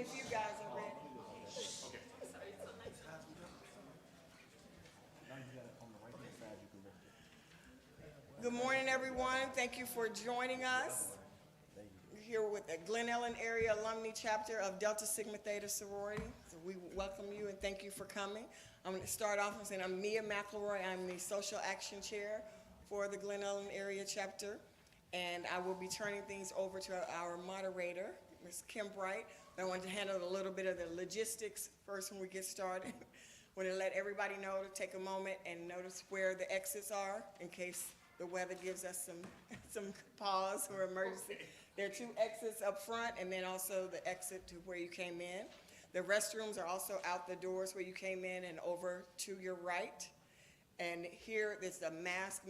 ready if you guys are ready. Good morning, everyone. Thank you for joining us. We're here with the Glen Ellen Area Alumni Chapter of Delta Sigma Theta Sorority. So we welcome you and thank you for coming. I'm going to start off and saying I'm Mia McElroy. I'm the Social Action Chair for the Glen Ellen Area Chapter. And I will be turning things over to our moderator, Ms. Kim Bright. But I wanted to handle a little bit of the logistics first when we get started. I want to let everybody know to take a moment and notice where the exits are in case the weather gives us some pause or emergency. There are 2 exits up front and then also the exit to where you came in. The restrooms are also out the doors where you came in and over to your right. And here is a mask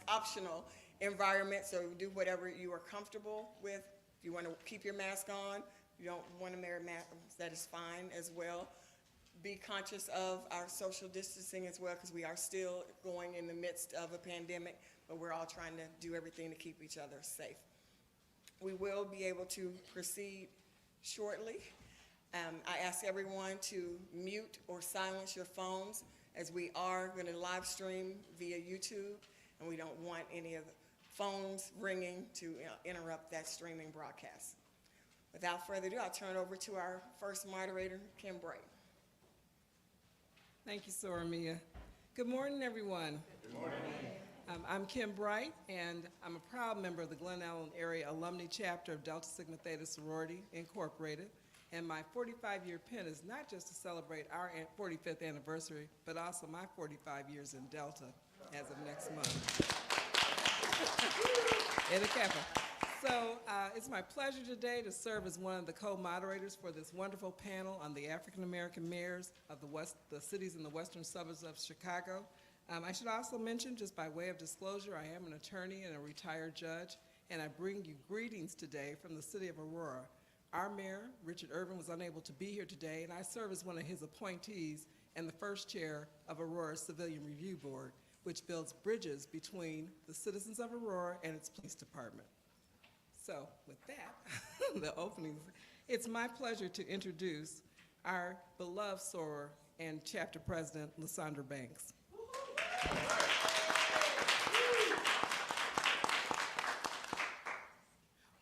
optional environment, so do whatever you are comfortable with. If you want to keep your mask on, you don't want to wear a mask, that is fine as well. Be conscious of our social distancing as well, because we are still going in the midst of a pandemic, but we're all trying to do everything to keep each other safe. We will be able to proceed shortly. I ask everyone to mute or silence your phones, as we are going to live stream via YouTube, and we don't want any of the phones ringing to interrupt that streaming broadcast. Without further ado, I'll turn it over to our first moderator, Kim Bright. Thank you, Sora Mia. Good morning, everyone. Good morning. I'm Kim Bright, and I'm a proud member of the Glen Ellen Area Alumni Chapter of Delta Sigma Theta Sorority, Incorporated. And my 45-year pin is not just to celebrate our 45th anniversary, but also my 45 years in Delta as of next month. In the Kappa. So it's my pleasure today to serve as one of the co-moderators for this wonderful panel on the African-American mayors of the cities in the western suburbs of Chicago. I should also mention, just by way of disclosure, I am an attorney and a retired judge, and I bring you greetings today from the city of Aurora. Our mayor, Richard Irvin, was unable to be here today, and I serve as one of his appointees and the first chair of Aurora's Civilian Review Board, which builds bridges between the citizens of Aurora and its police department. So with that, the openings, it's my pleasure to introduce our beloved soror and chapter president, Lysandra Banks.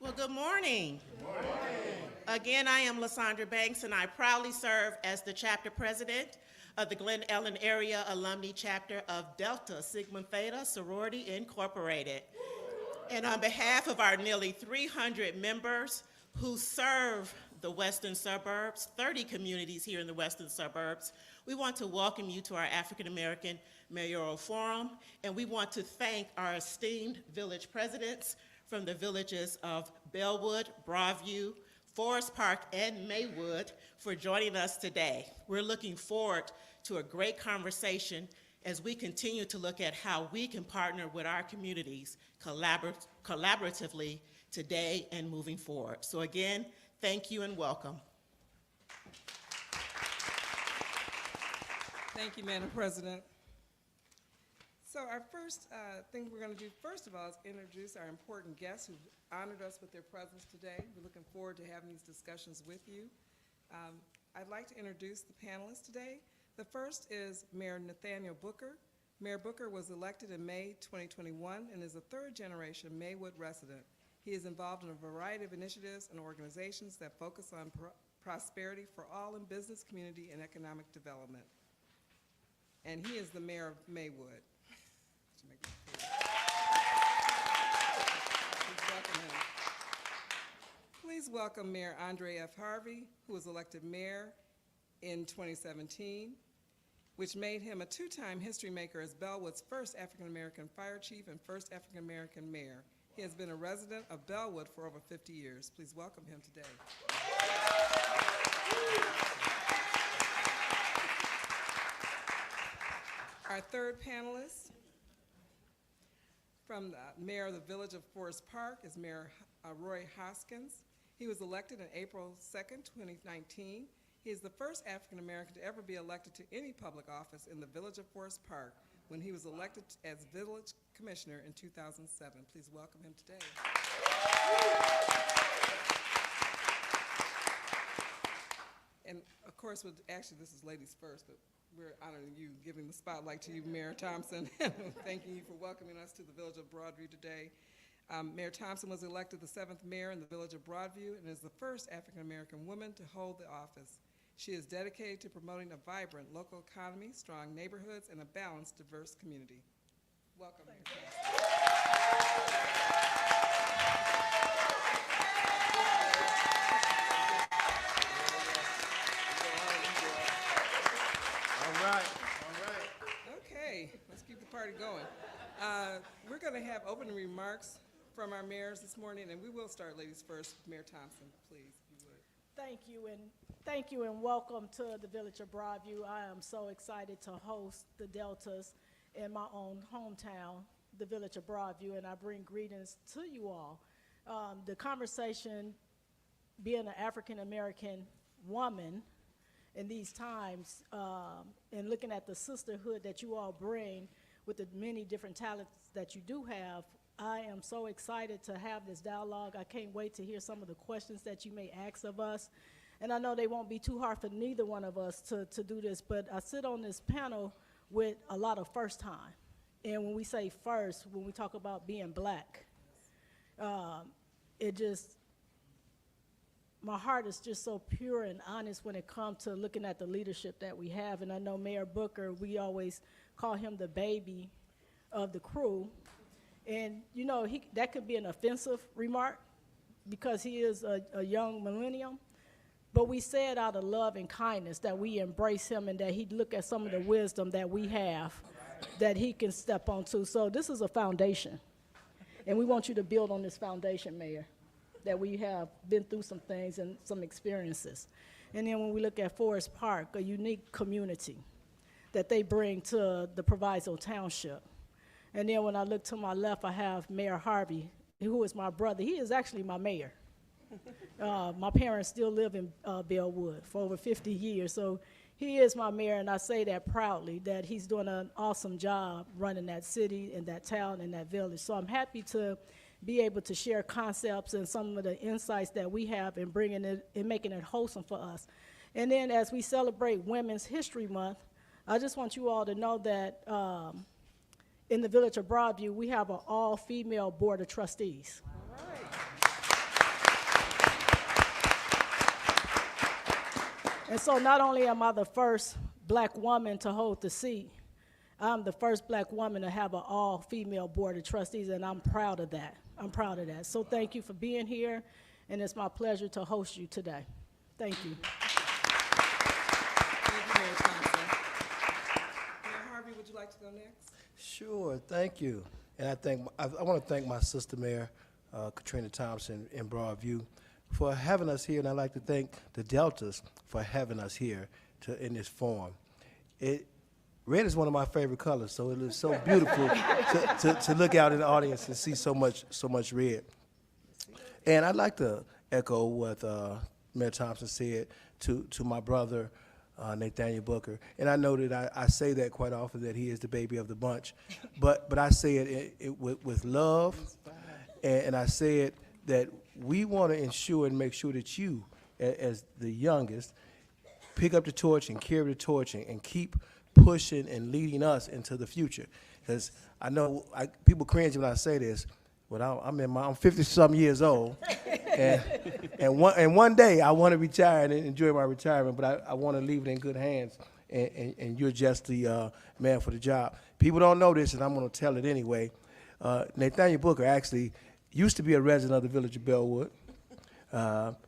Well, good morning. Good morning. Again, I am Lysandra Banks, and I proudly serve as the chapter president of the Glen Ellen Area Alumni Chapter of Delta Sigma Theta Sorority Incorporated. And on behalf of our nearly 300 members who serve the western suburbs, 30 communities here in the western suburbs, we want to welcome you to our African American Mayoral Forum, and we want to thank our esteemed village presidents from the villages of Bellwood, Broadview, Forest Park, and Maywood for joining us today. We're looking forward to a great conversation as we continue to look at how we can partner with our communities collaboratively today and moving forward. So again, thank you and welcome. Thank you, Madam President. So our first thing we're going to do, first of all, is introduce our important guests who've honored us with their presence today. We're looking forward to having these discussions with you. I'd like to introduce the panelists today. The first is Mayor Nathaniel Booker. Mayor Booker was elected in May 2021 and is a third-generation Maywood resident. He is involved in a variety of initiatives and organizations that focus on prosperity for all in business, community, and economic development. And he is the mayor of Maywood. Please welcome Mayor Andre F. Harvey, who was elected mayor in 2017, which made him a 2-time history maker as Bellwood's first African-American fire chief and first African-American mayor. He has been a resident of Bellwood for over 50 years. Please welcome him today. Our third panelist from the mayor of the village of Forest Park is Mayor Roy Hoskins. He was elected on April 2nd, 2019. He is the first African American to ever be elected to any public office in the village of Forest Park when he was elected as village commissioner in 2007. Please welcome him today. And of course, actually, this is ladies first, but we're honoring you, giving the spotlight to you, Mayor Thompson, thanking you for welcoming us to the Village of Broadview today. Mayor Thompson was elected the 7th mayor in the Village of Broadview and is the first African-American woman to hold the office. She is dedicated to promoting a vibrant local economy, strong neighborhoods, and a balanced, diverse community. Welcome, Mayor Thompson. All right. Okay, let's keep the party going. We're going to have opening remarks from our mayors this morning, and we will start ladies first. Mayor Thompson, please, if you would. Thank you, and welcome to the Village of Broadview. I am so excited to host the Deltas in my own hometown, the Village of Broadview, and I bring greetings to you all. The conversation, being an African-American woman in these times, and looking at the sisterhood that you all bring with the many different talents that you do have, I am so excited to have this dialogue. I can't wait to hear some of the questions that you may ask of us. And I know they won't be too hard for neither one of us to do this, but I sit on this panel with a lot of first time. And when we say first, when we talk about being black, my heart is just so pure and honest when it comes to looking at the leadership that we have. And I know Mayor Booker, we always call him the baby of the crew. And, you know, that could be an offensive remark because he is a young millennium. But we say it out of love and kindness, that we embrace him and that he look at some of the wisdom that we have that he can step onto. So this is a foundation. And we want you to build on this foundation, Mayor, that we have been through some things and some experiences. And then when we look at Forest Park, a unique community that they bring to the Proviso Township. And then when I look to my left, I have Mayor Harvey, who is my brother. He is actually my mayor. My parents still live in Bellwood for over 50 years, so he is my mayor, and I say that proudly, that he's doing an awesome job running that city and that town and that village. So I'm happy to be able to share concepts and some of the insights that we have in bringing it and making it wholesome for us. And then as we celebrate Women's History Month, I just want you all to know that in the Village of Broadview, we have an all-female board of trustees. All right. And so not only am I the first black woman to hold the seat, I'm the first black woman to have an all-female board of trustees, and I'm proud of that. I'm proud of that. So thank you for being here, and it's my pleasure to host you today. Thank you. Thank you, Mayor Thompson. Mayor Harvey, would you like to go next? Sure, thank you. And I want to thank my sister mayor, Katrina Thompson in Broadview, for having us here, and I'd like to thank the Deltas for having us here in this forum. Red is one of my favorite colors, so it is so beautiful to look out in the audience and see so much red. And I'd like to echo what Mayor Thompson said to my brother, Nathaniel Booker. And I know that I say that quite often, that he is the baby of the bunch, but I say it with love, and I say it that we want to ensure and make sure that you, as the youngest, pick up the torch and carry the torch and keep pushing and leading us into the future. Because I know people cringe when I say this, but I'm 50-something years old, and one day I want to retire and enjoy my retirement, but I want to leave it in good hands, and you're just the man for the job. People don't know this, and I'm going to tell it anyway. Nathaniel Booker actually used to be a resident of the village of Bellwood.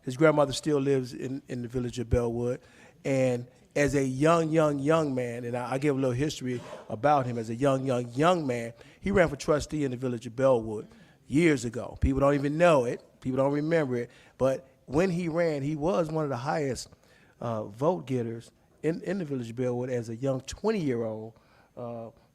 His grandmother still lives in the village of Bellwood. And as a young man, and I'll give a little history about him, as a young man, he ran for trustee in the village of Bellwood years ago. People don't even know it. People don't remember it. But when he ran, he was one of the highest vote getters in the village of Bellwood as a young 20-year-old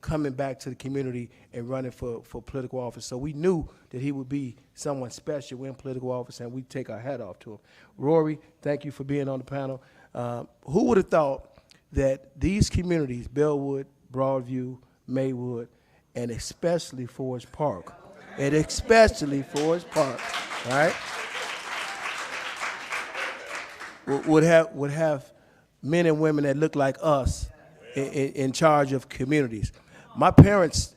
coming back to the community and running for political office. So we knew that he would be someone special in political office, and we take our hat off to him. Rory, thank you for being on the panel. Who would have thought that these communities, Bellwood, Broadview, Maywood, and especially Forest Park, right, would have men and women that look like us in charge of communities. My parents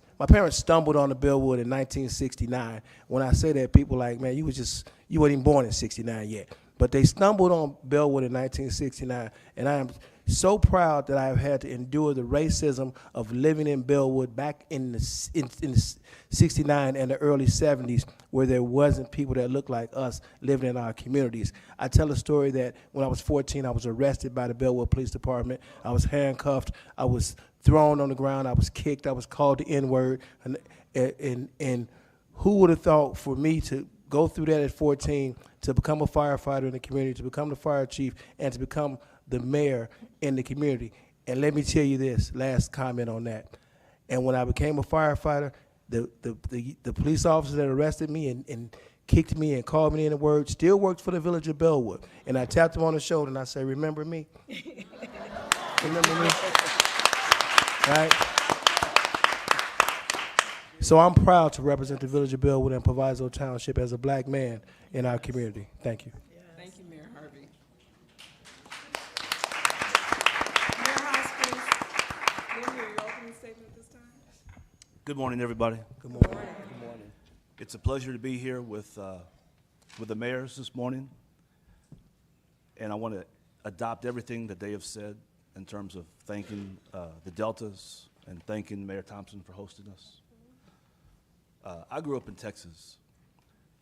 stumbled on the Bellwood in 1969. When I say that, people like, man, you weren't even born in 69 yet. But they stumbled on Bellwood in 1969, and I am so proud that I have had to endure the racism of living in Bellwood back in the 69 and the early 70s, where there wasn't people that looked like us living in our communities. I tell a story that when I was 14, I was arrested by the Bellwood Police Department. I was handcuffed. I was thrown on the ground. I was kicked. I was called the N-word. And who would have thought for me to go through that at 14, to become a firefighter in the community, to become the fire chief, and to become the mayor in the community. And let me tell you this, last comment on that. And when I became a firefighter, the police officer that arrested me and kicked me and called me in the word still works for the village of Bellwood. And I tapped him on the shoulder and I said, remember me? Remember me? Right? So I'm proud to represent the village of Bellwood and Proviso Township as a black man in our community. Thank you. Thank you, Mayor Harvey. Mayor Hoskins, we'll hear your opening statement this time. Good morning, everybody. Good morning. Good morning. It's a pleasure to be here with the mayors this morning, and I want to adopt everything that they have said in terms of thanking the Deltas and thanking Mayor Thompson for hosting us. I grew up in Texas,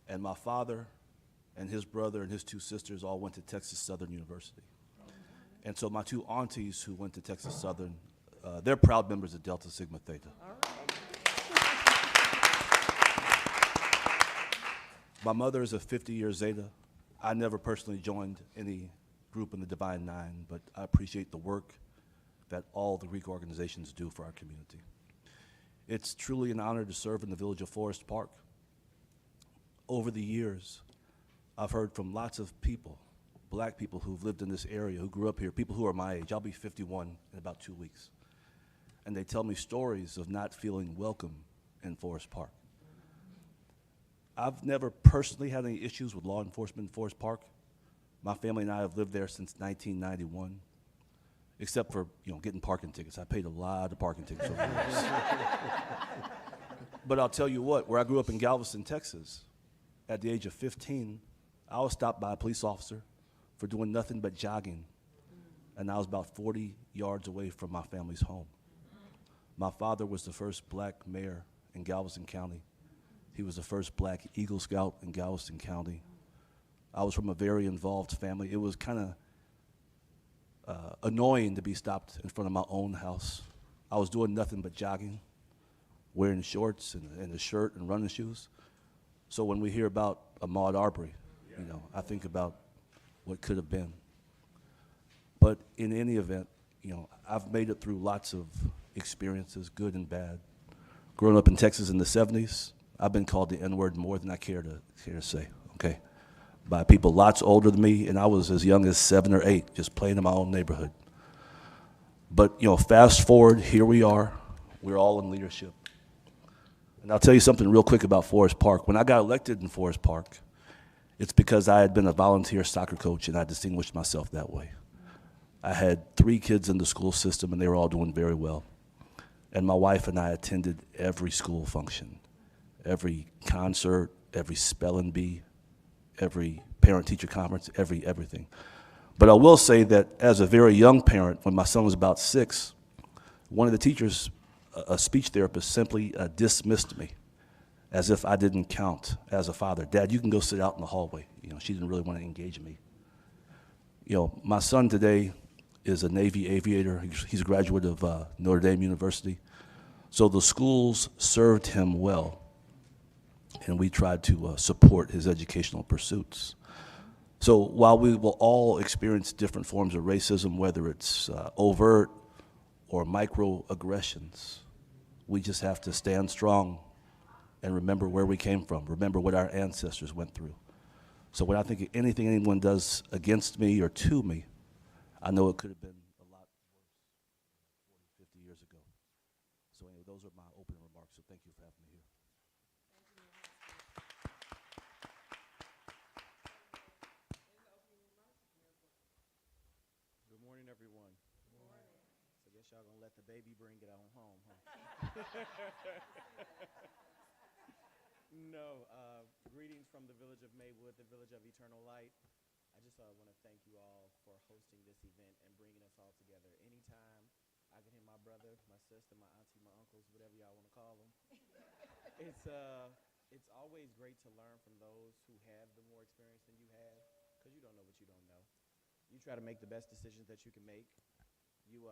and my father and his brother and his two sisters all went to Texas Southern University. And so my two aunties who went to Texas Southern, they're proud members of Delta Sigma Theta. My mother is a 50-year Zeta. I never personally joined any group in the Divine Nine, but I appreciate the work that all the Greek organizations do for our community. It's truly an honor to serve in the village of Forest Park. Over the years, I've heard from lots of people, black people who've lived in this area, who grew up here, people who are my age. I'll be 51 in about 2 weeks. And they tell me stories of not feeling welcome in Forest Park. I've never personally had any issues with law enforcement in Forest Park. My family and I have lived there since 1991. Except for, getting parking tickets. I paid a lot of parking tickets over the years. But I'll tell you what, where I grew up in Galveston, Texas, at the age of 15, I was stopped by a police officer for doing nothing but jogging. And I was about 40 yards away from my family's home. My father was the first black mayor in Galveston County. He was the first black Eagle Scout in Galveston County. I was from a very involved family. It was kind of annoying to be stopped in front of my own house. I was doing nothing but jogging, wearing shorts and a shirt and running shoes. So when we hear about Ahmaud Arbery, I think about what could have been. But in any event, I've made it through lots of experiences, good and bad. Growing up in Texas in the 70s, I've been called the N-word more than I care to say, okay? By people lots older than me, and I was as young as 7 or 8, just playing in my own neighborhood. But, fast forward, here we are. We're all in leadership. And I'll tell you something real quick about Forest Park. When I got elected in Forest Park, it's because I had been a volunteer soccer coach, and I distinguished myself that way. I had 3 kids in the school system, and they were all doing very well. And my wife and I attended every school function, every concert, every spelling bee, every parent-teacher conference, everything. But I will say that as a very young parent, when my son was about 6, one of the teachers, a speech therapist, simply dismissed me as if I didn't count as a father. Dad, you can go sit out in the hallway. She didn't really want to engage me. My son today is a Navy aviator. He's a graduate of Notre Dame University. So the schools served him well, and we tried to support his educational pursuits. So while we will all experience different forms of racism, whether it's overt or microaggressions, we just have to stand strong and remember where we came from, remember what our ancestors went through. So when I think of anything anyone does against me or to me, I know it could have been a lot worse 40, 50 years ago. So anyway, those are my opening remarks, so thank you for having me here. Good morning, everyone. the baby bring it on home, huh? No, greetings from the village of Maywood, the village of Eternal Light. I just want to thank you all for hosting this event and bringing us all together. Anytime I can hear my brother, my sister, my auntie, my uncles, whatever y'all want to call them, it's always great to learn from those who have the more experience than you have, because you don't know what you don't know. You try to make the best decisions that you can make. You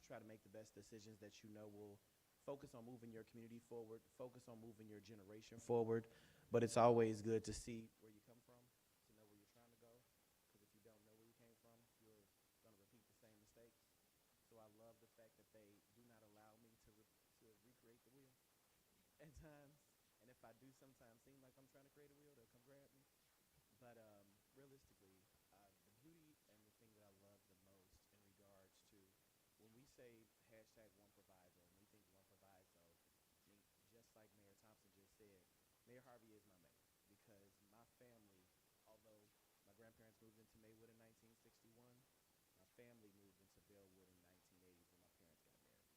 try to make the best decisions that you know will focus on moving your community forward, focus on moving your generation forward. But it's always good to see where you come from, to know where you're trying to go. Because if you don't know where you came from, you're going to repeat the same mistakes. So I love the fact that they do not allow me to recreate the wheel at times. And if I do sometimes seem like I'm trying to create a wheel, they'll come grab me. But realistically, the beauty and the thing that I love the most in regards to when we say hashtag one proviso, and we think one proviso, I mean, just like Mayor Thompson just said, Mayor Harvey is my mayor, because my family, although my grandparents moved into Maywood in 1961, my family moved into Bellwood in 1980 when my parents got married.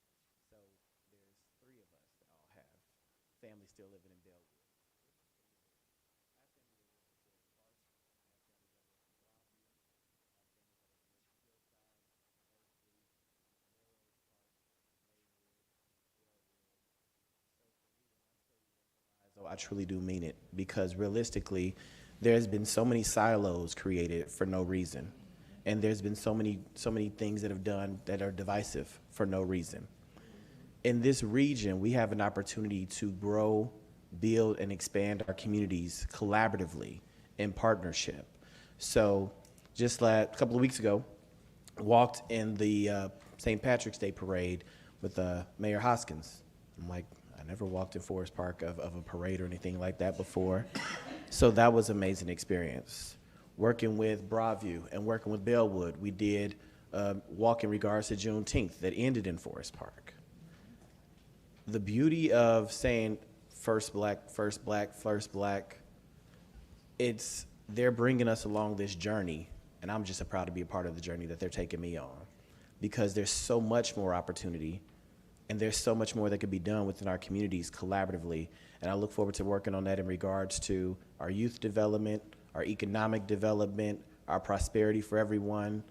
So there's 3 of us that all have family still living in Bellwood. So I truly do mean it, because realistically, there's been so many silos created for no reason. And there's been so many things that have done that are divisive for no reason. In this region, we have an opportunity to grow, build, and expand our communities collaboratively in partnership. So just a couple of weeks ago, walked in the St. Patrick's Day parade with Mayor Hoskins. I'm like, I never walked in Forest Park of a parade or anything like that before. So that was an amazing experience. Working with Broadview and working with Bellwood, we did a walk in regards to Juneteenth that ended in Forest Park. The beauty of saying first black, first black, first black, they're bringing us along this journey, and I'm just proud to be a part of the journey that they're taking me on, because there's so much more opportunity. And there's so much more that could be done within our communities collaboratively. And I look forward to working on that in regards to our youth development, our economic development, our prosperity for everyone,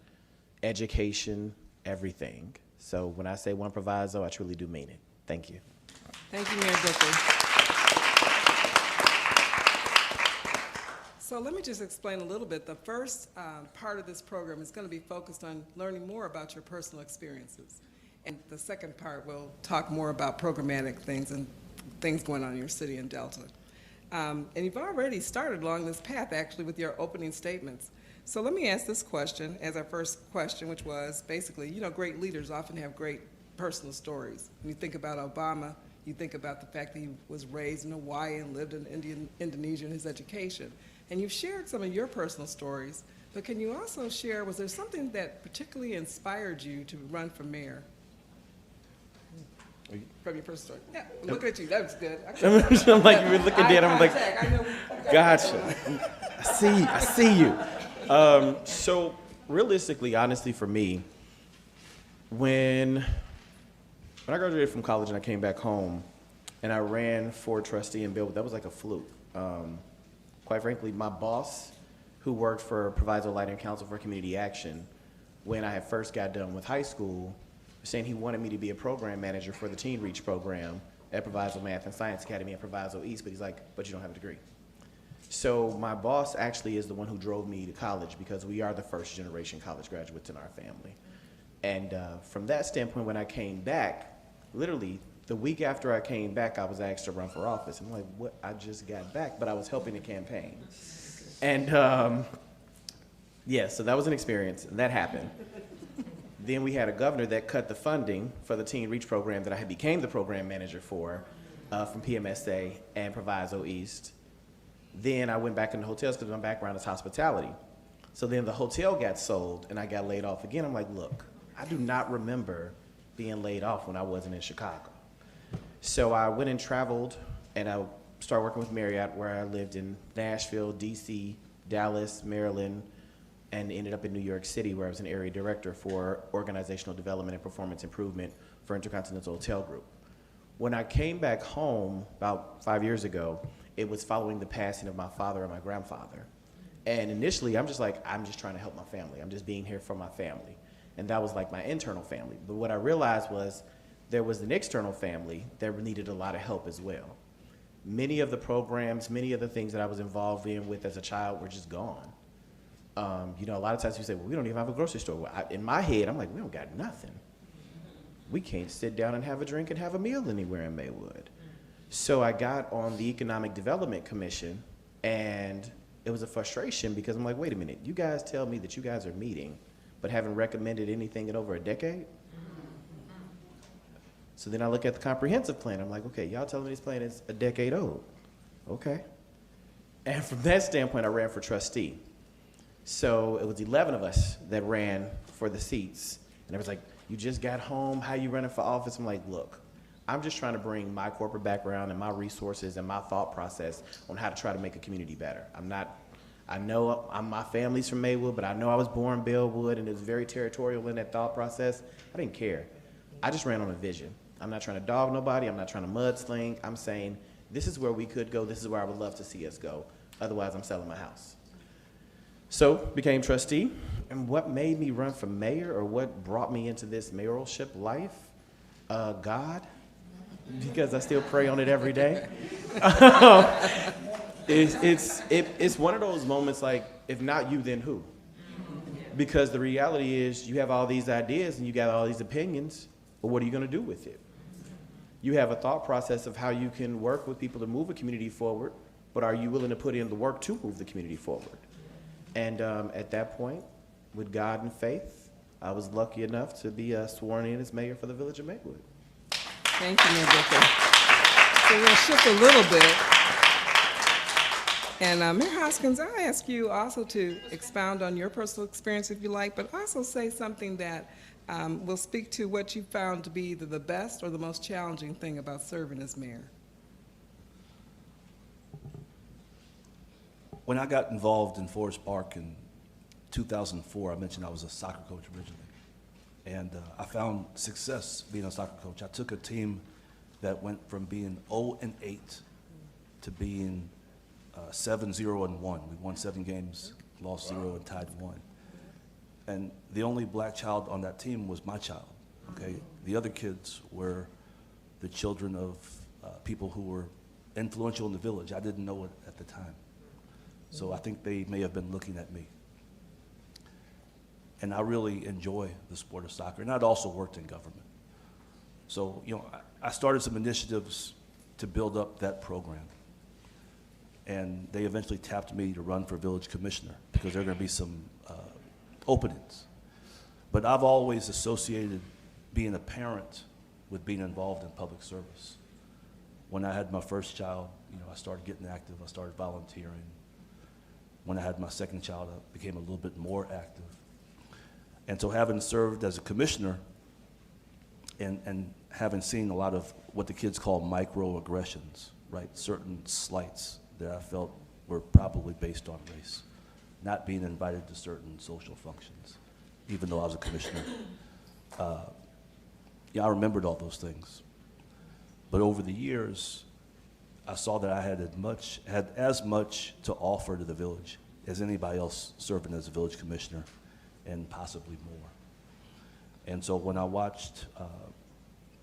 education, everything. So when I say one proviso, I truly do mean it. Thank you. Thank you, Mayor Booker. So let me just explain a little bit. The first part of this program is going to be focused on learning more about your personal experiences. And the second part, we'll talk more about programmatic things and things going on in your city and Delta. And you've already started along this path, actually, with your opening statements. So let me ask this question as our first question, which was basically, you know, great leaders often have great personal stories. When you think about Obama, you think about the fact that he was raised in Hawaii and lived in Indonesia in his education. And you've shared some of your personal stories, but can you also share, was there something that particularly inspired you to run for mayor? From your personal story. Yeah, look at you. That was good. I'm like, you were looking at, I'm like, gotcha. I see you. So realistically, honestly, for me, when I graduated from college and I came back home and I ran for trustee in Bellwood, that was like a fluke. Quite frankly, my boss, who worked for Proviso Lighting Council for Community Action, when I had first got done with high school, saying he wanted me to be a program manager for the Teen Reach program at Proviso Math and Science Academy at Proviso East, but he's like, but you don't have a degree. So my boss actually is the one who drove me to college, because we are the first generation college graduates in our family. And from that standpoint, when I came back, literally the week after I came back, I was asked to run for office. I'm like, what? I just got back, but I was helping the campaign. And yeah, so that was an experience, and that happened. Then we had a governor that cut the funding for the Teen Reach program that I had became the program manager for from PMSA and Proviso East. Then I went back into hotels because my background is hospitality. So then the hotel got sold and I got laid off again. I'm like, look, I do not remember being laid off when I wasn't in Chicago. So I went and traveled, and I started working with Marriott, where I lived in Nashville, DC, Dallas, Maryland, and ended up in New York City, where I was an area director for organizational development and performance improvement for Intercontinental Hotel Group. When I came back home about 5 years ago, it was following the passing of my father and my grandfather. And initially, I'm just trying to help my family. I'm just being here for my family. And that was like my internal family. But what I realized was there was an external family that needed a lot of help as well. Many of the programs, many of the things that I was involved with as a child were just gone. You know, a lot of times you say, well, we don't even have a grocery store. Well, in my head, I'm like, we don't got nothing. We can't sit down and have a drink and have a meal anywhere in Maywood. So I got on the Economic Development Commission, and it was a frustration because I'm like, wait a minute, you guys tell me that you guys are meeting, but haven't recommended anything in over a decade? So then I look at the comprehensive plan. I'm like, okay, y'all telling me this plan is a decade old. Okay. And from that standpoint, I ran for trustee. So it was 11 of us that ran for the seats. And it was like, you just got home, how you running for office? I'm like, look, I'm just trying to bring my corporate background and my resources and my thought process on how to try to make a community better. My family's from Maywood, but I know I was born Bellwood, and it was very territorial in that thought process. I didn't care. I just ran on a vision. I'm not trying to dog nobody. I'm not trying to mudsling. I'm saying, this is where we could go. This is where I would love to see us go. Otherwise, I'm selling my house. So, became trustee. And what made me run for mayor, or what brought me into this mayoralship life? God, because I still pray on it every day. It's one of those moments like, if not you, then who? Because the reality is you have all these ideas and you got all these opinions, but what are you going to do with it? You have a thought process of how you can work with people to move a community forward, but are you willing to put in the work to move the community forward? And at that point, with God and faith, I was lucky enough to be sworn in as mayor for the village of Maywood. Thank you, Mayor Booker. So we're going to shift a little bit. And Mayor Hoskins, I ask you also to expound on your personal experience if you like, but also say something that will speak to what you found to be either the best or the most challenging thing about serving as mayor. When I got involved in Forest Park in 2004, I mentioned I was a soccer coach originally. And I found success being a soccer coach. I took a team that went from being 0-8 to being 7-0-1. We won 7 games, lost 0, and tied 1. And the only black child on that team was my child, okay? The other kids were the children of people who were influential in the village. I didn't know it at the time. So I think they may have been looking at me. And I really enjoy the sport of soccer, and I'd also worked in government. So, you know, I started some initiatives to build up that program. And they eventually tapped me to run for village commissioner because there are going to be some openings. But I've always associated being a parent with being involved in public service. When I had my first child, you know, I started getting active. I started volunteering. When I had my second child, I became a little bit more active. And so having served as a commissioner and having seen a lot of what the kids call microaggressions, right? Certain slights that I felt were probably based on race, not being invited to certain social functions, even though I was a commissioner. Yeah, I remembered all those things. But over the years, I saw that I had as much to offer to the village as anybody else serving as a village commissioner, and possibly more. And so when I watched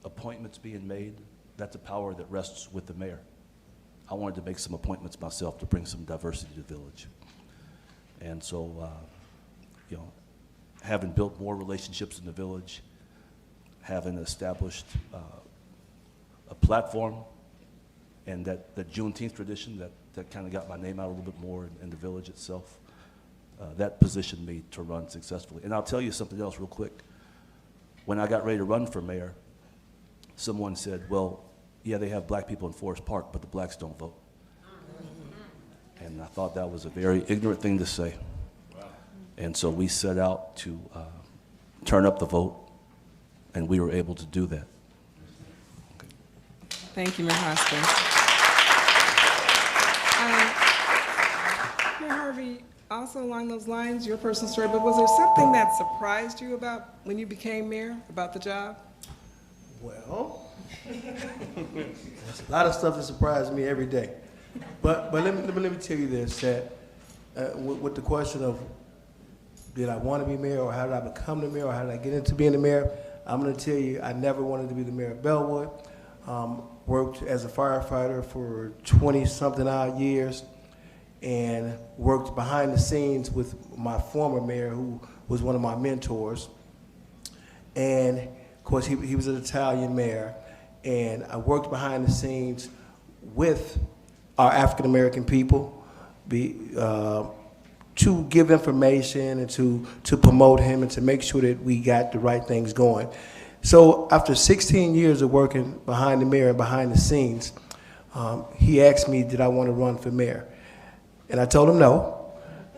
appointments being made, that's a power that rests with the mayor. I wanted to make some appointments myself to bring some diversity to the village. And so, you know, having built more relationships in the village, having established a platform, and that Juneteenth tradition that kind of got my name out a little bit more in the village itself, that positioned me to run successfully. And I'll tell you something else real quick. When I got ready to run for mayor, someone said, well, yeah, they have black people in Forest Park, but the blacks don't vote. And I thought that was a very ignorant thing to say. Wow. And so we set out to turn up the vote, and we were able to do that. Okay. Thank you, Mayor Hoskins. Mayor Harvey, also along those lines, your personal story, but was there something that surprised you about when you became mayor, about the job? Well, there's a lot of stuff that surprises me every day. But let me tell you this, that with the question of did I want to be mayor, or how did I become the mayor, or how did I get into being the mayor, I'm going to tell you I never wanted to be the mayor of Bellwood. Worked as a firefighter for 20-something odd years, and worked behind the scenes with my former mayor, who was one of my mentors. And of course, he was an Italian mayor, and I worked behind the scenes with our African American people to give information and to promote him and to make sure that we got the right things going. So after 16 years of working behind the mayor and behind the scenes, he asked me, did I want to run for mayor? And I told him no,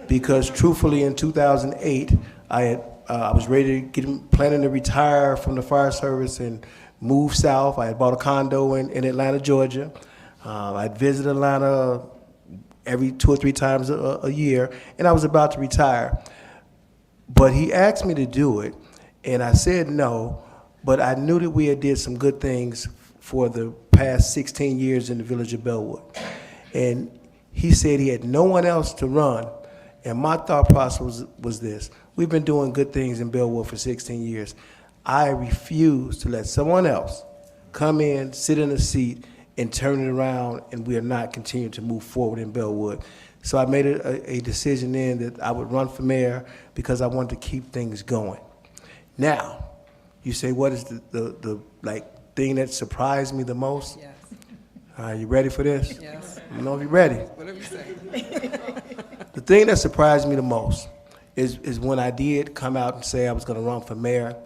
because truthfully in 2008, I was ready to planning to retire from the fire service and move south. I had bought a condo in Atlanta, Georgia. I'd visit Atlanta every 2 or 3 times a year, and I was about to retire. But he asked me to do it, and I said no, but I knew that we had did some good things for the past 16 years in the village of Bellwood. And he said he had no one else to run, and my thought process was this: we've been doing good things in Bellwood for 16 years. I refuse to let someone else come in, sit in a seat, and turn it around, and we are not continuing to move forward in Bellwood. So I made a decision then that I would run for mayor because I wanted to keep things going. Now, you say, what is the thing that surprised me the most? Yes. Are you ready for this? Yes. I don't know if you're ready. Whatever you say. The thing that surprised me the most is when I did come out and say I was going to run for mayor,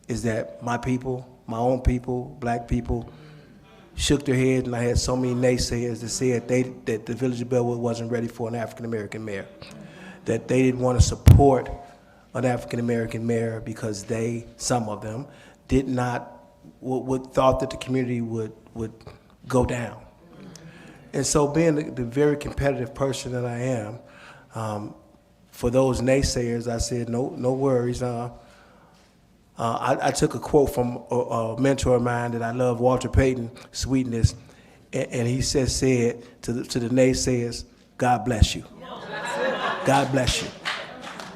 is that my people, my own people, black people, shook their head, and I had so many naysayers that said that the village of Bellwood wasn't ready for an African-American mayor, that they didn't want to support an African-American mayor because some of them, did not, thought that the community would go down. And so being the very competitive person that I am, for those naysayers, I said, no worries. I took a quote from a mentor of mine that I love, Walter Payton, Sweetness, and he said to the naysayers, God bless you. God bless you.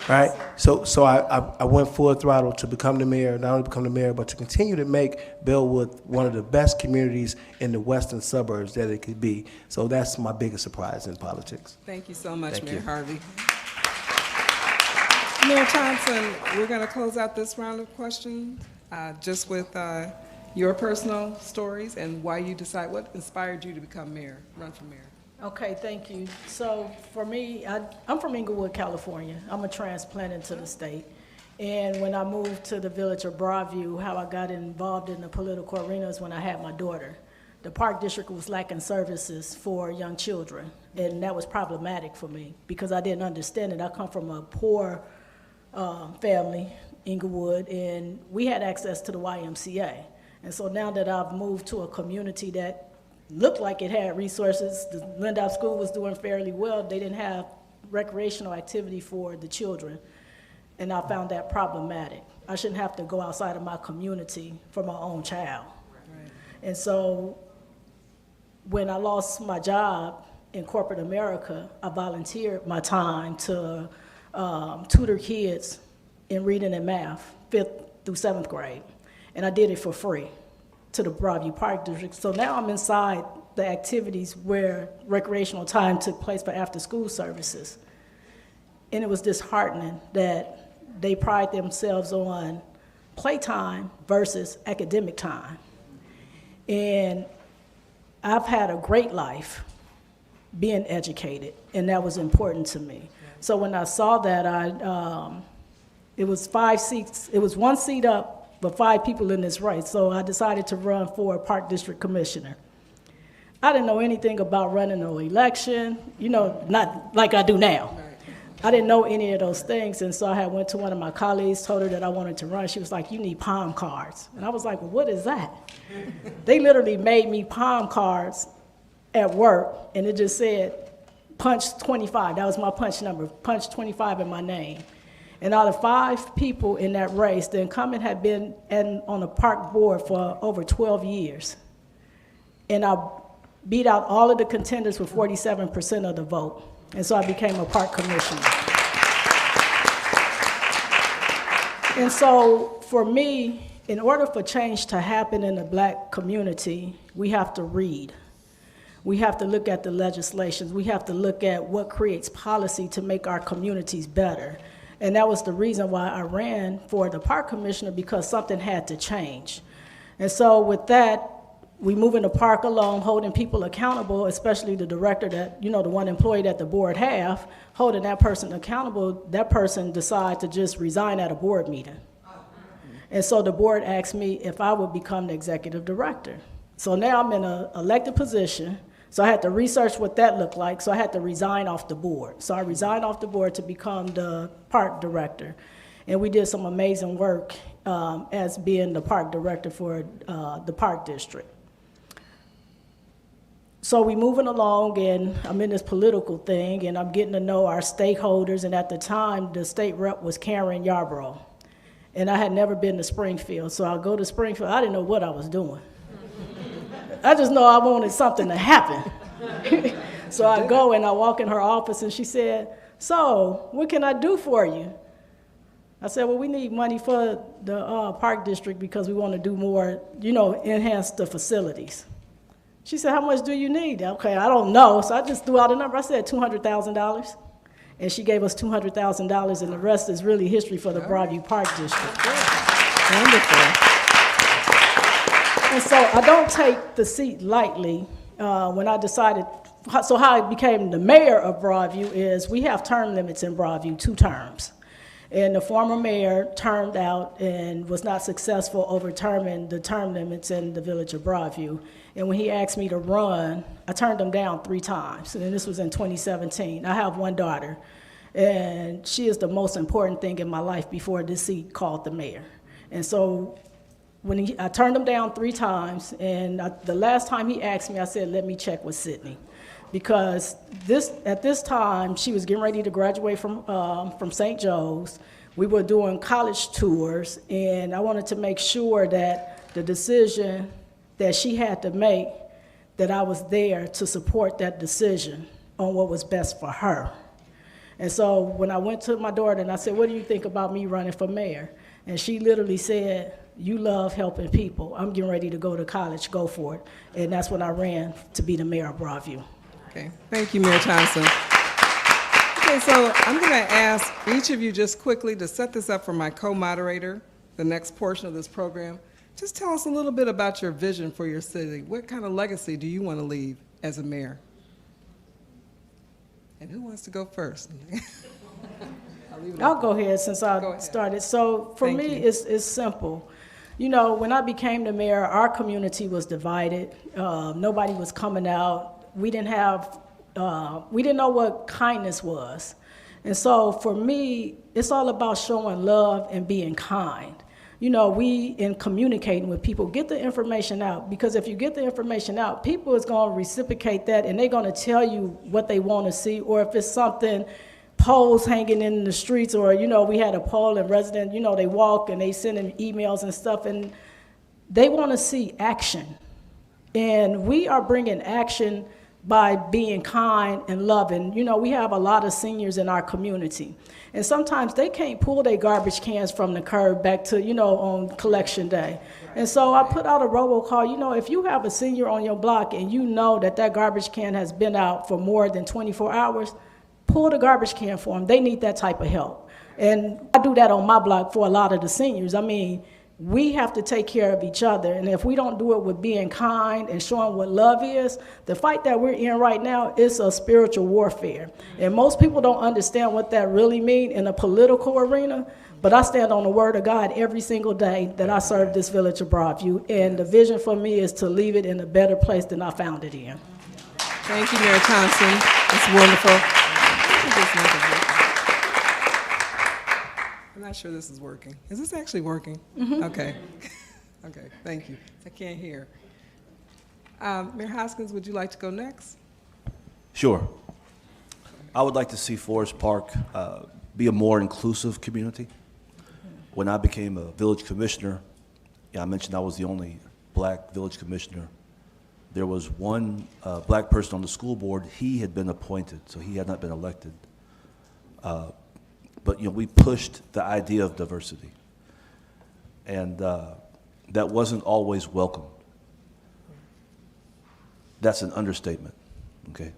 Right? So I went full throttle to become the mayor, not only become the mayor, but to continue to make Bellwood one of the best communities in the western suburbs that it could be. So that's my biggest surprise in politics. Thank you so much, Thank Mayor you. Harvey. Mayor Thompson, we're going to close out this round of questions just with your personal stories and why you decide, what inspired you to become mayor, run for mayor. Okay, thank you. So for me, I'm from Inglewood, California. I'm a transplant into the state. And when I moved to the village of Broadview, how I got involved in the political arena is when I had my daughter. The Park District was lacking services for young children, and that was problematic for me because I didn't understand it. I come from a poor family, Inglewood, and we had access to the YMCA. And so now that I've moved to a community that looked like it had resources, the Lindop School was doing fairly well, they didn't have recreational activity for the children, and I found that problematic. I shouldn't have to go outside of my community for my own child. Right. And so when I lost my job in corporate America, I volunteered my time to tutor kids in reading and math, 5th through 7th grade. And I did it for free to the Broadview Park District. So now I'm inside the activities where recreational time took place for after-school services. And it was disheartening that they pride themselves on playtime versus academic time. And I've had a great life being educated, and that was important to me. So when I saw that, it was 5 seats, it was 1 seat up, but 5 people in this race. So I decided to run for Park District Commissioner. I didn't know anything about running an election, not like I do now. I didn't know any of those things, and so I had went to one of my colleagues, told her that I wanted to run. She was like, you need palm cards. And I was like, well, what is that? They literally made me palm cards at work, and it just said, punch 25. That was my punch number, punch 25 in my name. And out of 5 people in that race, the incumbent had been on the park board for over 12 years. And I beat out all of the contenders with 47% of the vote. And so I became a park commissioner. And so for me, in order for change to happen in the Black community, we have to read. We have to look at the legislations. We have to look at what creates policy to make our communities better. And that was the reason why I ran for the park commissioner, because something had to change. And so with that, we moving the park along, holding people accountable, especially the director that, the one employee that the board have, holding that person accountable. That person decided to just resign at a board meeting. And so the board asked me if I would become the executive director. So now I'm in an elected position. So I had to research what that looked like. So I had to resign off the board. So I resigned off the board to become the park director. And we did some amazing work as being the park director for the park district. So we moving along, and I'm in this political thing, and I'm getting to know our stakeholders. And at the time, the state rep was Karen Yarborough. And I had never been to Springfield. So I go to Springfield. I didn't know what I was doing. I just know I wanted something to happen. So I go and I walk in her office, and she said, "So, what can I do for you?" I said, "Well, we need money for the park district because we want to do more, enhance the facilities." She said, "How much do you need?" Okay, I don't know. So I just threw out a number. I said $200,000. And she gave us $200,000, and the rest is really history for the Broadview Park District. Wonderful. And so I don't take the seat lightly. When I decided, so how I became the mayor of Broadview is we have term limits in Broadview, 2 terms. And the former mayor termed out and was not successful overturning the term limits in the village of Broadview. And when he asked me to run, I turned him down 3 times. And this was in 2017. I have 1 daughter, and she is the most important thing in my life before this seat called the mayor. And so when I turned him down 3 times, and the last time he asked me, I said, "Let me check with Sydney." Because at this time, she was getting ready to graduate from St. Joe's. We were doing college tours, and I wanted to make sure that the decision that she had to make, that I was there to support that decision on what was best for her. And so when I went to my daughter and I said, "What do you think about me running for mayor?" And she literally said, "You love helping people. I'm getting ready to go to college, go for it." And that's when I ran to be the mayor of Broadview. Okay, thank you, Mayor Thompson. Okay, so I'm going to ask each of you just quickly to set this up for my co-moderator, the next portion of this program. Just tell us a little bit about your vision for your city. What kind of legacy do you want to leave as a mayor? And who wants to go first? I'll go ahead since I started. So for me, it's simple. When I became the mayor, our community was divided. Nobody was coming out. We didn't know what kindness was. And so for me, it's all about showing love and being kind. In communicating with people, get the information out, because if you get the information out, people is going to reciprocate that, and they're going to tell you what they want to see, or if it's something, poles hanging in the streets, or, we had a poll and resident, they walk and they send in emails and stuff, and they want to see action. And we are bringing action by being kind and loving. We have a lot of seniors in our community. And sometimes they can't pull their garbage cans from the curb back to, on collection day. And so I put out a robocall. If you have a senior on your block and you know that garbage can has been out for more than 24 hours, pull the garbage can for them. They need that type of help. And I do that on my block for a lot of the seniors. We have to take care of each other. And if we don't do it with being kind and showing what love is, the fight that we're in right now is a spiritual warfare. And most people don't understand what that really means in a political arena, but I stand on the word of God every single day that I serve this village of Broadview. And the vision for me is to leave it in a better place than I found it in. Thank you, Mayor Thompson. That's wonderful. I'm not sure this is working. Is this actually working? Mm-hmm. Okay. Okay, thank you. I can't hear. Mayor Hoskins, would you like to go next? Sure. I would like to see Forest Park be a more inclusive community. When I became a village commissioner, I mentioned I was the only black village commissioner. There was one black person on the school board. He had been appointed, so he had not been elected. But we pushed the idea of diversity, and that wasn't always welcomed. That's an understatement, okay?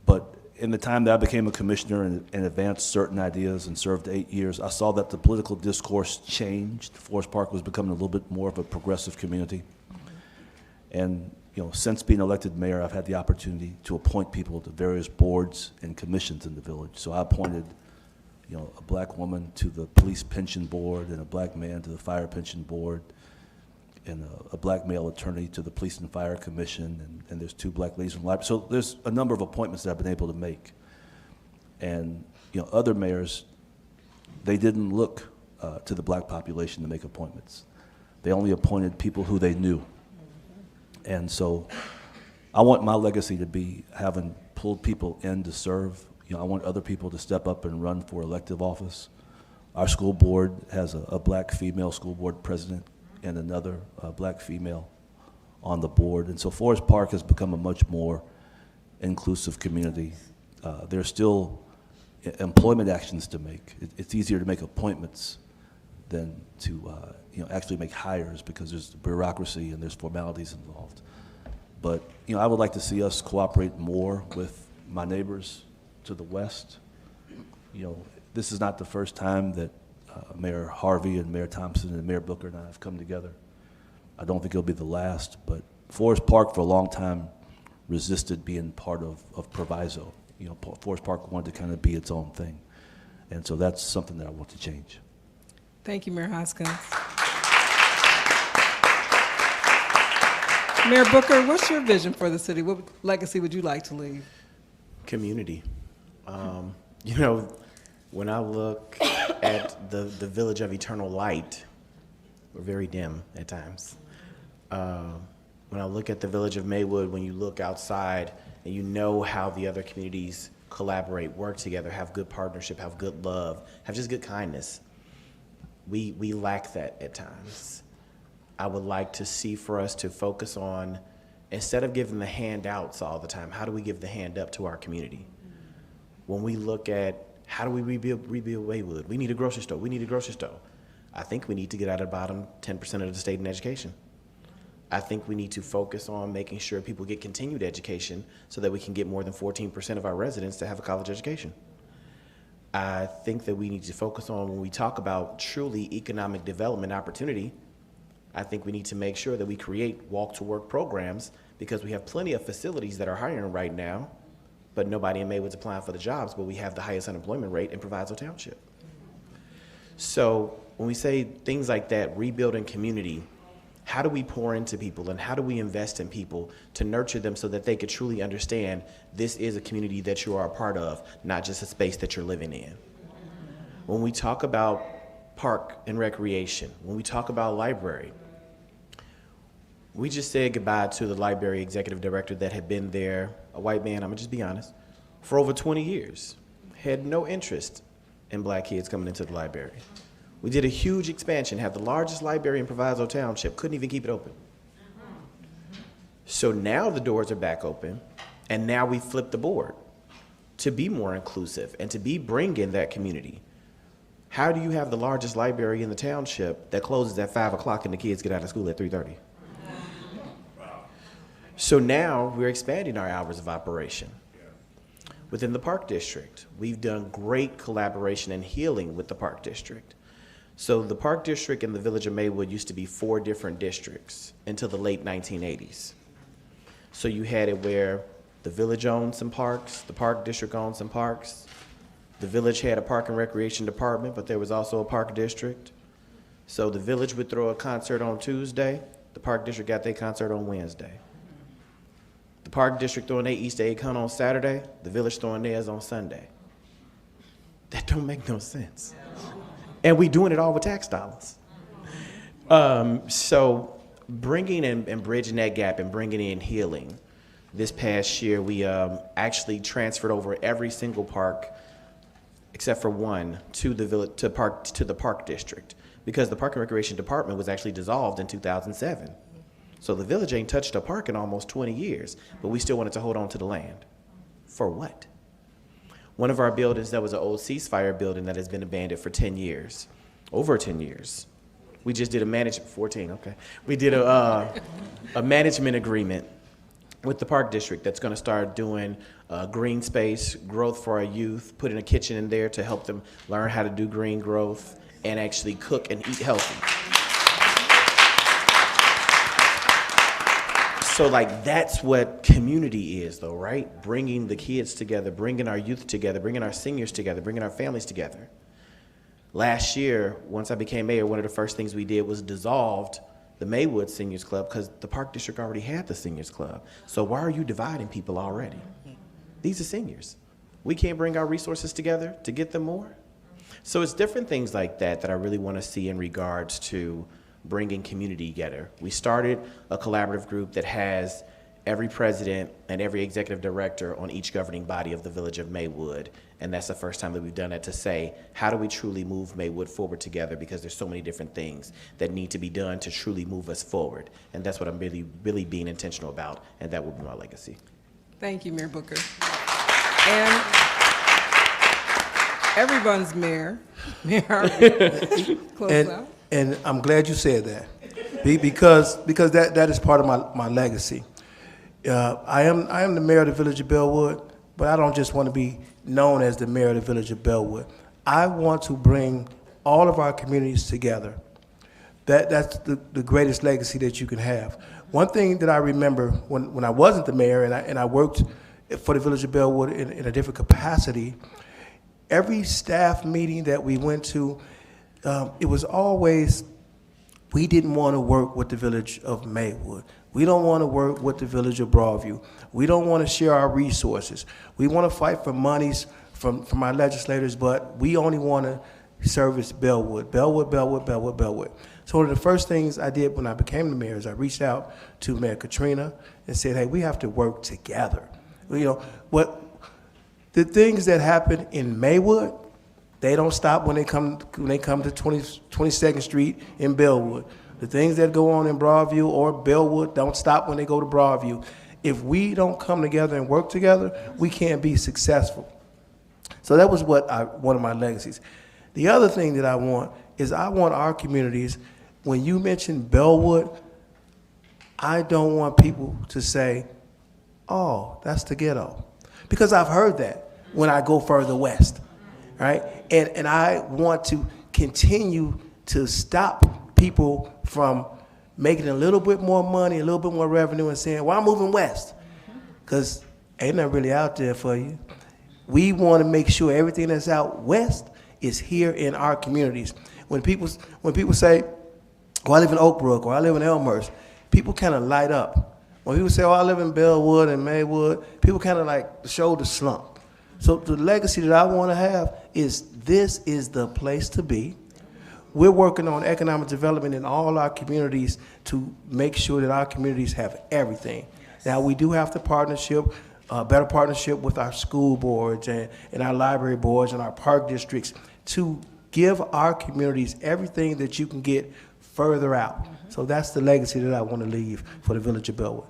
But in the time that I became a commissioner and advanced certain ideas and served 8 years, I saw that the political discourse changed. Forest Park was becoming a little bit more of a progressive community. And since being elected mayor, I've had the opportunity to appoint people to various boards and commissions in the village. So I appointed a black woman to the police pension board, and a black man to the fire pension board, and a black male attorney to the Police and Fire Commission, and there's 2 black ladies from the library. So there's a number of appointments that I've been able to make. And other mayors, they didn't look to the black population to make appointments. They only appointed people who they knew. And so I want my legacy to be having pulled people in to serve. I want other people to step up and run for elective office. Our school board has a black female school board president and another black female on the board. And so Forest Park has become a much more inclusive community. There's still employment actions to make. It's easier to make appointments than to actually make hires, because there's bureaucracy and there's formalities involved. But I would like to see us cooperate more with my neighbors to the west. This is not the first time that Mayor Harvey and Mayor Thompson and Mayor Booker and I have come together. I don't think it'll be the last, but Forest Park for a long time resisted being part of Proviso. Forest Park wanted to kind of be its own thing. And so that's something that I want to change. Thank you, Mayor Hoskins. Mayor Booker, what's your vision for the city? What legacy would you like to leave? Community. When I look at the village of eternal light, we're very dim at times. When I look at the village of Maywood, when you look outside and you know how the other communities collaborate, work together, have good partnership, have good love, have just good kindness, we lack that at times. I would like to see for us to focus on, instead of giving the handouts all the time, how do we give the hand up to our community? When we look at how do we rebuild Maywood, we need a grocery store, we need a grocery store. I think we need to get out of the bottom 10% of the state in education. I think we need to focus on making sure people get continued education so that we can get more than 14% of our residents to have a college education. I think that we need to focus on, when we talk about truly economic development opportunity, I think we need to make sure that we create walk-to-work programs, because we have plenty of facilities that are hiring right now, but nobody in Maywood's applying for the jobs, but we have the highest unemployment rate in Proviso Township. So when we say things like that, rebuilding community, how do we pour into people and how do we invest in people to nurture them so that they could truly understand this is a community that you are a part of, not just a space that you're living in? When we talk about park and recreation, when we talk about library, we just said goodbye to the library executive director that had been there, a white man, I'm gonna just be honest, for over 20 years, had no interest in black kids coming into the library. We did a huge expansion, had the largest library in Proviso Township, couldn't even keep it open. So now the doors are back open, and now we flipped the board to be more inclusive and to be bringing that community. How do you have the largest library in the township that closes at 5 o'clock and the kids get out of school at 3:30? So now we're expanding our hours of operation. Within the Park District, we've done great collaboration and healing with the Park District. So the Park District in the village of Maywood used to be 4 different districts until the late 1980s. So you had it where the village owned some parks, the Park District owned some parks, the village had a park and recreation department, but there was also a park district. So the village would throw a concert on Tuesday, the Park District got their concert on Wednesday. The Park District throwing their Easter egg hunt on Saturday, the village throwing theirs on Sunday. That don't make no sense. And we doing it all with tax dollars. So bringing and bridging that gap and bringing in healing. This past year, we actually transferred over every single park except for one, to the park district, because the Park and Recreation Department was actually dissolved in 2007. So the village ain't touched a park in almost 20 years, but we still wanted to hold on to the land. For what? One of our buildings that was an old ceasefire building that has been abandoned for 10 years, over 10 years. We just did 14, okay. We did a management agreement with the park district that's gonna start doing green space, growth for our youth, putting a kitchen in there to help them learn how to do green growth and actually cook and eat healthy. So like that's what community is though, right? Bringing the kids together, bringing our youth together, bringing our seniors together, bringing our families together. Last year, once I became mayor, one of the first things we did was dissolved the Maywood Seniors Club because the Park District already had the Seniors Club. So why are you dividing people already? These are seniors. We can't bring our resources together to get them more. So it's different things like that that I really want to see in regards to bringing community together. We started a collaborative group that has every president and every executive director on each governing body of the village of Maywood. And that's the first time that we've done that to say, how do we truly move Maywood forward together? Because there's so many different things that need to be done to truly move us forward. And that's what I'm really, really being intentional about. And that will be my legacy. Thank you, Mayor Booker. And everyone's mayor, Mayor Harvey, close out. And I'm glad you said that, because that is part of my legacy. I am the mayor of the village of Bellwood, but I don't just want to be known as the mayor of the village of Bellwood. I want to bring all of our communities together. That's the greatest legacy that you can have. One thing that I remember when I wasn't the mayor and I worked for the village of Bellwood in a different capacity, every staff meeting that we went to, it was always, we didn't want to work with the village of Maywood. We don't want to work with the village of Broadview. We don't want to share our resources. We want to fight for monies from our legislators, but we only want to service Bellwood, Bellwood, Bellwood, Bellwood, Bellwood. So one of the first things I did when I became the mayor is I reached out to Mayor Katrina and said, hey, we have to work together. You know, the things that happen in Maywood, they don't stop when they come to 22nd Street in Bellwood. The things that go on in Broadview or Bellwood don't stop when they go to Broadview. If we don't come together and work together, we can't be successful. So that was one of my legacies. The other thing that I want is I want our communities, when you mention Bellwood, I don't want people to say, oh, that's the ghetto. Because I've heard that when I go further west, right? And I want to continue to stop people from making a little bit more money, a little bit more revenue, and saying, well, I'm moving west. Because ain't nothing really out there for you. We want to make sure everything that's out west is here in our communities. When people say, oh, I live in Oak Brook, or I live in Elmhurst, people kind of light up. When people say, oh, I live in Bellwood and Maywood, people kind of like the shoulders slump. So the legacy that I want to have is this is the place to be. We're working on economic development in all our communities to make sure that our communities have everything. Now, we do have to better partnership with our school boards and our library boards and our park districts to give our communities everything that you can get further out. So that's the legacy that I want to leave for the village of Bellwood.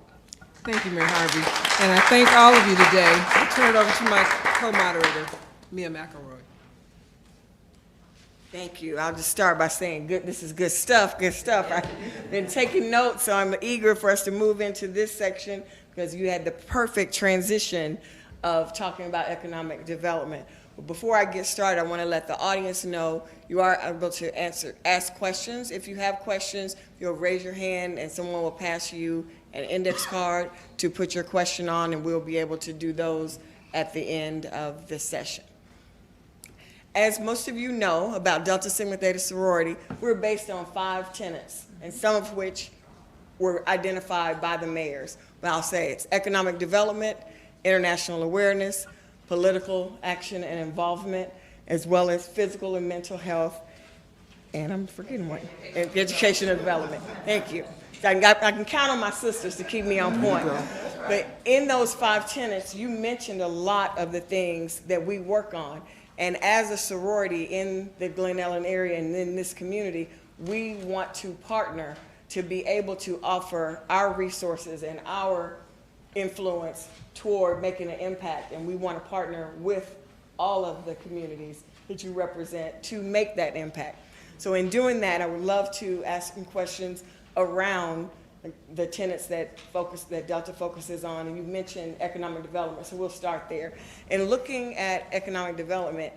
Thank you, Mayor Harvey. And I thank all of you today. I'll turn it over to my co-moderator, Mia McElroy. Thank you. I'll just start by saying this is good stuff, good stuff. I've been taking notes, so I'm eager for us to move into this section because you had the perfect transition of talking about economic development. But before I get started, I want to let the audience know you are able to ask questions. If you have questions, you'll raise your hand and someone will pass you an index card to put your question on, and we'll be able to do those at the end of the session. As most of you know about Delta Sigma Theta Sorority, we're based on 5 tenets, and some of which were identified by the mayors. But I'll say it's economic development, international awareness, political action and involvement, as well as physical and mental health, and I'm forgetting one, and education and development. Thank you. I can count on my sisters to keep me on point. But in those 5 tenets, you mentioned a lot of the things that we work on. And as a sorority in the Glen Ellen area and in this community, we want to partner to be able to offer our resources and our influence toward making an impact. And we want to partner with all of the communities that you represent to make that impact. So in doing that, I would love to ask some questions around the tenets that Delta focuses on, and you mentioned economic development, so we'll start there. And looking at economic development,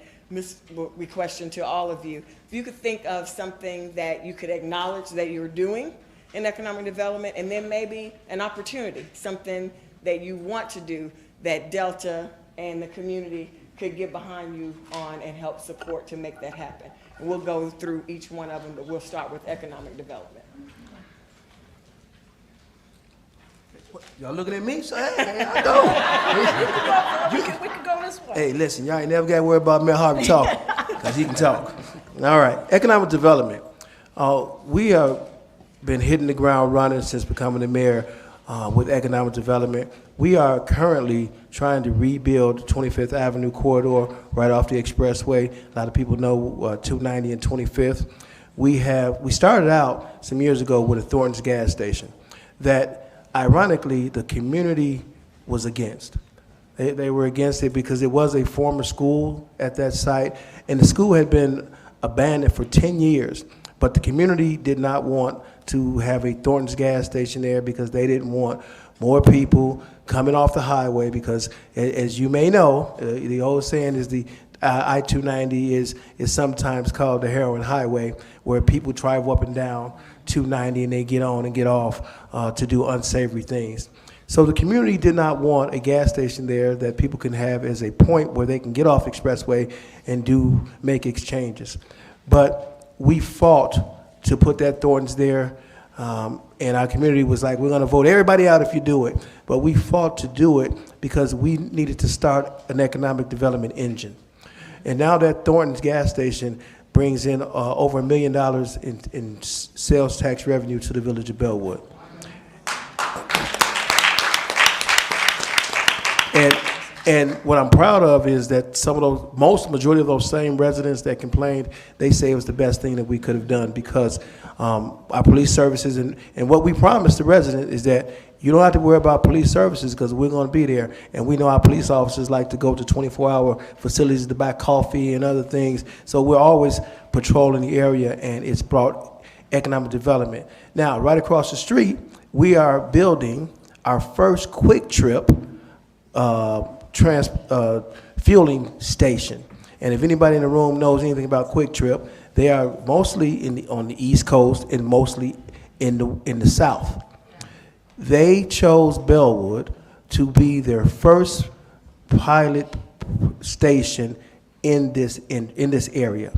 we question to all of you, if you could think of something that you could acknowledge that you're doing in economic development, and then maybe an opportunity, something that you want to do that Delta and the community could get behind you on and help support to make that happen. And we'll go through each one of them, but we'll start with economic development. Y'all looking at me? So, hey, I go. We could go this way. Hey, listen, y'all ain't never got to worry about Mayor Harvey talking, because he can talk. All right, economic development. We have been hitting the ground running since becoming the mayor with economic development. We are currently trying to rebuild the 25th Avenue corridor right off the expressway. A lot of people know 290 and 25th. We started out some years ago with a Thornton's gas station that, ironically, the community was against. They were against it because it was a former school at that site, and the school had been abandoned for 10 years. But the community did not want to have a Thornton's gas station there because they didn't want more people coming off the highway, because as you may know, the old saying is the I-290 is sometimes called the heroin highway, where people drive up and down 290 and they get on and get off to do unsavory things. So the community did not want a gas station there that people can have as a point where they can get off expressway and make exchanges. But we fought to put that Thornton's there, and our community was like, we're gonna vote everybody out if you do it. But we fought to do it because we needed to start an economic development engine. And now that Thornton's gas station brings in over $1 million in sales tax revenue to the village of Bellwood. And what I'm proud of is that majority of those same residents that complained, they say it was the best thing that we could have done, because our police services and what we promised the resident is that you don't have to worry about police services because we're going to be there. And we know our police officers like to go to 24-hour facilities to buy coffee and other things. So we're always patrolling the area, and it's brought economic development. Now, right across the street, we are building our first quick trip fueling station. And if anybody in the room knows anything about Quick Trip, they are mostly on the East Coast and mostly in the South. They chose Bellwood to be their first pilot station in this area,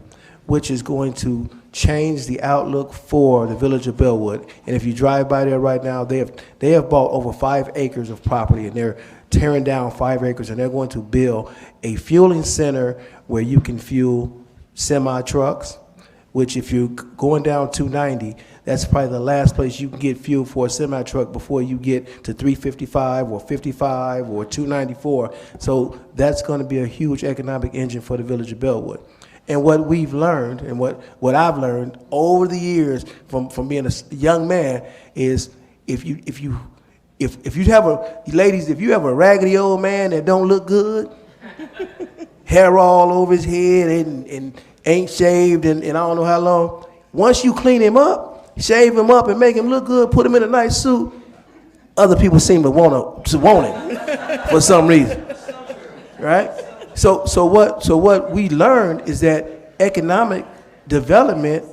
which is going to change the outlook for the village of Bellwood. And if you drive by there right now, they have bought over 5 acres of property, and they're tearing down 5 acres, and they're going to build a fueling center where you can fuel semi-trucks, which if you're going down 290, that's probably the last place you can get fuel for a semi-truck before you get to 355 or 55 or 294. So that's going to be a huge economic engine for the village of Bellwood. And what we've learned, and what I've learned over the years from being a young man, is if you have a raggedy old man that don't look good, hair all over his head and ain't shaved and I don't know how long, once you clean him up, shave him up and make him look good, put him in a nice suit, other people seem to want him for some reason, right? So what we learned is that economic development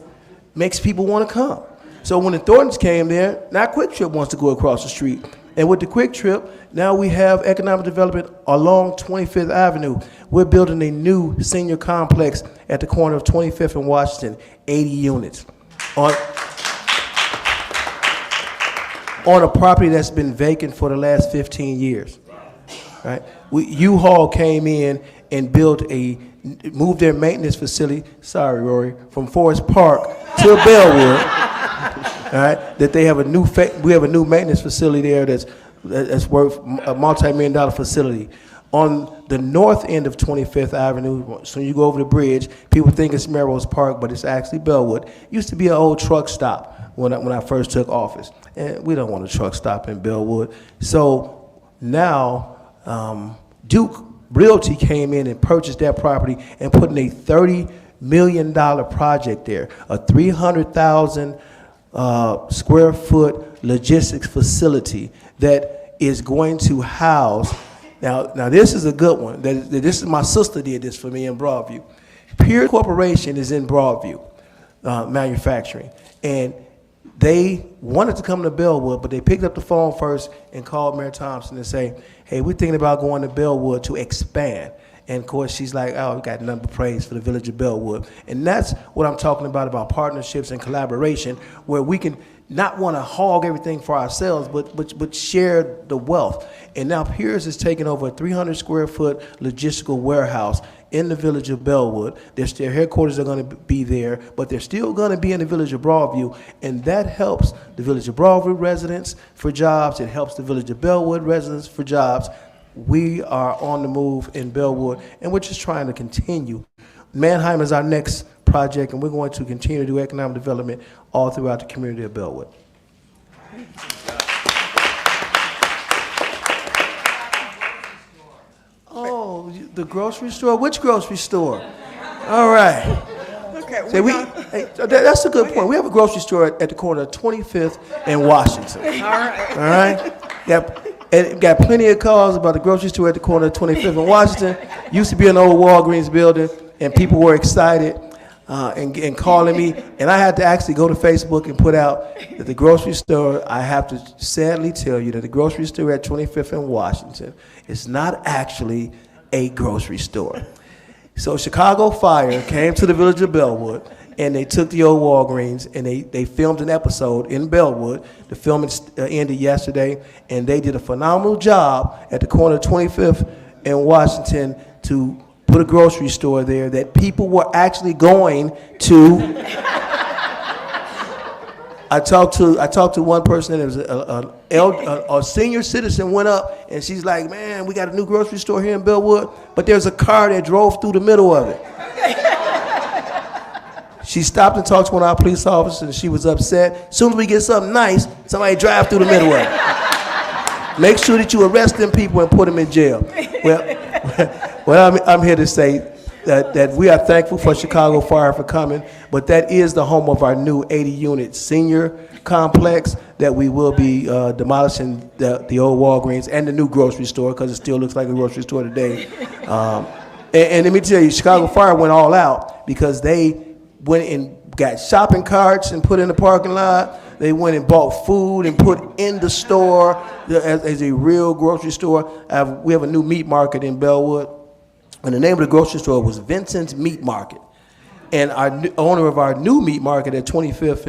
makes people want to come. So when the Thorntons came there, now Quick Trip wants to go across the street. And with the Quick Trip, now we have economic development along 25th Avenue. We're building a new senior complex at the corner of 25th and Washington, 80 units. On a property that's been vacant for the last 15 years. Right? U-Haul came in and moved their maintenance facility, sorry, Rory, from Forest Park to Bellwood. All right, that they have we have a new maintenance facility there that's worth a multi-million-dollar facility. On the north end of 25th Avenue, so you go over the bridge, people think it's Melrose Park, but it's actually Bellwood. Used to be an old truck stop when I first took office. And we don't want a truck stop in Bellwood. So now Duke Realty came in and purchased that property and put in a $30 million project there, a 300,000 square foot logistics facility that is going to house. Now this is a good one. This is my sister did this for me in Broadview. Pure Corporation is in Broadview, manufacturing, and they wanted to come to Bellwood, but they picked up the phone first and called Mayor Thompson and say, "Hey, we're thinking about going to Bellwood to expand." And of course, she's like, "Oh, we got nothing but praise for the village of Bellwood." And that's what I'm talking about partnerships and collaboration, where we can not want to hog everything for ourselves, but share the wealth. And now Pierce is taking over a 300 square foot logistical warehouse in the village of Bellwood. Their headquarters are going to be there, but they're still going to be in the village of Broadview, and that helps the village of Broadview residents for jobs. It helps the village of Bellwood residents for jobs. We are on the move in Bellwood, and we're just trying to continue. Mannheim is our next project, and we're going to continue to do economic development all throughout the community of Bellwood. Oh, the grocery store? Which grocery store? All right. Okay, That's a good point. We have a grocery store at the corner of 25th and Washington. All right. Got plenty of calls about the grocery store at the corner of 25th and Washington. Used to be an old Walgreens building, and people were excited and calling me. And I had to actually go to Facebook and put out that the grocery store, I have to sadly tell you that the grocery store at 25th and Washington is not actually a grocery store. So Chicago Fire came to the village of Bellwood, and they took the old Walgreens, and they filmed an episode in Bellwood. The filming ended yesterday, and they did a phenomenal job at the corner of 25th and Washington to put a grocery store there that people were actually going to. I talked to one person, and it was a senior citizen went up, and she's like, "Man, we got a new grocery store here in Bellwood, but there's a car that drove through the middle of it." She stopped and talked to one of our police officers, and she was upset. As soon as we get something nice, somebody drive through the middle of it. Make sure that you arrest them people and put them in jail. Well, I'm here to say that we are thankful for Chicago Fire for coming, but that is the home of our new 80-unit senior complex that we will be demolishing the old Walgreens and the new grocery store, because it still looks like a grocery store today. And let me tell you, Chicago Fire went all out, because they went and got shopping carts and put in the parking lot. They went and bought food and put in the store as a real grocery store. We have a new meat market in Bellwood, and the name of the grocery store was Vincent's Meat Market. And our owner of our new meat market at 25th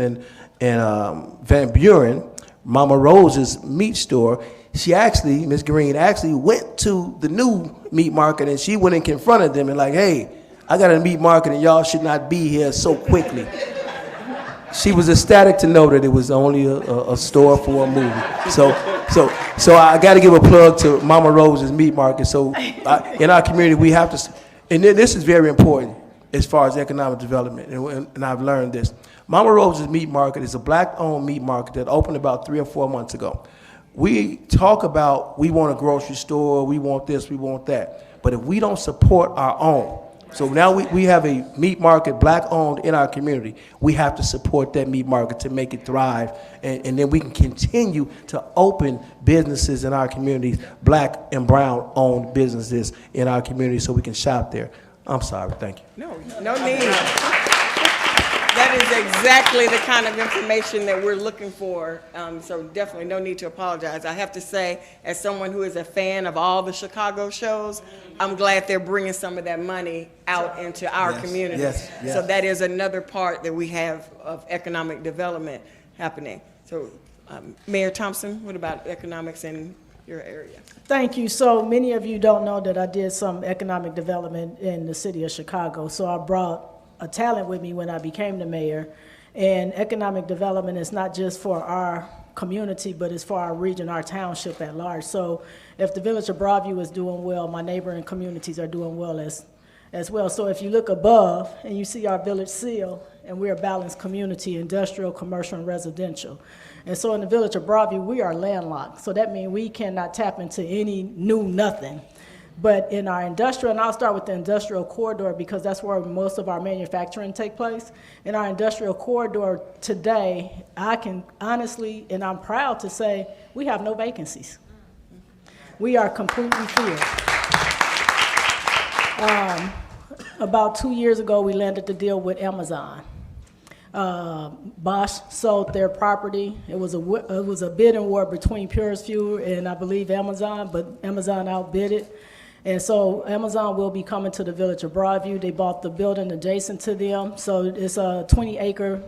and Van Buren, Mama Rose's meat store, she actually, Miss Green, actually went to the new meat market, and she went and confronted them and like, "Hey, I got a meat market and y'all should not be here so quickly." She was ecstatic to know that it was only a store for a movie. So I got to give a plug to Mama Rose's Meat Market. So in our community, we have to, and this is very important as far as economic development, and I've learned this. Mama Rose's Meat Market is a black-owned meat market that opened about 3 or 4 months ago. We talk about we want a grocery store, we want this, we want that, but if we don't support our own, so now we have a meat market, black-owned, in our community. We have to support that meat market to make it thrive, and then we can continue to open businesses in our communities, black and brown-owned businesses in our community, so we can shop there. I'm sorry, thank you. No need. That is exactly the kind of information that we're looking for, so definitely no need to apologize. I have to say, as someone who is a fan of all the Chicago shows, I'm glad they're bringing some of that money out into our community. Yes. So that is another part that we have of economic development happening. So Mayor Thompson, what about economics in your area? Thank you. So many of you don't know that I did some economic development in the city of Chicago. So I brought a talent with me when I became the mayor. And economic development is not just for our community, but it's for our region, our township at large. So if the village of Broadview is doing well, my neighboring communities are doing well as well. So if you look above and you see our village seal, and we're a balanced community, industrial, commercial, and residential. And so in the village of Broadview, we are landlocked. So that means we cannot tap into any new nothing. But in our industrial, and I'll start with the industrial corridor because that's where most of our manufacturing take place. In our industrial corridor today, I can honestly, and I'm proud to say, we have no vacancies. We are completely filled. About 2 years ago, we landed the deal with Amazon. Bosch sold their property. It was a bidding war between Purist Fuel and I believe Amazon, but Amazon outbid it. And so Amazon will be coming to the village of Broadview. They bought the building adjacent to them. So it's a 20-acre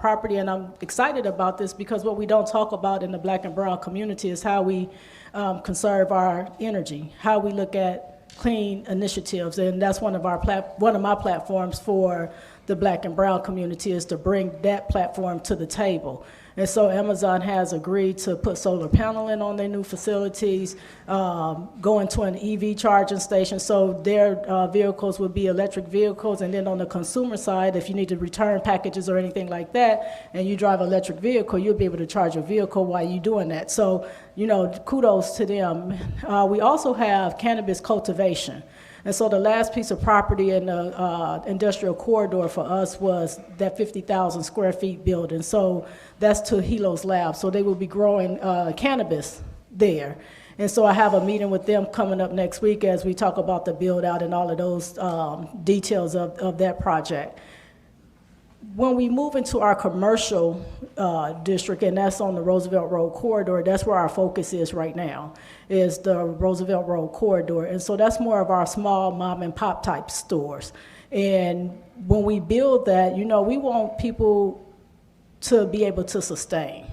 property, and I'm excited about this because what we don't talk about in the black and brown community is how we conserve our energy, how we look at clean initiatives, and that's one of my platforms for the black and brown community is to bring that platform to the table. And so Amazon has agreed to put solar paneling on their new facilities, go into an EV charging station, so their vehicles will be electric vehicles. And then on the consumer side, if you need to return packages or anything like that, and you drive an electric vehicle, you'll be able to charge your vehicle while you're doing that. So, you know, kudos to them. We also have Cannabis Cultivation. And so the last piece of property in the industrial corridor for us was that 50,000 square feet building. So that's to Hilo's lab. So they will be growing cannabis there. And so I have a meeting with them coming up next week as we talk about the build out and all of those details of that project. When we move into our commercial district, and that's on the Roosevelt Road corridor, that's where our focus is right now, is the Roosevelt Road corridor. And so that's more of our small mom and pop type stores. And when we build that, you know, we want people to be able to sustain.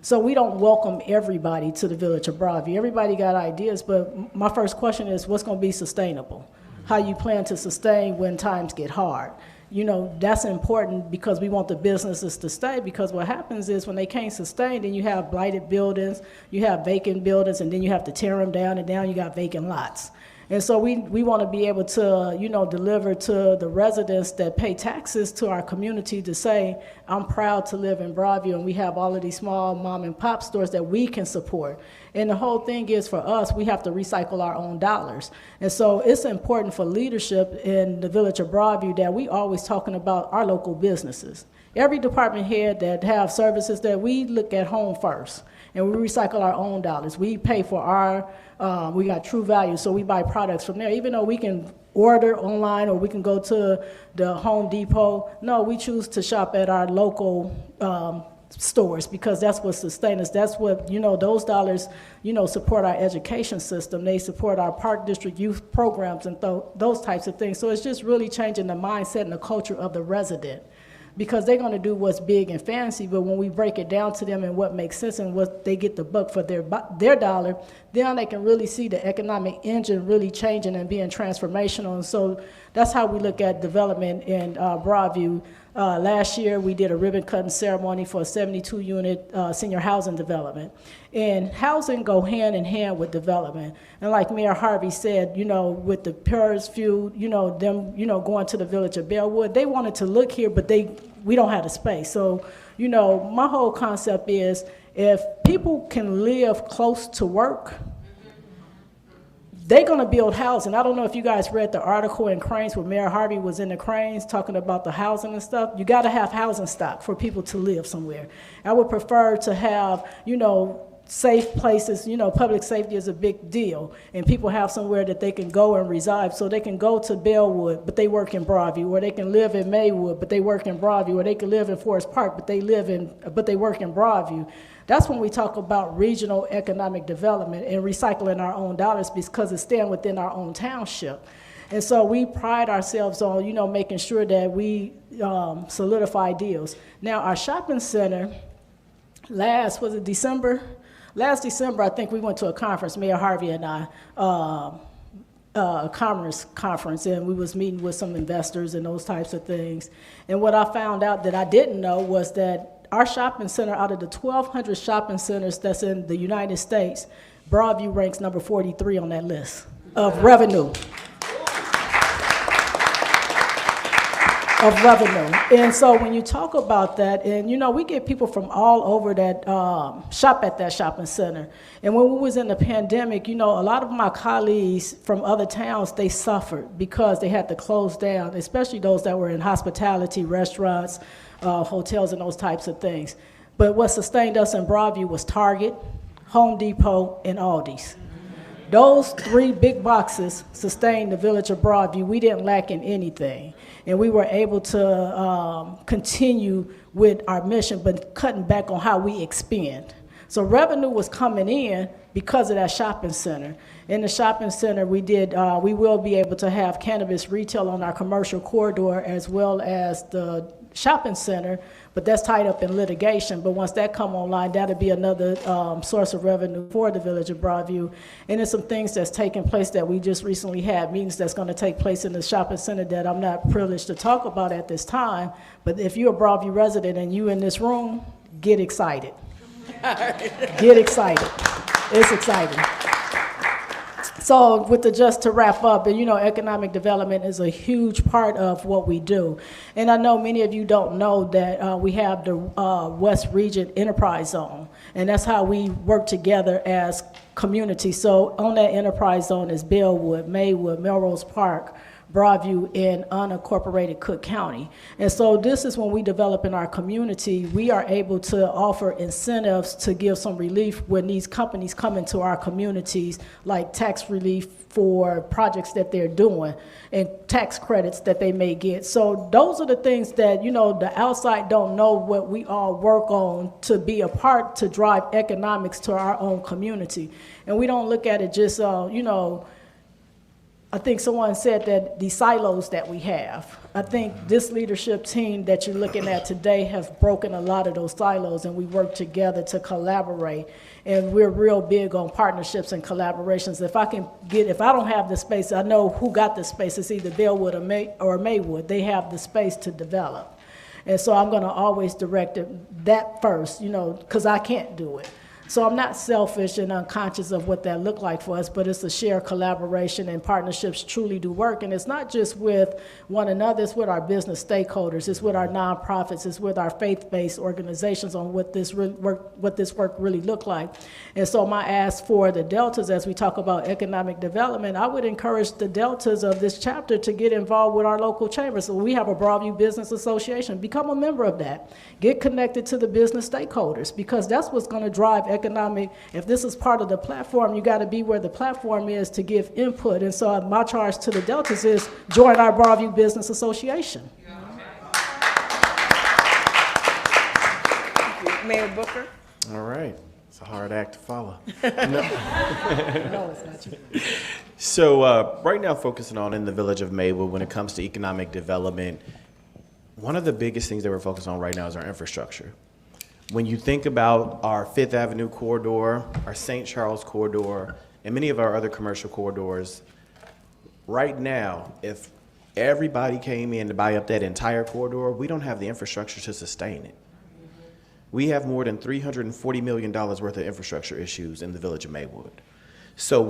So we don't welcome everybody to the village of Broadview. Everybody got ideas, but my first question is, what's gonna be sustainable? How you plan to sustain when times get hard? You know, that's important because we want the businesses to stay, because what happens is when they can't sustain, then you have blighted buildings, you have vacant buildings, and then you have to tear them down, and now you got vacant lots. And so we want to be able to, you know, deliver to the residents that pay taxes to our community to say, I'm proud to live in Broadview, and we have all of these small mom and pop stores that we can support. And the whole thing is, for us, we have to recycle our own dollars. And so it's important for leadership in the village of Broadview that we always talking about our local businesses. Every department head that have services, that we look at home first, and we recycle our own dollars. We pay for our, we got True Value, so we buy products from there. Even though we can order online or we can go to the Home Depot, no, we choose to shop at our local stores because that's what sustains us. That's what, you know, those dollars, you know, support our education system. They support our park district youth programs and those types of things. So it's just really changing the mindset and the culture of the resident, because they're going to do what's big and fancy, but when we break it down to them and what makes sense and what they get the buck for their dollar, then they can really see the economic engine really changing and being transformational. And so that's how we look at development in Broadview. Last year, we did a ribbon cutting ceremony for a 72-unit senior housing development. And housing go hand in hand with development. And like Mayor Harvey said, you know, with the Purist Fuel, you know, them, you know, going to the village of Bellwood, they wanted to look here, but we don't have the space. So, you know, my whole concept is if people can live close to work, they're going to build housing. I don't know if you guys read the article in Cranes where Mayor Harvey was in the Cranes talking about the housing and stuff. You got to have housing stock for people to live somewhere. I would prefer to have, you know, safe places. You know, public safety is a big deal, and people have somewhere that they can go and reside. So they can go to Bellwood, but they work in Broadview, or they can live in Maywood, but they work in Broadview, or they can live in Forest Park, but they work in Broadview. That's when we talk about regional economic development and recycling our own dollars, because it's staying within our own township. And so we pride ourselves on, you know, making sure that we solidify deals. Now, our shopping center, last December, I think we went to a conference, Mayor Harvey and I, commerce conference, and we was meeting with some investors and those types of things. And what I found out that I didn't know was that our shopping center, out of the 1,200 shopping centers that's in the United States, Broadview ranks number 43 on that list of revenue. Of revenue. And so when you talk about that, and you know, we get people from all over that shop at that shopping center. And when we was in the pandemic, you know, a lot of my colleagues from other towns, they suffered because they had to close down, especially those that were in hospitality, restaurants, hotels, and those types of things. But what sustained us in Broadview was Target, Home Depot, and Aldi's. Those three big boxes sustained the village of Broadview. We didn't lack in anything. And we were able to continue with our mission, but cutting back on how we expend. So revenue was coming in because of that shopping center. In the shopping center, we will be able to have cannabis retail on our commercial corridor as well as the shopping center, but that's tied up in litigation. But once that come online, that'll be another source of revenue for the village of Broadview. And there's some things that's taking place that we just recently had, meetings that's gonna take place in the shopping center that I'm not privileged to talk about at this time. But if you're a Broadview resident and you in this room, get excited. Get excited. It's exciting. So just to wrap up, and you know, economic development is a huge part of what we do. And I know many of you don't know that we have the West Region Enterprise Zone, and that's how we work together as community. So on that enterprise zone is Bellwood, Maywood, Melrose Park, Broadview, and unincorporated Cook County. And so this is when we develop in our community, we are able to offer incentives to give some relief when these companies come into our communities, like tax relief for projects that they're doing and tax credits that they may get. So those are the things that, you know, the outside don't know what we all work on to be a part to drive economics to our own community. And we don't look at it just, you know, I think someone said that the silos that we have, I think this leadership team that you're looking at today have broken a lot of those silos, and we work together to collaborate. And we're real big on partnerships and collaborations. If I don't have the space, I know who got the space. It's either Bellwood or Maywood. They have the space to develop. And so I'm gonna always direct that first, you know, because I can't do it. So I'm not selfish and unconscious of what that looked like for us, but it's a shared collaboration, and partnerships truly do work. And it's not just with one another, it's with our business stakeholders, it's with our nonprofits, it's with our faith-based organizations on what this work really looked like. And so my ask for the Deltas, as we talk about economic development, I would encourage the Deltas of this chapter to get involved with our local chambers. So we have a Broadview Business Association. Become a member of that. Get connected to the business stakeholders, because that's what's gonna drive economic. If this is part of the platform, you got to be where the platform is to give input. And so my charge to the Deltas is join our Broadview Business Association. Mayor Booker. All right. It's a hard act to follow. No, it's not you. So right now, focusing on in the village of Maywood, when it comes to economic development, one of the biggest things that we're focused on right now is our infrastructure. When you think about our Fifth Avenue corridor, our St. Charles corridor, and many of our other commercial corridors, right now, if everybody came in to buy up that entire corridor, we don't have the infrastructure to sustain it. We have more than $340 million worth of infrastructure issues in the village of Maywood. So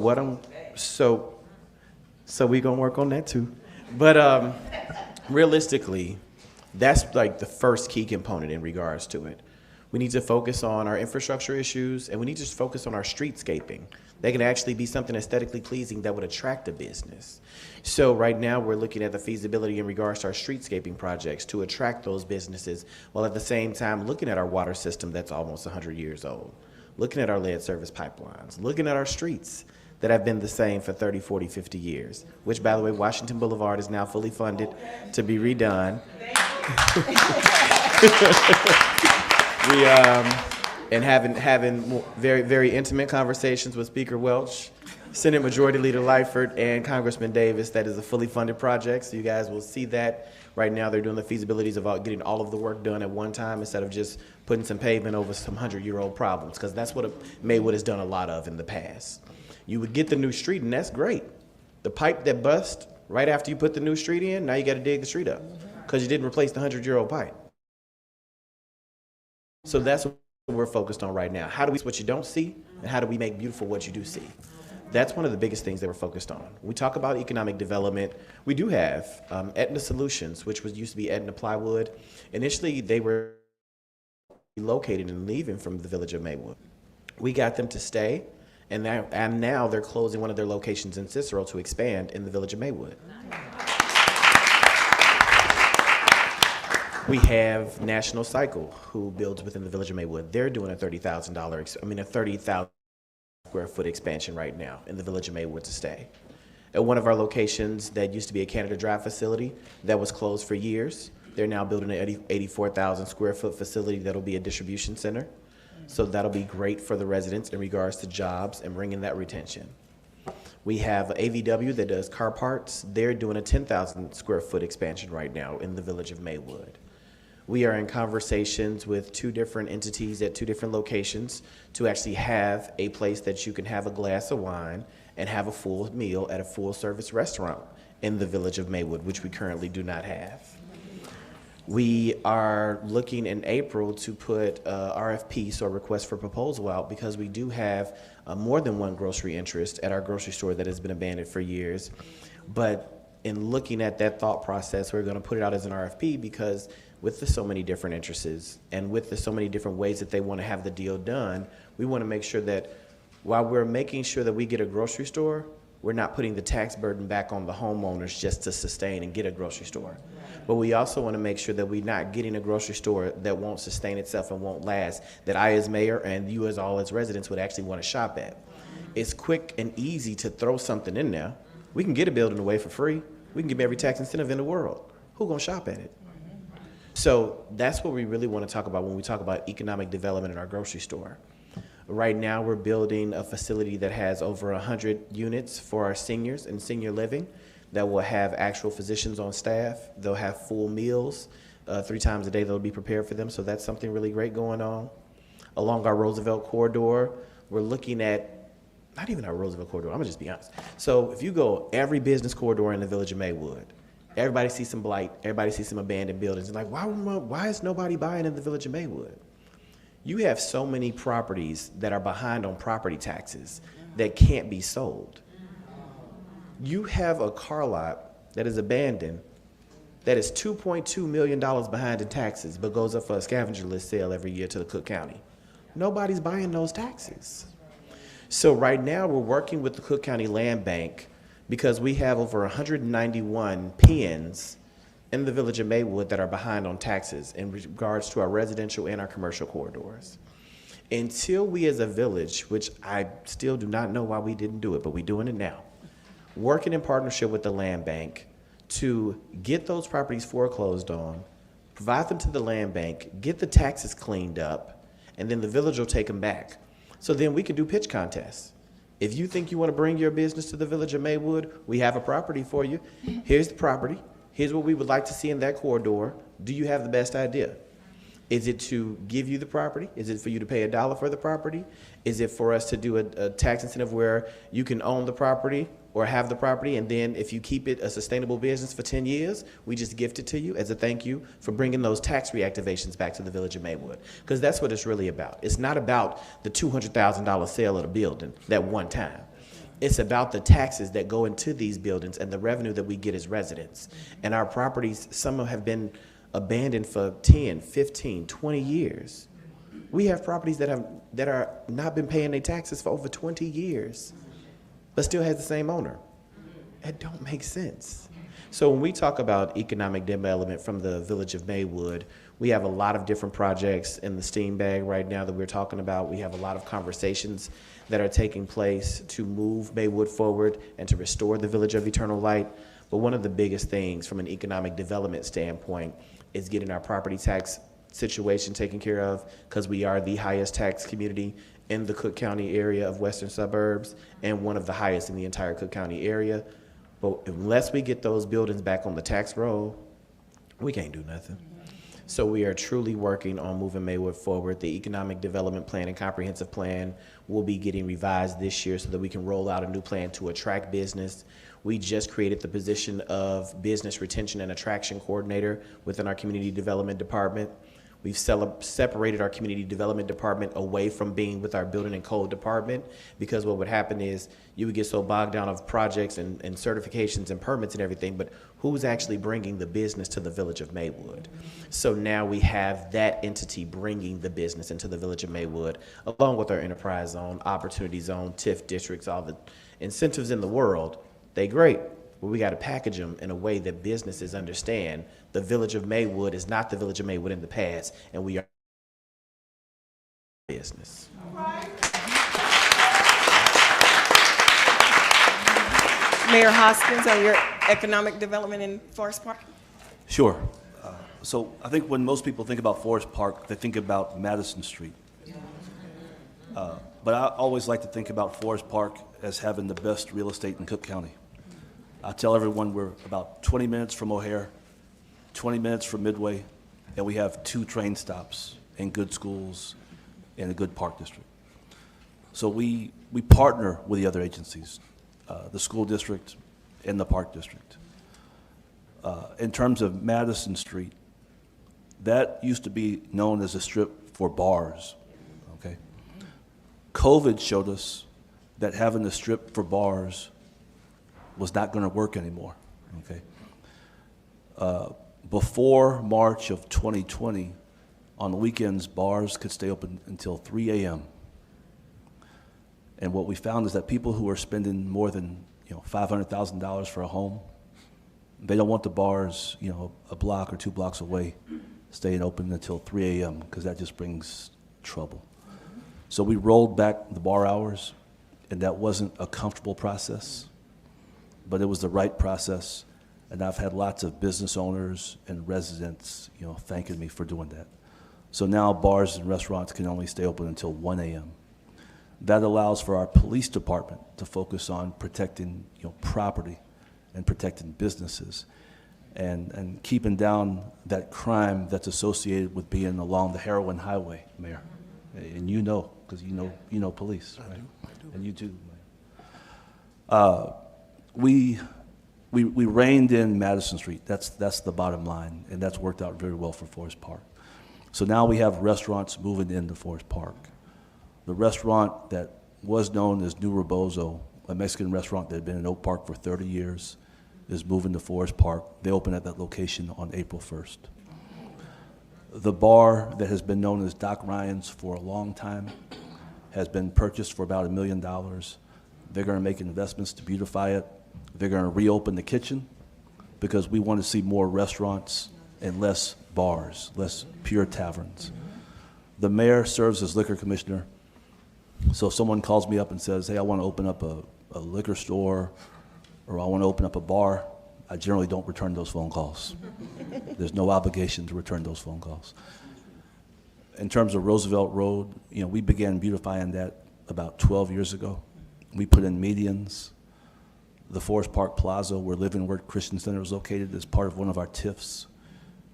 we gonna work on that too. But realistically, that's like the first key component in regards to it. We need to focus on our infrastructure issues, and we need to focus on our streetscaping. They can actually be something aesthetically pleasing that would attract a business. So right now we're looking at the feasibility in regards to our streetscaping projects to attract those businesses, while at the same time looking at our water system that's almost 100 years old, looking at our lead service pipelines, looking at our streets that have been the same for 30, 40, 50 years, which, by the way, Washington Boulevard is now fully funded to be redone. And having very, very intimate conversations with Speaker Welch, Senate Majority Leader Lightford, and Congressman Davis. That is a fully funded project, so you guys will see that. Right now, they're doing the feasibilities of getting all of the work done at one time instead of just putting some pavement over some 100-year-old problems, because that's what Maywood has done a lot of in the past. You would get the new street, and that's great. The pipe that bust right after you put the new street in, now you got to dig the street up because you didn't replace the 100-year-old pipe. So that's what we're focused on right now. How do we see what you don't see, and how do we make beautiful what you do see? That's one of the biggest things that we're focused on. We talk about economic development. We do have Aetna Solutions, which used to be Aetna Plywood. Initially, they were relocated and leaving from the village of Maywood. We got them to stay, and now they're closing one of their locations in Cicero to expand in the village of Maywood. We have National Cycle, who builds within the village of Maywood. They're doing a $30,000 square foot expansion right now in the village of Maywood to stay. At one of our locations that used to be a Canada Dry facility that was closed for years, they're now building an 84,000 square foot facility that'll be a distribution center. So that'll be great for the residents in regards to jobs and bringing that retention. We have AVW that does car parts. They're doing a 10,000 square foot expansion right now in the village of Maywood. We are in conversations with 2 different entities at 2 different locations to actually have a place that you can have a glass of wine and have a full meal at a full service restaurant in the village of Maywood, which we currently do not have. We are looking in April to put RFP, so a request for proposal, out because we do have more than one grocery interest at our grocery store that has been abandoned for years. But in looking at that thought process, we're going to put it out as an RFP because with the so many different interests and with the so many different ways that they want to have the deal done, we want to make sure that while we're making sure that we get a grocery store, we're not putting the tax burden back on the homeowners just to sustain and get a grocery store. But we also want to make sure that we're not getting a grocery store that won't sustain itself and won't last, that I as mayor and you as all its residents would actually want to shop at. It's quick and easy to throw something in there. We can get a building away for free. We can give every tax incentive in the world. Who's going to shop at it? So that's what we really want to talk about when we talk about economic development in our grocery store. Right now, we're building a facility that has over 100 units for our seniors and senior living that will have actual physicians on staff. They'll have full meals 3 times a day that'll be prepared for them. So that's something really great going on. Along our Roosevelt corridor, we're looking at, not even our Roosevelt corridor, I'm gonna just be honest. So if you go every business corridor in the village of Maywood, everybody sees some blight, everybody sees some abandoned buildings. And like, why is nobody buying in the village of Maywood? You have so many properties that are behind on property taxes that can't be sold. You have a car lot that is abandoned that is $2.2 million behind in taxes but goes up for a scavenger list sale every year to the Cook County. Nobody's buying those taxes. So right now we're working with the Cook County Land Bank because we have over 191 pens in the village of Maywood that are behind on taxes in regards to our residential and our commercial corridors. Until we as a village, which I still do not know why we didn't do it, but we're doing it now, working in partnership with the land bank to get those properties foreclosed on, provide them to the land bank, get the taxes cleaned up, and then the village will take them back. So then we can do pitch contests. If you think you want to bring your business to the village of Maywood, we have a property for you. Here's the property. Here's what we would like to see in that corridor. Do you have the best idea? Is it to give you the property? Is it for you to pay $1 for the property? Is it for us to do a tax incentive where you can own the property or have the property, and then if you keep it a sustainable business for 10 years, we just gift it to you as a thank you for bringing those tax reactivations back to the village of Maywood? Because that's what it's really about. It's not about the $200,000 sale of the building that one time. It's about the taxes that go into these buildings and the revenue that we get as residents. And our properties, some have been abandoned for 10, 15, 20 years. We have properties that are not been paying their taxes for over 20 years, but still has the same owner. It don't make sense. So when we talk about economic development from the village of Maywood, we have a lot of different projects in the steam bag right now that we're talking about. We have a lot of conversations that are taking place to move Maywood forward and to restore the Village of Eternal Light. But one of the biggest things from an economic development standpoint is getting our property tax situation taken care of, because we are the highest tax community in the Cook County area of western suburbs and one of the highest in the entire Cook County area. But unless we get those buildings back on the tax roll, we can't do nothing. So we are truly working on moving Maywood forward. The Economic Development Plan and Comprehensive Plan will be getting revised this year so that we can roll out a new plan to attract business. We just created the position of Business Retention and Attraction Coordinator within our Community Development Department. We've separated our community development department away from being with our building and code department, because what would happen is you would get so bogged down of projects and certifications and permits and everything, but who's actually bringing the business to the village of Maywood? So now we have that entity bringing the business into the village of Maywood, along with our enterprise zone, opportunity zone, TIF districts, all the incentives in the world. They great, but we got to package them in a way that businesses understand the village of Maywood is not the village of Maywood in the past, and we are business. Mayor Hoskins, on your economic development in Forest Park? Sure. So I think when most people think about Forest Park, they think about Madison Street. But I always like to think about Forest Park as having the best real estate in Cook County. I tell everyone we're about 20 minutes from O'Hare, 20 minutes from Midway, and we have 2 train stops and good schools and a good park district. So we partner with the other agencies, the school district and the park district. In terms of Madison Street, that used to be known as a strip for bars, okay? COVID showed us that having a strip for bars was not going to work anymore, okay? Before March of 2020, on the weekends, bars could stay open until 3 a.m. And what we found is that people who are spending more than $500,000 for a home, they don't want the bars a block or 2 blocks away staying open until 3 a.m. because that just brings trouble. So we rolled back the bar hours, and that wasn't a comfortable process, but it was the right process. And I've had lots of business owners and residents, thanking me for doing that. So now bars and restaurants can only stay open until 1 a.m. That allows for our police department to focus on protecting, property and protecting businesses and keeping down that crime that's associated with being along the heroin highway, Mayor. And because you know police, right? I do. And you too, Mayor. We reined in Madison Street. That's the bottom line, and that's worked out very well for Forest Park. So now we have restaurants moving into Forest Park. The restaurant that was known as New Rebozo, a Mexican restaurant that had been in Oak Park for 30 years, is moving to Forest Park. They open at that location on April 1st. The bar that has been known as Doc Ryan's for a long time has been purchased for about $1 million. They're going to make investments to beautify it. They're going to reopen the kitchen because we want to see more restaurants and less bars, less pure taverns. The mayor serves as liquor commissioner. So if someone calls me up and says, hey, I want to open up a liquor store or I want to open up a bar, I generally don't return those phone calls. There's no obligation to return those phone calls. In terms of Roosevelt Road, we began beautifying that about 12 years ago. We put in medians. The Forest Park Plaza, where Living Word Christian Center is located, is part of one of our TIFs.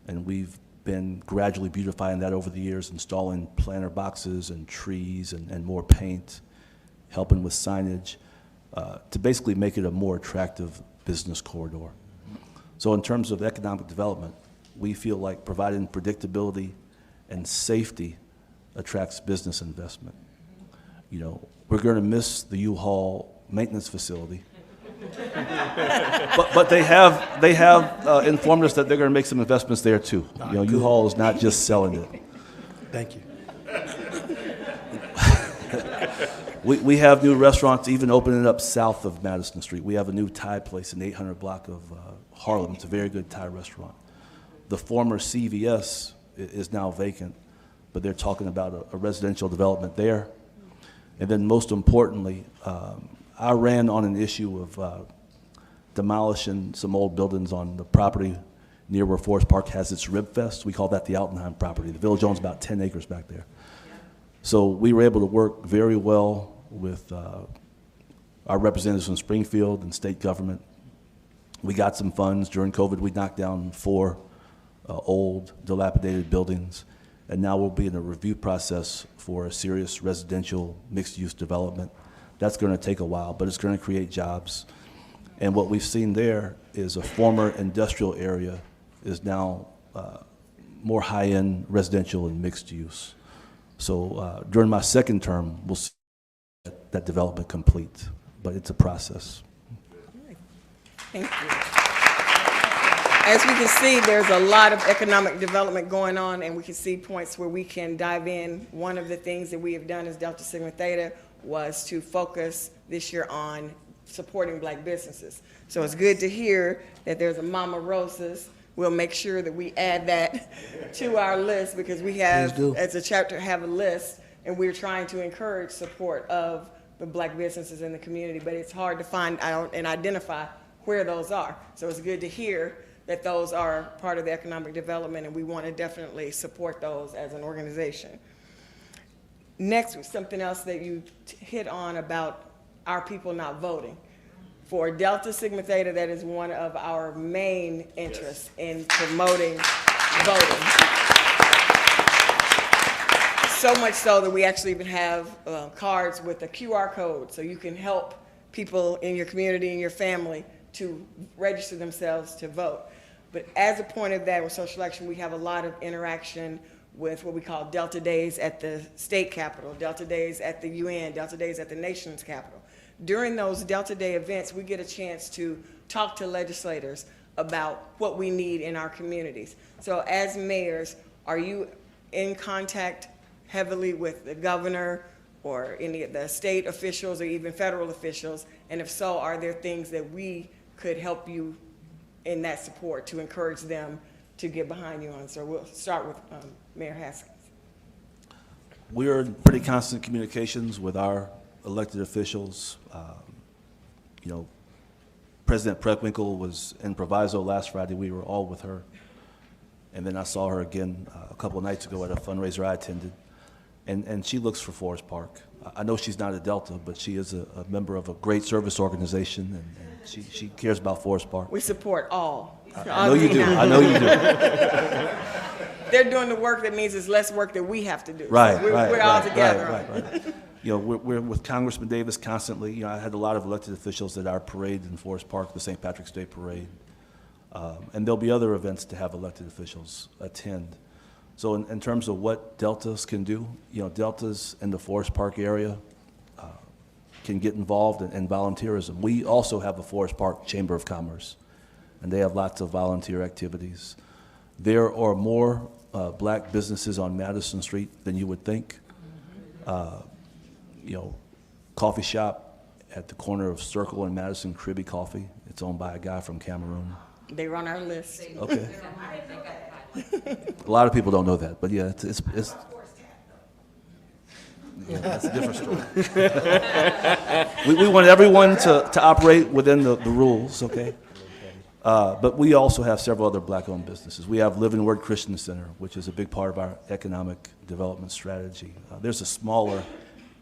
And we've been gradually beautifying that over the years, installing planter boxes and trees and more paint, helping with signage, to basically make it a more attractive business corridor. So in terms of economic development, we feel like providing predictability and safety attracts business investment. We're going to miss the U-Haul maintenance facility. but they have informed us that they're going to make some investments there too. U-Haul is not just selling it. Thank you. We have new restaurants even opening up south of Madison Street. We have a new Thai place in the 800 block of Harlem. It's a very good Thai restaurant. The former CVS is now vacant, but they're talking about a residential development there. And then most importantly, I ran on an issue of demolishing some old buildings on the property near where Forest Park has its Rib Fest. We call that the Altenheim property. The village owns about 10 acres back there. So we were able to work very well with our representatives from Springfield and state government. We got some funds. During COVID, we knocked down 4 old, dilapidated buildings, and now we'll be in a review process for a serious residential mixed-use development. That's going to take a while, but it's going to create jobs. And what we've seen there is a former industrial area is now more high-end residential and mixed use. So during my second term, we'll see that development complete, but it's a process. Thank you. As we can see, there's a lot of economic development going on, and we can see points where we can dive in. One of the things that we have done as Delta Sigma Theta was to focus this year on supporting Black businesses. So it's good to hear that there's a Mama Rosa's. We'll make sure that we add that to our list, because we have, as a chapter, have a list, and we're trying to encourage support of the Black businesses in the community, but it's hard to find out and identify where those are. So it's good to hear that those are part of the economic development, and we want to definitely support those as an organization. Next was something else that you hit on about our people not voting. For Delta Sigma Theta, that is one of our main interests in promoting voting. So much so that we actually even have cards with a QR code, so you can help people in your community and your family to register themselves to vote. But as a point of that, with social action, we have a lot of interaction with what we call Delta Days at the state capitol, Delta Days at the UN, Delta Days at the nation's capital. During those Delta Day events, we get a chance to talk to legislators about what we need in our communities. So as mayors, are you in contact heavily with the governor or any of the state officials or even federal officials? And if so, are there things that we could help you in that support to encourage them to get behind you on? So we'll start with Mayor Hoskins. We are in pretty constant communications with our elected officials. You know, President Preckwinkle was in Proviso last Friday. We were all with her. And then I saw her again a couple of nights ago at a fundraiser I attended. And she looks for Forest Park. I know she's not a Delta, but she is a member of a great service organization, and she cares about Forest Park. We support all. I know you do. I know you do. They're doing the work that means it's less work that we have to do. Right, So we're all together. Right. You know, we're with Congressman Davis constantly. You know, I had a lot of elected officials at our parade in Forest Park, the St. Patrick's Day Parade. And there'll be other events to have elected officials attend. So in terms of what Deltas can do, you know, Deltas in the Forest Park area can get involved in volunteerism. We also have a Forest Park Chamber of Commerce, and they have lots of volunteer activities. There are more Black businesses on Madison Street than you would think. You know, coffee shop at the corner of Circle and Madison, Cribby Coffee. It's owned by a guy from Cameroon. They're on our list. Okay. A lot of people don't know that, but yeah, it's yeah, that's a different story. we want everyone to operate within the rules, okay? But we also have several other Black-owned businesses. We have Living Word Christian Center, which is a big part of our economic development strategy. There's a smaller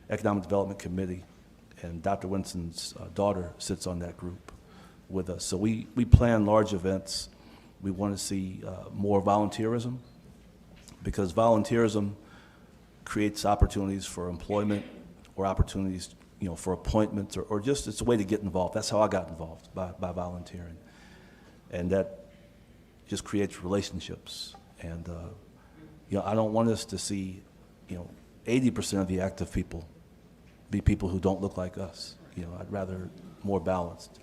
economic development committee, and Dr. Winston's daughter sits on that group with us. So we plan large events. We want to see more volunteerism, because volunteerism creates opportunities for employment or opportunities, you know, for appointments, or just it's a way to get involved. That's how I got involved, by volunteering. And that just creates relationships. And, you know, I don't want us to see, you know, 80% of the active people be people who don't look like us. You know, I'd rather more balanced.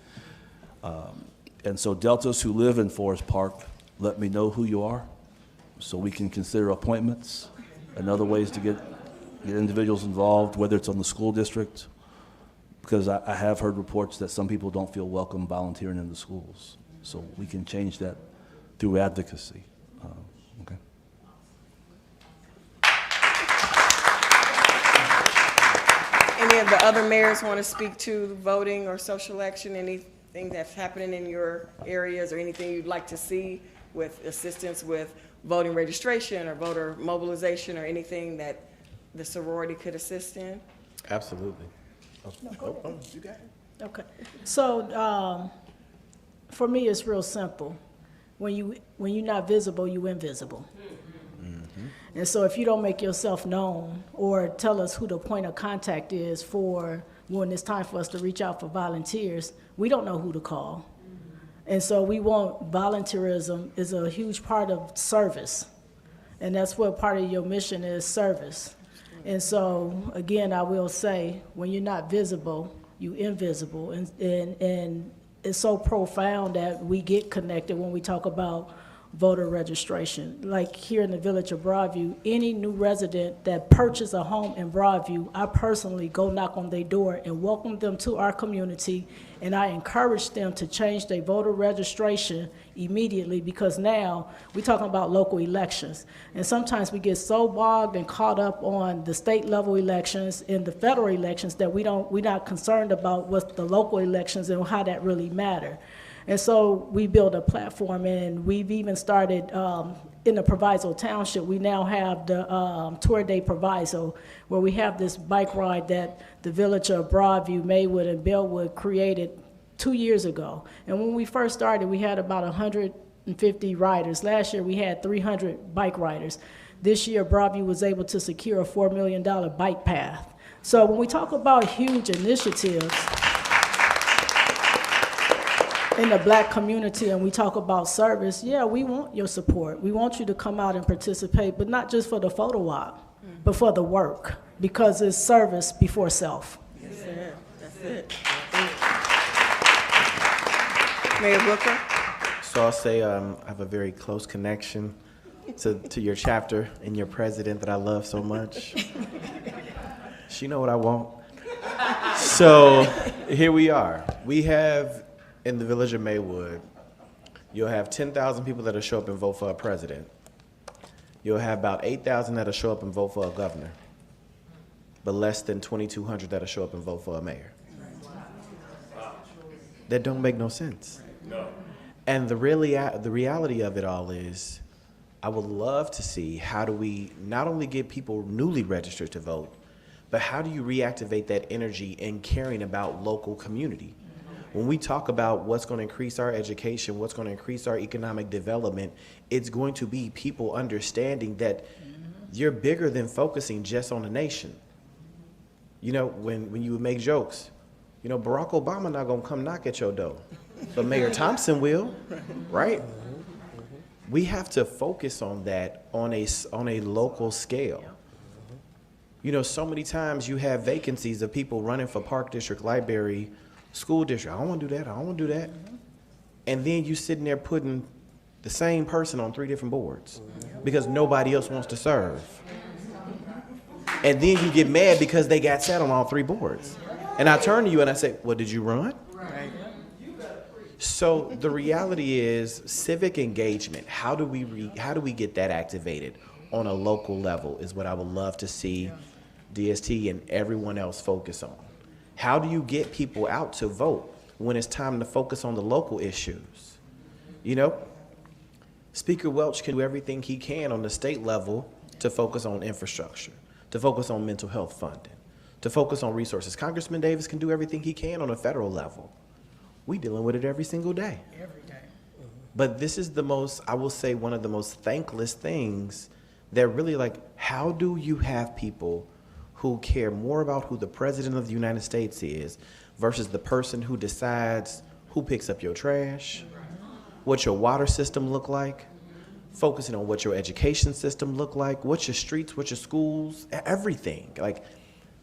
And so Deltas who live in Forest Park, let me know who you are so we can consider appointments and other ways to get individuals involved, whether it's on the school district, because I have heard reports that some people don't feel welcome volunteering in the schools. So we can change that through advocacy. Okay. Any of the other mayors want to speak to voting or social action, anything that's happening in your areas, or anything you'd like to see with assistance with voting registration or voter mobilization, or anything that the sorority could assist in? Absolutely. You got it. Okay. So for me, it's real simple. When you're not visible, you're invisible. And so if you don't make yourself known or tell us who the point of contact is for when it's time for us to reach out for volunteers, we don't know who to call. And so we want volunteerism is a huge part of service. And that's what part of your mission is, service. And so, again, I will say, when you're not visible, you invisible. And it's so profound that we get connected when we talk about voter registration. Like here in the village of Broadview, any new resident that purchases a home in Broadview, I personally go knock on their door and welcome them to our community, and I encourage them to change their voter registration immediately, because now we're talking about local elections. And sometimes we get so bogged and caught up on the state level elections and the federal elections that we're not concerned about what the local elections and how that really matter. And so we built a platform, and we've even started in the Proviso Township. We now have the Tour de Proviso, where we have this bike ride that the village of Broadview, Maywood, and Bellwood created 2 years ago. And when we first started, we had about 150 riders. Last year, we had 300 bike riders. This year, Broadview was able to secure a $4 million bike path. So when we talk about huge initiatives in the black community and we talk about service, yeah, we want your support. We want you to come out and participate, but not just for the photo op, but for the work, because it's service before self. That's it. That's it. Mayor Booker? So I'll say I have a very close connection to your chapter and your president that I love so much. She know what I want. So here we are. We have, in the village of Maywood, you'll have 10,000 people that'll show up and vote for a president. You'll have about 8,000 that'll show up and vote for a governor, but less than 2,200 that'll show up and vote for a mayor. That don't make no sense. No. And the reality of it all is, I would love to see how do we not only get people newly registered to vote, but how do you reactivate that energy in caring about local community? When we talk about what's going to increase our education, what's going to increase our economic development, it's going to be people understanding that you're bigger than focusing just on the nation. You know, when you make jokes, you know, Barack Obama not going to come knock at your door, but Mayor Thompson will, right? We have to focus on that on a local scale. You know, so many times you have vacancies of people running for Park District, Library, School District. I don't want to do that. I don't want to do that. And then you sitting there putting the same person on 3 different boards because nobody else wants to serve. And then you get mad because they got sat on all 3 boards. And I turn to you and I say, well, did you run? Right. So the reality is civic engagement. How do we get that activated on a local level is what I would love to see DST and everyone else focus on. How do you get people out to vote when it's time to focus on the local issues? You know, Speaker Welch can do everything he can on the state level to focus on infrastructure, to focus on mental health funding, to focus on resources. Congressman Davis can do everything he can on a federal level. We dealing with it every single day. Every day. But this is the most, I will say, one of the most thankless things that really, like, how do you have people who care more about who the president of the United States is versus the person who decides who picks up your trash, what your water system look like, focusing on what your education system look like, what your streets, what your schools, everything. Like,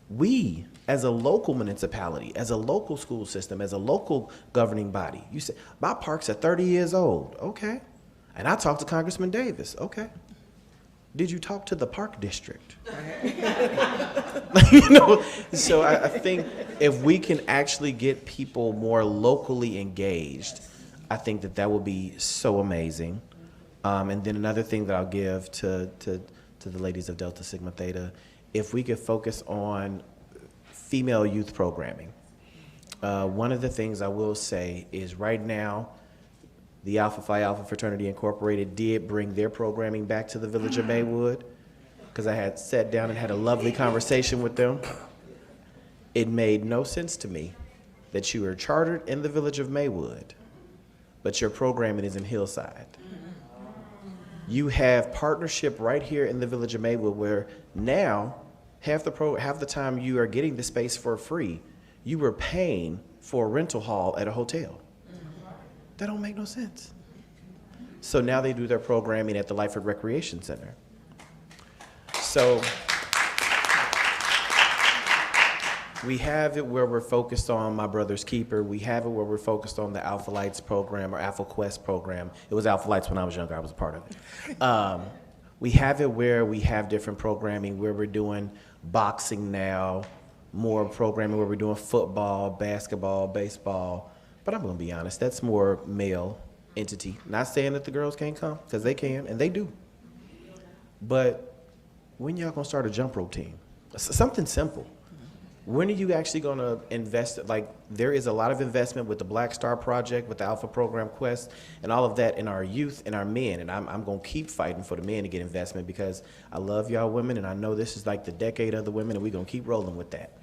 we, as a local municipality, as a local school system, as a local governing body, you say, my parks are 30 years old, okay. And I talked to Congressman Davis, okay. Did you talk to the park district? You know, so I think if we can actually get people more locally engaged, I think that would be so amazing. And then another thing that I'll give to the ladies of Delta Sigma Theta, if we could focus on female youth programming. One of the things I will say is right now, the Alpha Phi Alpha Fraternity Incorporated did bring their programming back to the village of Maywood, because I had sat down and had a lovely conversation with them. It made no sense to me that you are chartered in the village of Maywood, but your programming is in Hillside. You have partnership right here in the village of Maywood where now half the time you are getting the space for free. You were paying for a rental hall at a hotel. That don't make no sense. So now they do their programming at the Lyford Recreation Center. So we have it where we're focused on My Brother's Keeper. We have it where we're focused on the Alpha Lights program or Alpha Quest program. It was Alpha Lights when I was younger. I was a part of it. We have it where we have different programming where we're doing boxing now, more programming where we're doing football, basketball, baseball. But I'm going to be honest, that's more male entity. Not saying that the girls can't come, because they can, and they do. But when y'all going to start a jump rope team? Something simple. When are you actually going to invest? Like, there is a lot of investment with the Black Star Project, with the Alpha Program Quest, and all of that in our youth and our men. And I'm going to keep fighting for the men to get investment because I love y'all women, and I know this is like the decade of the women, and we're going to keep rolling with that.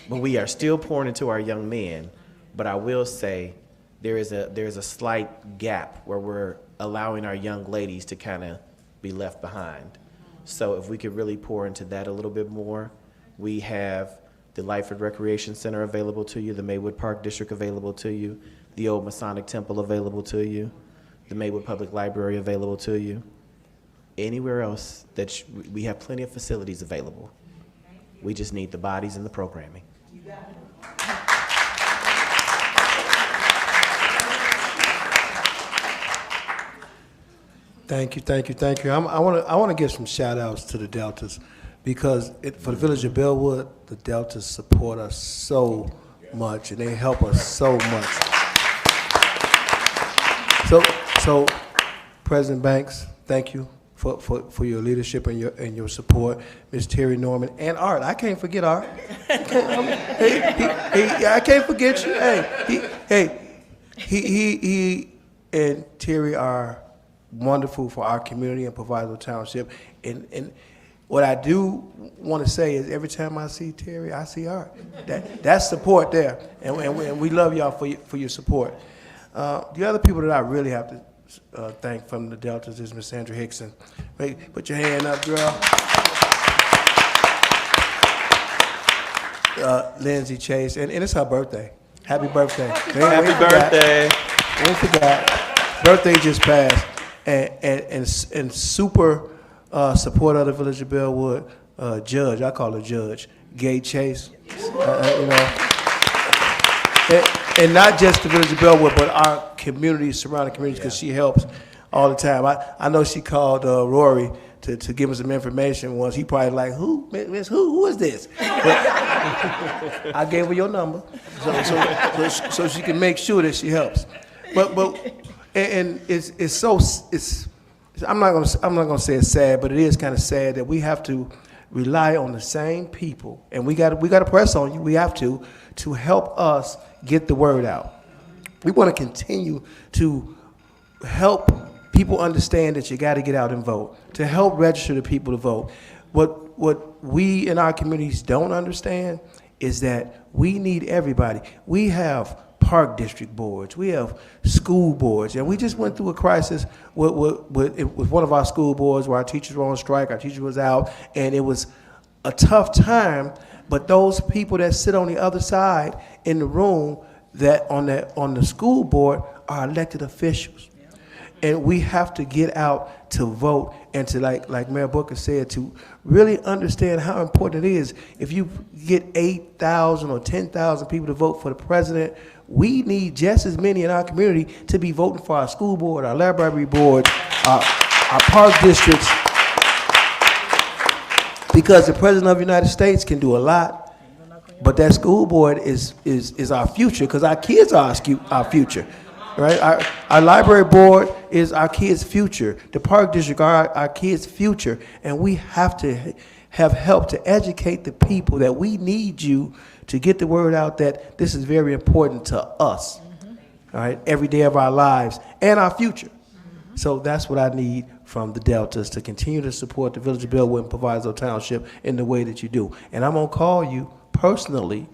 But we are still pouring into our young men. But I will say there is a slight gap where we're allowing our young ladies to kind of be left behind. So if we could really pour into that a little bit more, we have the Lyford Recreation Center available to you, the Maywood Park District available to you, the Old Masonic Temple available to you, the Maywood Public Library available to you. Anywhere else that we have plenty of facilities available. We just need the bodies and the programming. Thank you, thank you, thank you. I want to give some shout outs to the Deltas because for the village of Bellwood, the Deltas support us so much and they help us so much. So President Banks, thank you for your leadership and your support. Ms. Terry Norman and Art. I can't forget Art. I can't forget you. He and Terry are wonderful for our community in Proviso Township. And what I do want to say is every time I see Terry, I see Art. That's support there. And we love y'all for your support. The other people that I really have to thank from the Deltas is Miss Sandra Hickson. Hey, put your hand up, girl. Lindsay Chase, and it's her birthday. Happy birthday. Happy birthday. Ain't forgot. Birthday just passed. And super supporter of the Village of Bellwood, Judge, I call her Judge, Gay Chase, you know. And not just the Village of Bellwood, but our communities, surrounding communities, because she helps all the time. I know she called Rory to give us some information once. He probably like, who, Miss, who is this? But I gave her your number, so she can make sure that she helps. And I'm not gonna say it's sad, but it is kind of sad that we have to rely on the same people, and we got to press on you. We have to help us get the word out. We want to continue to help people understand that you got to get out and vote, to help register the people to vote. What we in our communities don't understand is that we need everybody. We have park district boards, we have school boards, and we just went through a crisis with one of our school boards where our teachers were on strike, our teacher was out, and it was a tough time, but those people that sit on the other side in the room that on the school board are elected officials. And we have to get out to vote and to, like Mayor Booker said, to really understand how important it is. If you get 8,000 or 10,000 people to vote for the president, we need just as many in our community to be voting for our school board, our library board, our park districts, because the president of the United States can do a lot, but that school board is our future, because our kids are our future. Right? Our library board is our kids' future. The park district are our kids' future. And we have to have help to educate the people that we need you to get the word out that this is very important to us, all right, every day of our lives and our future. So that's what I need from the Deltas, to continue to support the Village of Bellwood and Proviso Township in the way that you do. And I'm going to call you personally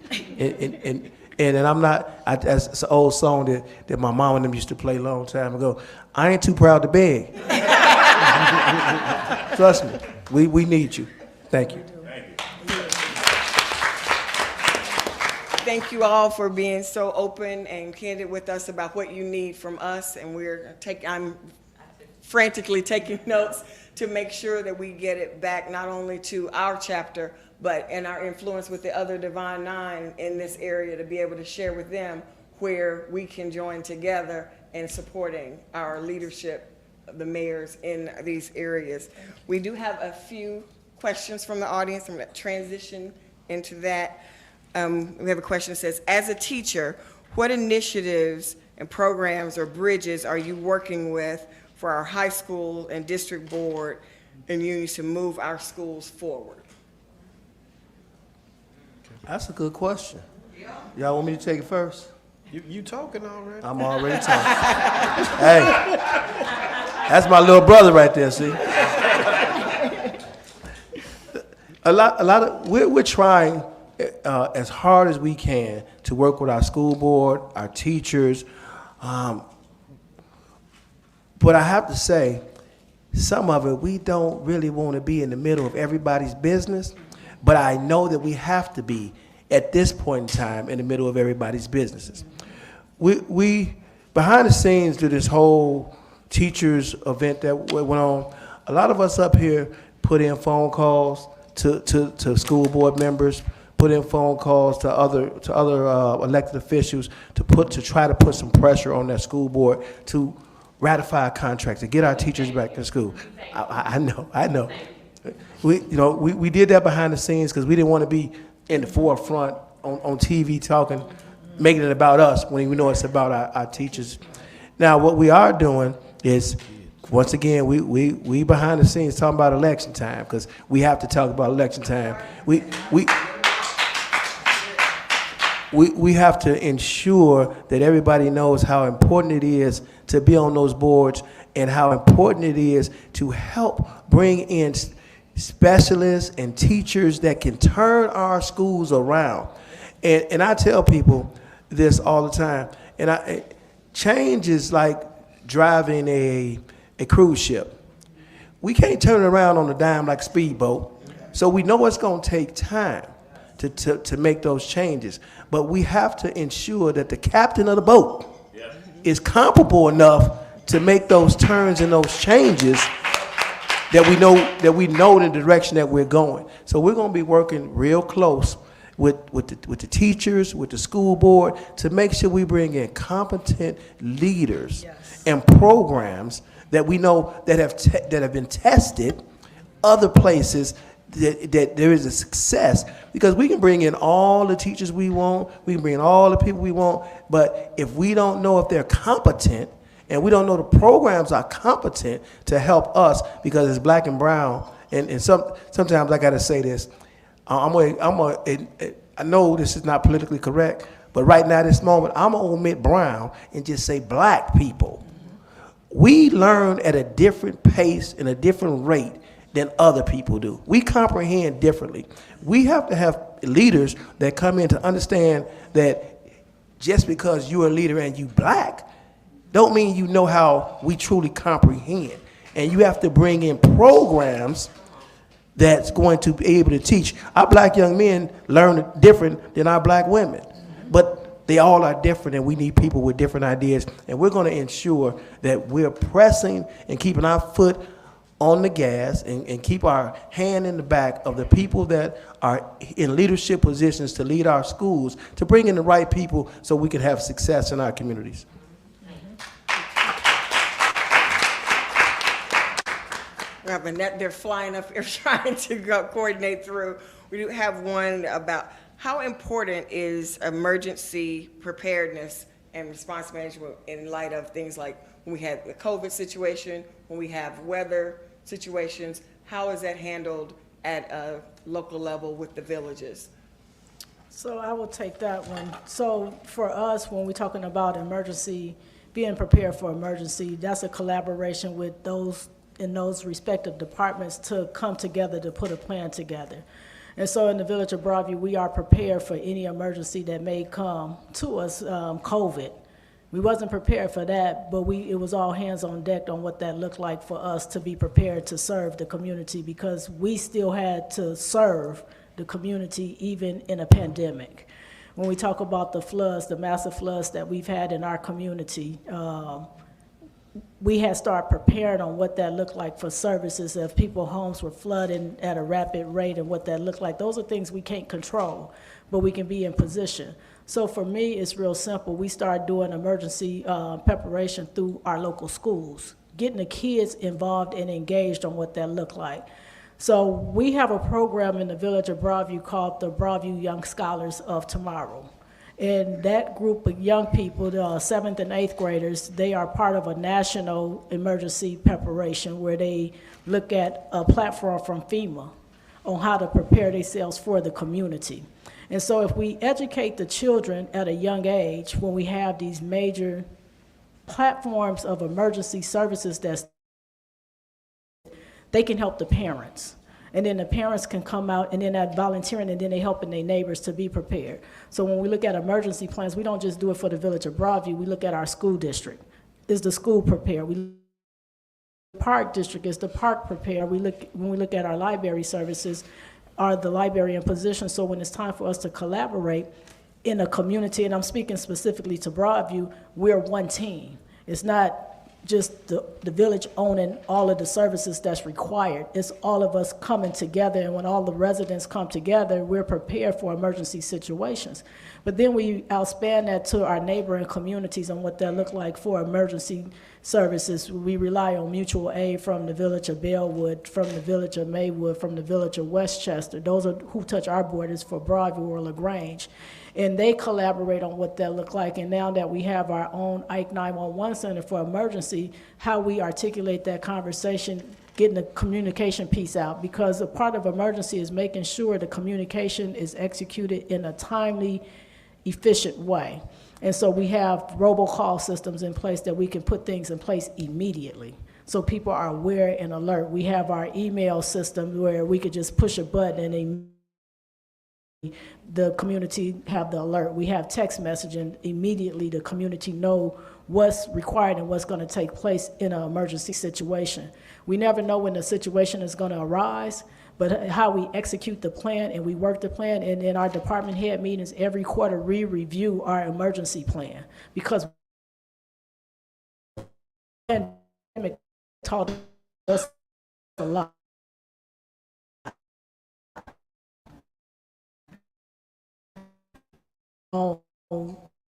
and I'm not, it's an old song that my mom and them used to play a long time ago. I ain't too proud to beg. Trust me, we need you. Thank you. Thank you all for being so open and candid with us about what you need from us, and I'm frantically taking notes to make sure that we get it back not only to our chapter, but in our influence with the other Divine Nine in this area to be able to share with them where we can join together in supporting our leadership, the mayors in these areas. We do have a few questions from the audience. I'm going to transition into that. We have a question that says, as a teacher, what initiatives and programs or bridges are you working with for our high school and district board and unions to move our schools forward? That's a good question. Y'all want me to take it first? You talking already? I'm already talking. Hey, that's my little brother right there, see? We're trying as hard as we can to work with our school board, our teachers. But I have to say, some of it, we don't really want to be in the middle of everybody's business, but I know that we have to be, at this point in time, in the middle of everybody's businesses. We behind the scenes to this whole teachers event that went on, a lot of us up here put in phone calls to school board members, put in phone calls to other elected officials to try to put some pressure on that school board to ratify a contract to get our teachers back to school. I know. We did that behind the scenes because we didn't want to be in the forefront on TV talking, making it about us when we know it's about our teachers. Now, what we are doing is, once again, we behind the scenes talking about election time because we have to talk about election time. We have to ensure that everybody knows how important it is to be on those boards and how important it is to help bring in specialists and teachers that can turn our schools around. And I tell people this all the time. Change is like driving a cruise ship. We can't turn it around on a dime like a speedboat. So we know it's going to take time to make those changes. But we have to ensure that the captain of the boat is comparable enough to make those turns and those changes that we know the direction that we're going. So we're going to be working real close with the teachers, with the school board, to make sure we bring in competent leaders and programs that we know that have been tested other places that there is a success, because we can bring in all the teachers we want, we can bring in all the people we want, but if we don't know if they're competent and we don't know the programs are competent to help us, because it's black and brown, and sometimes I got to say this, I know this is not politically correct, but right now, this moment, I'm going to omit brown and just say black people. We learn at a different pace and a different rate than other people do. We comprehend differently. We have to have leaders that come in to understand that just because you're a leader and you black, don't mean you know how we truly comprehend. And you have to bring in programs that's going to be able to teach. Our black young men learn different than our black women. But they all are different, and we need people with different ideas. And we're going to ensure that we're pressing and keeping our foot on the gas and keep our hand in the back of the people that are in leadership positions to lead our schools, to bring in the right people so we can have success in our communities. They're flying up here trying to coordinate through. We do have one about how important is emergency preparedness and response management in light of things like when we had the COVID situation, when we have weather situations. How is that handled at a local level with the villages? So I will take that one. So for us, when we're talking about emergency, being prepared for emergency, that's a collaboration with those in those respective departments to come together to put a plan together. And so in the village of Broadview, we are prepared for any emergency that may come to us, COVID. We wasn't prepared for that, but it was all hands on deck on what that looked like for us to be prepared to serve the community, because we still had to serve the community even in a pandemic. When we talk about the floods, the massive floods that we've had in our community, we had started preparing on what that looked like for services if people's homes were flooding at a rapid rate and what that looked like. Those are things we can't control, but we can be in position. So for me, it's real simple. We started doing emergency preparation through our local schools, getting the kids involved and engaged on what that looked like. So we have a program in the village of Broadview called the Broadview Young Scholars of Tomorrow. And that group of young people, the 7th and 8th graders, they are part of a national emergency preparation where they look at a platform from FEMA on how to prepare themselves for the community. And so if we educate the children at a young age, when we have these major platforms of emergency services, they can help the parents. And then the parents can come out and then that volunteering, and then they helping their neighbors to be prepared. So when we look at emergency plans, we don't just do it for the village of Broadview, we look at our school district. Is the school prepared? The park district, is the park prepared? When we look at our library services, are the library in position? So when it's time for us to collaborate in a community, and I'm speaking specifically to Broadview, we're one team. It's not just the village owning all of the services that's required. It's all of us coming together, and when all the residents come together, we're prepared for emergency situations. But then we outspan that to our neighboring communities on what that look like for emergency services. We rely on mutual aid from the village of Bellwood, from the village of Maywood, from the village of Westchester. Those are who touch our borders for Broadview or LaGrange. And they collaborate on what that look like. And now that we have our own Ike 911 Center for emergency, how we articulate that conversation, getting the communication piece out, because a part of emergency is making sure the communication is executed in a timely, efficient way. And so we have robocall systems in place that we can put things in place immediately, so people are aware and alert. We have our email system where we could just push a button and the community have the alert. We have text messaging. Immediately the community know what's required and what's going to take place in an emergency situation. We never know when the situation is going to arise, but how we execute the plan and we work the plan, and in our department head meetings every quarter we review our emergency plan, because the pandemic taught us a lot.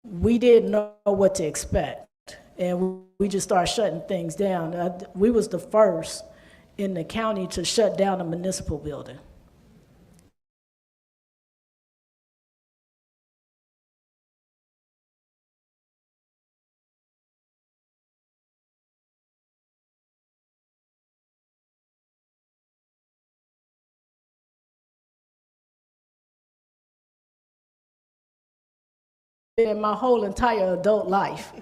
We didn't know what to expect, and we just started shutting things down. We was the first in the county to shut down a municipal building. In my whole entire adult life,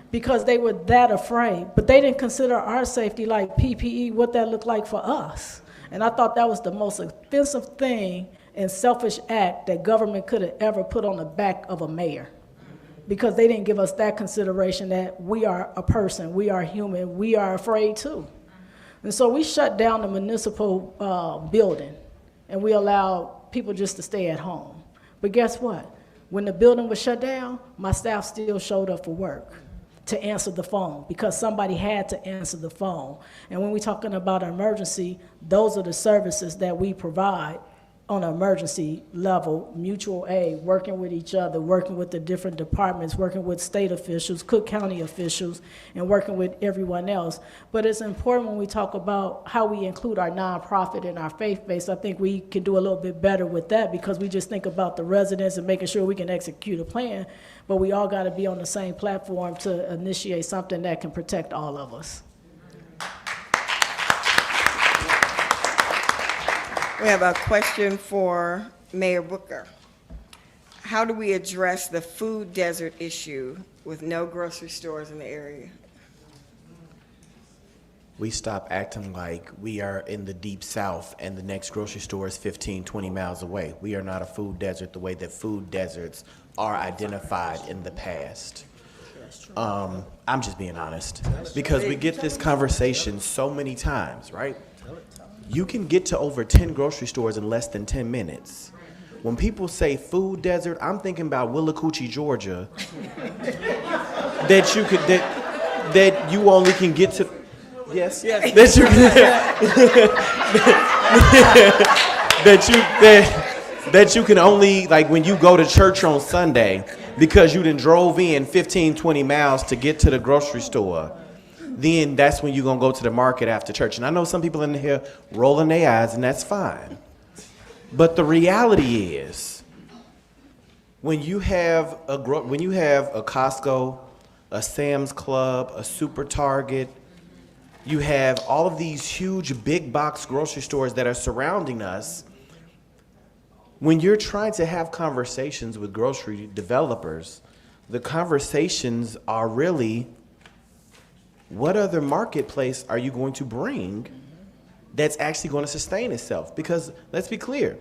because they were that afraid, but they didn't consider our safety, like PPE, what that looked like for us. And I thought that was the most offensive thing and selfish act that government could have ever put on the back of a mayor, because they didn't give us that consideration that we are a person, we are human, we are afraid too. And so we shut down the municipal building, and we allowed people just to stay at home. But guess what? When the building was shut down, my staff still showed up for work to answer the phone, because somebody had to answer the phone. And when we're talking about an emergency, those are the services that we provide on an emergency level: mutual aid, working with each other, working with the different departments, working with state officials, Cook County officials, and working with everyone else. But it's important when we talk about how we include our nonprofit and our faith-based. I think we can do a little bit better with that, because we just think about the residents and making sure we can execute a plan, but we all got to be on the same platform to initiate something that can protect all of us. We have a question for Mayor Booker. How do we address the food desert issue with no grocery stores in the area? We stop acting like we are in the deep south and the next grocery store is 15, 20 miles away. We are not a food desert the way that food deserts are identified in the past. I'm just being honest, because we get this conversation so many times, right? You can get to over 10 grocery stores in less than 10 minutes. When people say food desert, I'm thinking about Willacoochee, Georgia, that you only can get to, yes, that you that you can only, like when you go to church on Sunday, because you done drove in 15, 20 miles to get to the grocery store, then that's when you're gonna go to the market after church. And I know some people in here rolling their eyes, and that's fine. But the reality is, when you have a Costco, a Sam's Club, a Super Target, you have all of these huge big box grocery stores that are surrounding us. When you're trying to have conversations with grocery developers, the conversations are really, what other marketplace are you going to bring that's actually going to sustain itself? Because let's be clear,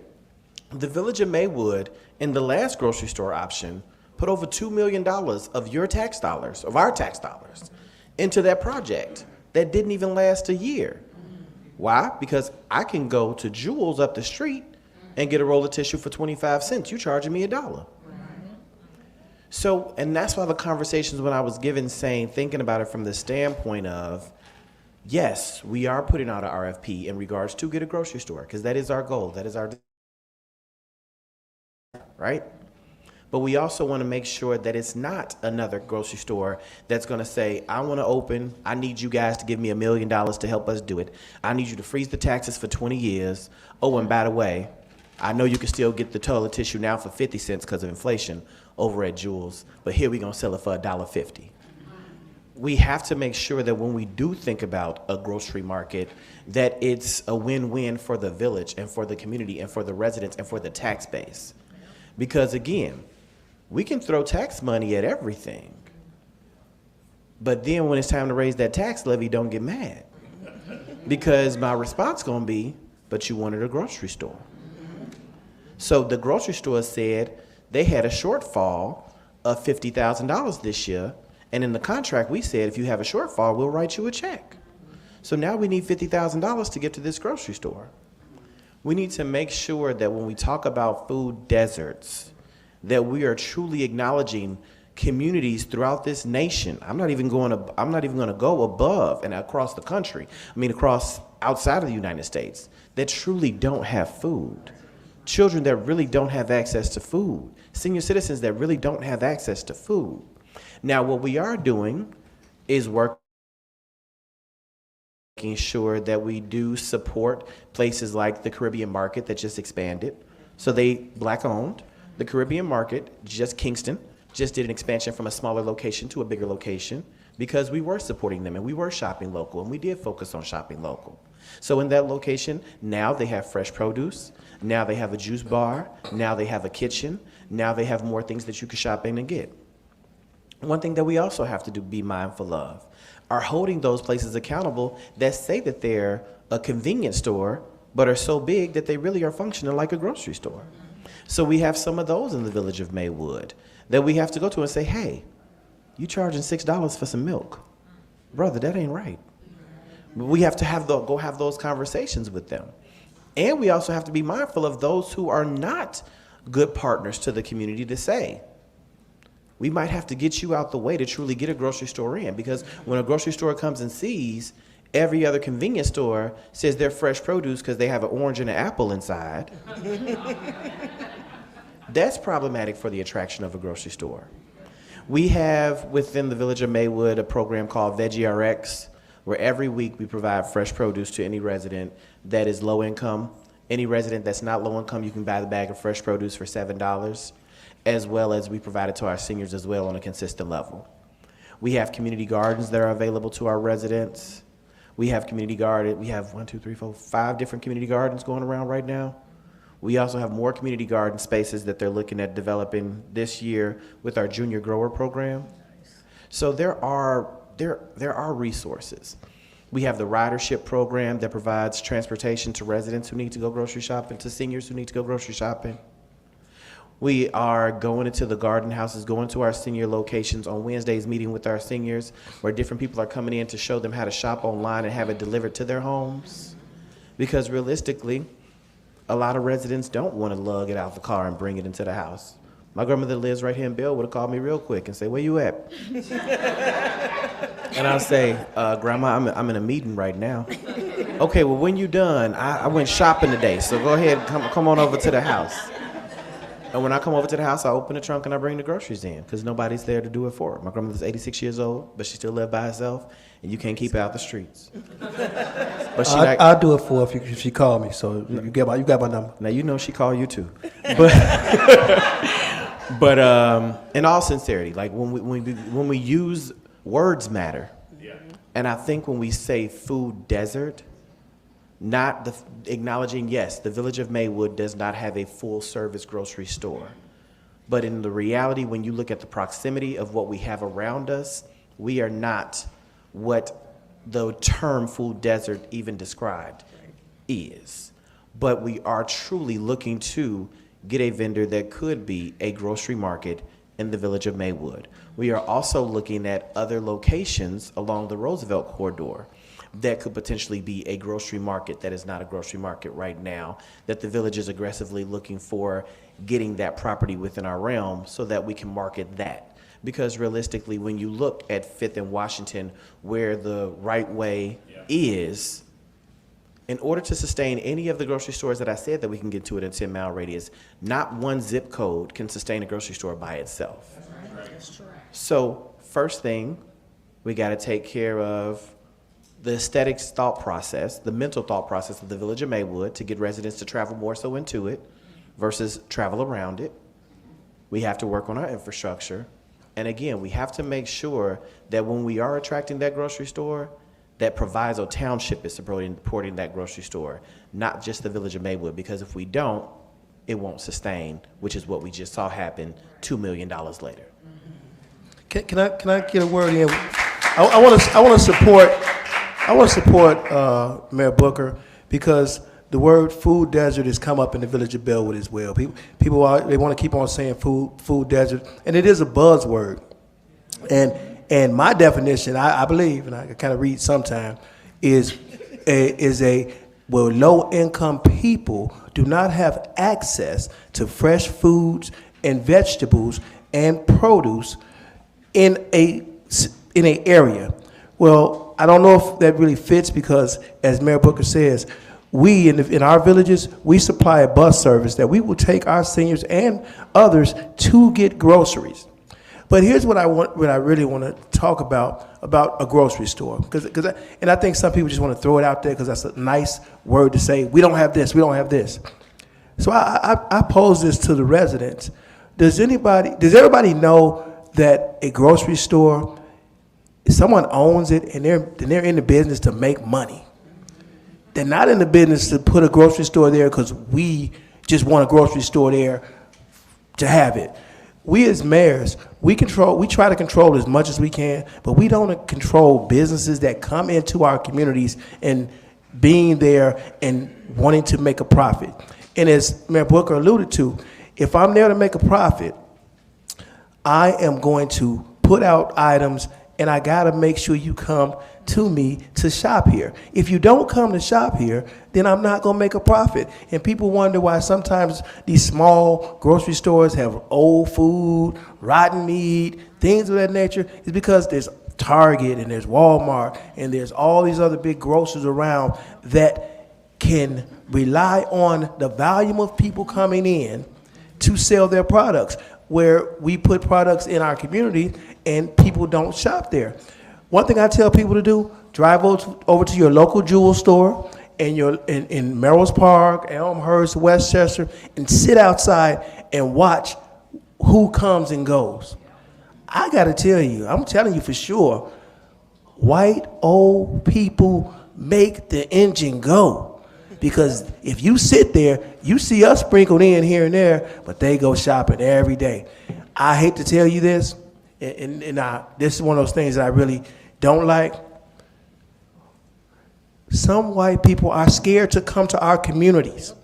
the Village of Maywood in the last grocery store option put over $2 million of your tax dollars, of our tax dollars, into that project that didn't even last a year. Why? Because I can go to Jewel's up the street and get a roll of tissue for 25 cents. You charging me $1. So, and that's why the conversations when I was thinking about it from the standpoint of, yes, we are putting out an RFP in regards to get a grocery store, because that is our goal, that is our, right? But we also want to make sure that it's not another grocery store that's going to say, I want to open, I need you guys to give me $1 million to help us do it. I need you to freeze the taxes for 20 years. Oh, and by the way, I know you can still get the toilet tissue now for 50 cents because of inflation over at Jewel's, but here we're going to sell it for $1.50. We have to make sure that when we do think about a grocery market, that it's a win-win for the village and for the community and for the residents and for the tax base. Because again, we can throw tax money at everything, but then when it's time to raise that tax levy, don't get mad. Because my response gonna be, but you wanted a grocery store. So the grocery store said they had a shortfall of $50,000 this year, and in the contract we said, if you have a shortfall, we'll write you a check. So now we need $50,000 to get to this grocery store. We need to make sure that when we talk about food deserts, that we are truly acknowledging communities throughout this nation. I'm not even going to go above and across the country. I mean, across outside of the United States that truly don't have food. Children that really don't have access to food. Senior citizens that really don't have access to food. Now, what we are doing is making sure that we do support places like the Caribbean Market that just expanded. So they Black owned. The Caribbean Market, Kingston, just did an expansion from a smaller location to a bigger location because we were supporting them and we were shopping local and we did focus on shopping local. So in that location, now they have fresh produce, now they have a juice bar, now they have a kitchen, now they have more things that you can shop in and get. One thing that we also have to be mindful of are holding those places accountable that say that they're a convenience store but are so big that they really are functioning like a grocery store. So we have some of those in the Village of Maywood that we have to go to and say, hey, you charging $6 for some milk. Brother, that ain't right. We have to go have those conversations with them. And we also have to be mindful of those who are not good partners to the community to say, we might have to get you out the way to truly get a grocery store in, because when a grocery store comes and sees every other convenience store says they're fresh produce because they have an orange and an apple inside, that's problematic for the attraction of a grocery store. We have within the Village of Maywood a program called Veggie RX, where every week we provide fresh produce to any resident that is low income. Any resident that's not low income, you can buy the bag of fresh produce for $7, as well as we provide it to our seniors as well on a consistent level. We have community gardens that are available to our residents. We have community garden, we have 5 different community gardens going around right now. We also have more community garden spaces that they're looking at developing this year with our junior grower program. So there are resources. We have the ridership program that provides transportation to residents who need to go grocery shopping, to seniors who need to go grocery shopping. We are going into the garden houses, going to our senior locations on Wednesdays, meeting with our seniors, where different people are coming in to show them how to shop online and have it delivered to their homes. Because realistically, a lot of residents don't want to lug it out the car and bring it into the house. My grandmother lives right here in Bell would have called me real quick and say, where you at? And I'll say, Grandma, I'm in a meeting right now. Okay, well, when you done, I went shopping today, so go ahead, come on over to the house. And when I come over to the house, I open the trunk and I bring the groceries in because nobody's there to do it for her. My grandmother's 86 years old, but she still lives by herself, and you can't keep her out the streets. But I'll do it for her if she call me. So you got my number. Now you know she called you too. But in all sincerity, like when we use words matter, and I think when we say food desert, not acknowledging, yes, the village of Maywood does not have a full-service grocery store. But in the reality, when you look at the proximity of what we have around us, we are not what the term food desert even described is. But we are truly looking to get a vendor that could be a grocery market in the village of Maywood. We are also looking at other locations along the Roosevelt corridor that could potentially be a grocery market that is not a grocery market right now, that the village is aggressively looking for getting that property within our realm so that we can market that. Because realistically, when you look at 5th and Washington, where the right way is, in order to sustain any of the grocery stores that I said that we can get to it in a 10-mile radius, not one zip code can sustain a grocery store by itself. So first thing, we got to take care of the aesthetics thought process, the mental thought process of the village of Maywood to get residents to travel more so into it versus travel around it. We have to work on our infrastructure. And again, we have to make sure that when we are attracting that grocery store, that Proviso Township is supporting that grocery store, not just the village of Maywood, because if we don't, it won't sustain, which is what we just saw happen $2 million later. Can I get a word in? I want to support Mayor Booker because the word food desert has come up in the village of Bellwood as well. People they want to keep on saying food desert, and it is a buzzword. And my definition, I believe, and I kind of read sometime, is where low-income people do not have access to fresh foods and vegetables and produce in a area. Well, I don't know if that really fits because, as Mayor Booker says, we in our villages, we supply a bus service that we will take our seniors and others to get groceries. But here's what I really want to talk about a grocery store, and I think some people just want to throw it out there because that's a nice word to say. We don't have this. We don't have this. So I pose this to the residents. Does everybody know that a grocery store, if someone owns it and they're in the business to make money? They're not in the business to put a grocery store there because we just want a grocery store there to have it. We as mayors, we try to control as much as we can, but we don't control businesses that come into our communities and being there and wanting to make a profit. And as Mayor Booker alluded to, if I'm there to make a profit, I am going to put out items and I gotta make sure you come to me to shop here. If you don't come to shop here, then I'm not gonna make a profit. And people wonder why sometimes these small grocery stores have old food, rotten meat, things of that nature. It's because there's Target and there's Walmart and there's all these other big grocers around that can rely on the volume of people coming in to sell their products, where we put products in our community and people don't shop there. One thing I tell people to do, drive over to your local jewel store in Merrill's Park, Elmhurst, Westchester, and sit outside and watch who comes and goes. I gotta tell you, I'm telling you for sure, white old people make the engine go. Because if you sit there, you see us sprinkled in here and there, but they go shopping every day. I hate to tell you this, and this is one of those things that I really don't like. Some white people are scared to come to our communities.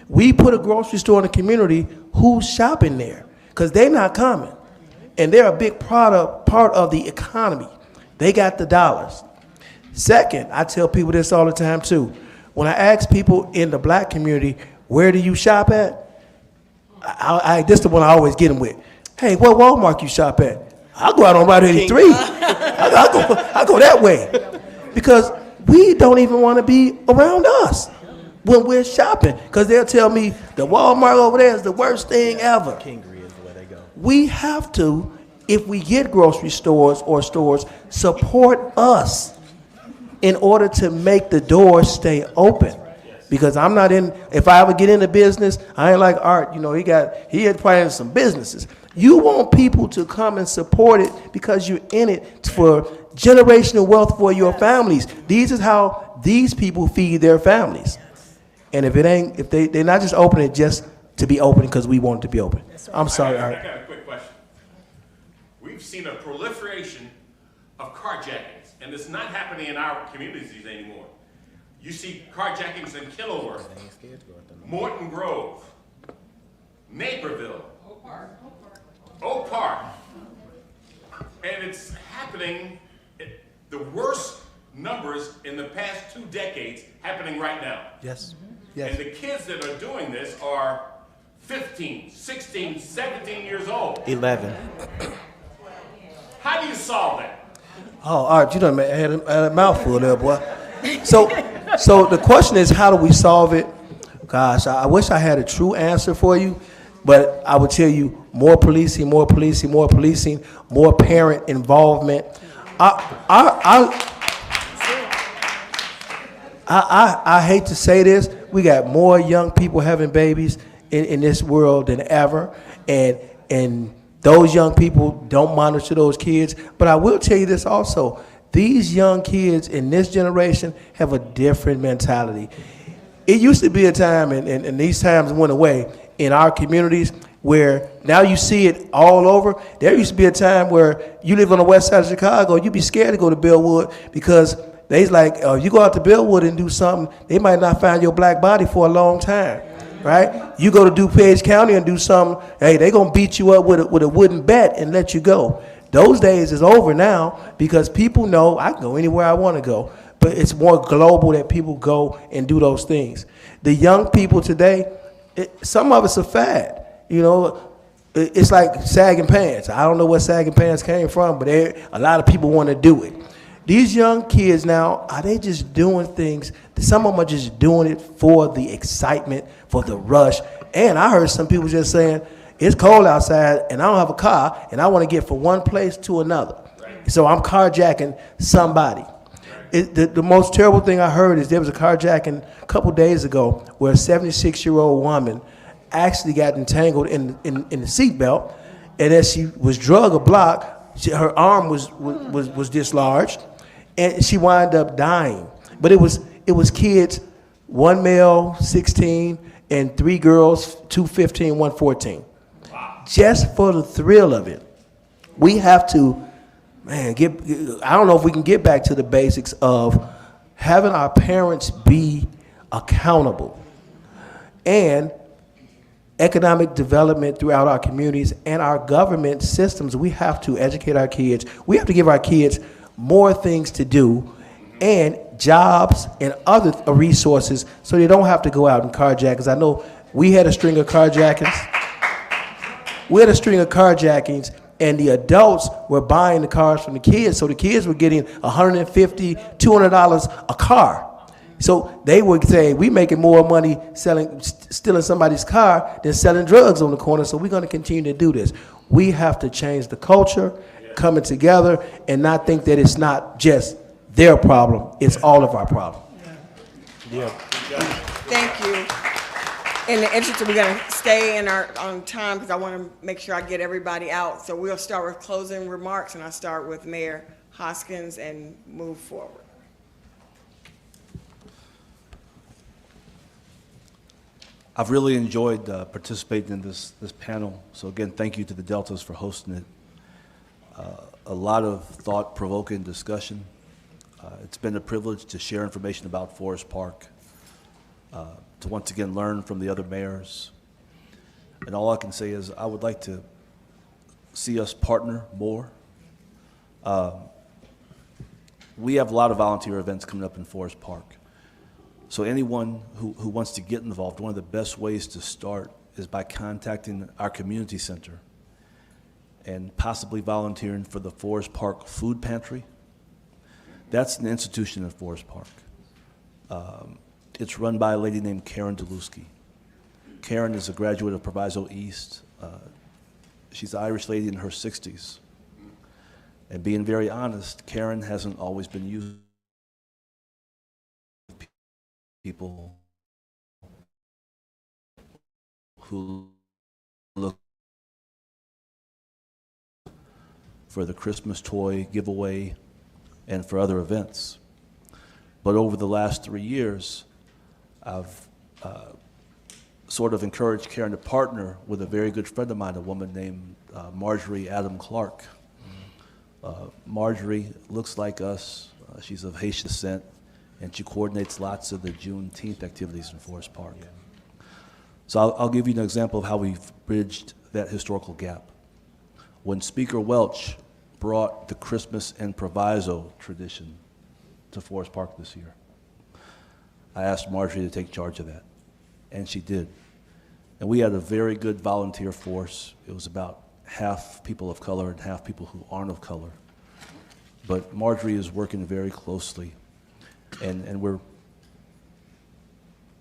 We put a grocery store in the community, who's shopping there? Because they're not coming. And they're a big part of the economy. They got the dollars. Second, I tell people this all the time too. When I ask people in the black community, where do you shop at? This is the one I always get them with. Hey, what Walmart you shop at? I go out on Route 83. I go that way. Because we don't even want to be around us when we're shopping. Because they'll tell me the Walmart over there is the worst thing ever. Kingery is where they go. We have to, if we get grocery stores or stores, support us in order to make the doors stay open. Because I'm not in, if I ever get into business, I ain't like Art, you know, he had probably in some businesses. You want people to come and support it because you're in it for generational wealth for your families. These is how these people feed their families. And if they're not just opening it just to be open because we want it to be open. I'm sorry, Art. I got a quick question. We've seen a proliferation of carjackings, and it's not happening in our communities anymore. You see carjackings in Kenilworth, Morton Grove, Naperville, Oak Park, and it's happening, the worst numbers in the past 2 decades happening right now. Yes. Yes. And the kids that are doing this are 15, 16, 17 years old. 11. How do you solve that? Oh, Art, you done had a mouthful there, boy. So the question is, how do we solve it? Gosh, I wish I had a true answer for you, but I would tell you more policing, more policing, more policing, more parent involvement. I hate to say this, we got more young people having babies in this world than ever, and those young people don't monitor those kids. But I will tell you this also. These young kids in this generation have a different mentality. It used to be a time, and these times went away, in our communities where now you see it all over. There used to be a time where you live on the west side of Chicago, you'd be scared to go to Bellwood because they's like, you go out to Bellwood and do something, they might not find your black body for a long time, right? You go to DuPage County and do something, hey, they gonna beat you up with a wooden bat and let you go. Those days is over now because people know I can go anywhere I want to go. But it's more global that people go and do those things. The young people today, some of it's a fad. You know, it's like sagging pants. I don't know where sagging pants came from, but a lot of people want to do it. These young kids now, are they just doing things? Some of them are just doing it for the excitement, for the rush. And I heard some people just saying, it's cold outside and I don't have a car and I want to get from one place to another. Right. So I'm carjacking somebody. Right. The most terrible thing I heard is there was a carjacking a couple days ago where a 76-year-old woman actually got entangled in the seatbelt, and as she was drug a block, her arm was dislodged, and she wound up dying. But it was kids, one male, 16, and 3 girls, 2 15, 1 14. Just for the thrill of it. We have to, man, I don't know if we can get back to the basics of having our parents be accountable and economic development throughout our communities and our government systems. We have to educate our kids. We have to give our kids more things to do and jobs and other resources so they don't have to go out and carjack. Because I know we had a string of carjackings. And the adults were buying the cars from the kids, so the kids were getting $150, $200 a car. So they would say, we making more money stealing somebody's car than selling drugs on the corner, so we're going to continue to do this. We have to change the culture, coming together, and not think that it's not just their problem, it's all of our problem. Yeah. Thank you. In the interest of, we're going to stay on time because I want to make sure I get everybody out. So we'll start with closing remarks, and I'll start with Mayor Hoskins and move forward. I've really enjoyed participating in this panel. So again, thank you to the Deltas for hosting it. A lot of thought-provoking discussion. It's been a privilege to share information about Forest Park, to once again learn from the other mayors. And all I can say is I would like to see us partner more. We have a lot of volunteer events coming up in Forest Park. So anyone who wants to get involved, one of the best ways to start is by contacting our community center and possibly volunteering for the Forest Park Food Pantry. That's an institution in Forest Park. It's run by a lady named Karen Deluski. Karen is a graduate of Proviso East. She's an Irish lady in her 60s. And being very honest, Karen hasn't always been used with people who look for the Christmas toy giveaway and for other events. But over the last 3 years, I've sort of encouraged Karen to partner with a very good friend of mine, a woman named Marjorie Adam Clark. Marjorie looks like us. She's of Haitian descent, and she coordinates lots of the Juneteenth activities in Forest Park. So I'll give you an example of how we've bridged that historical gap. When Speaker Welch brought the Christmas and Proviso tradition to Forest Park this year, I asked Marjorie to take charge of that, and she did. And we had a very good volunteer force. It was about half people of color and half people who aren't of color. But Marjorie is working very closely, and we're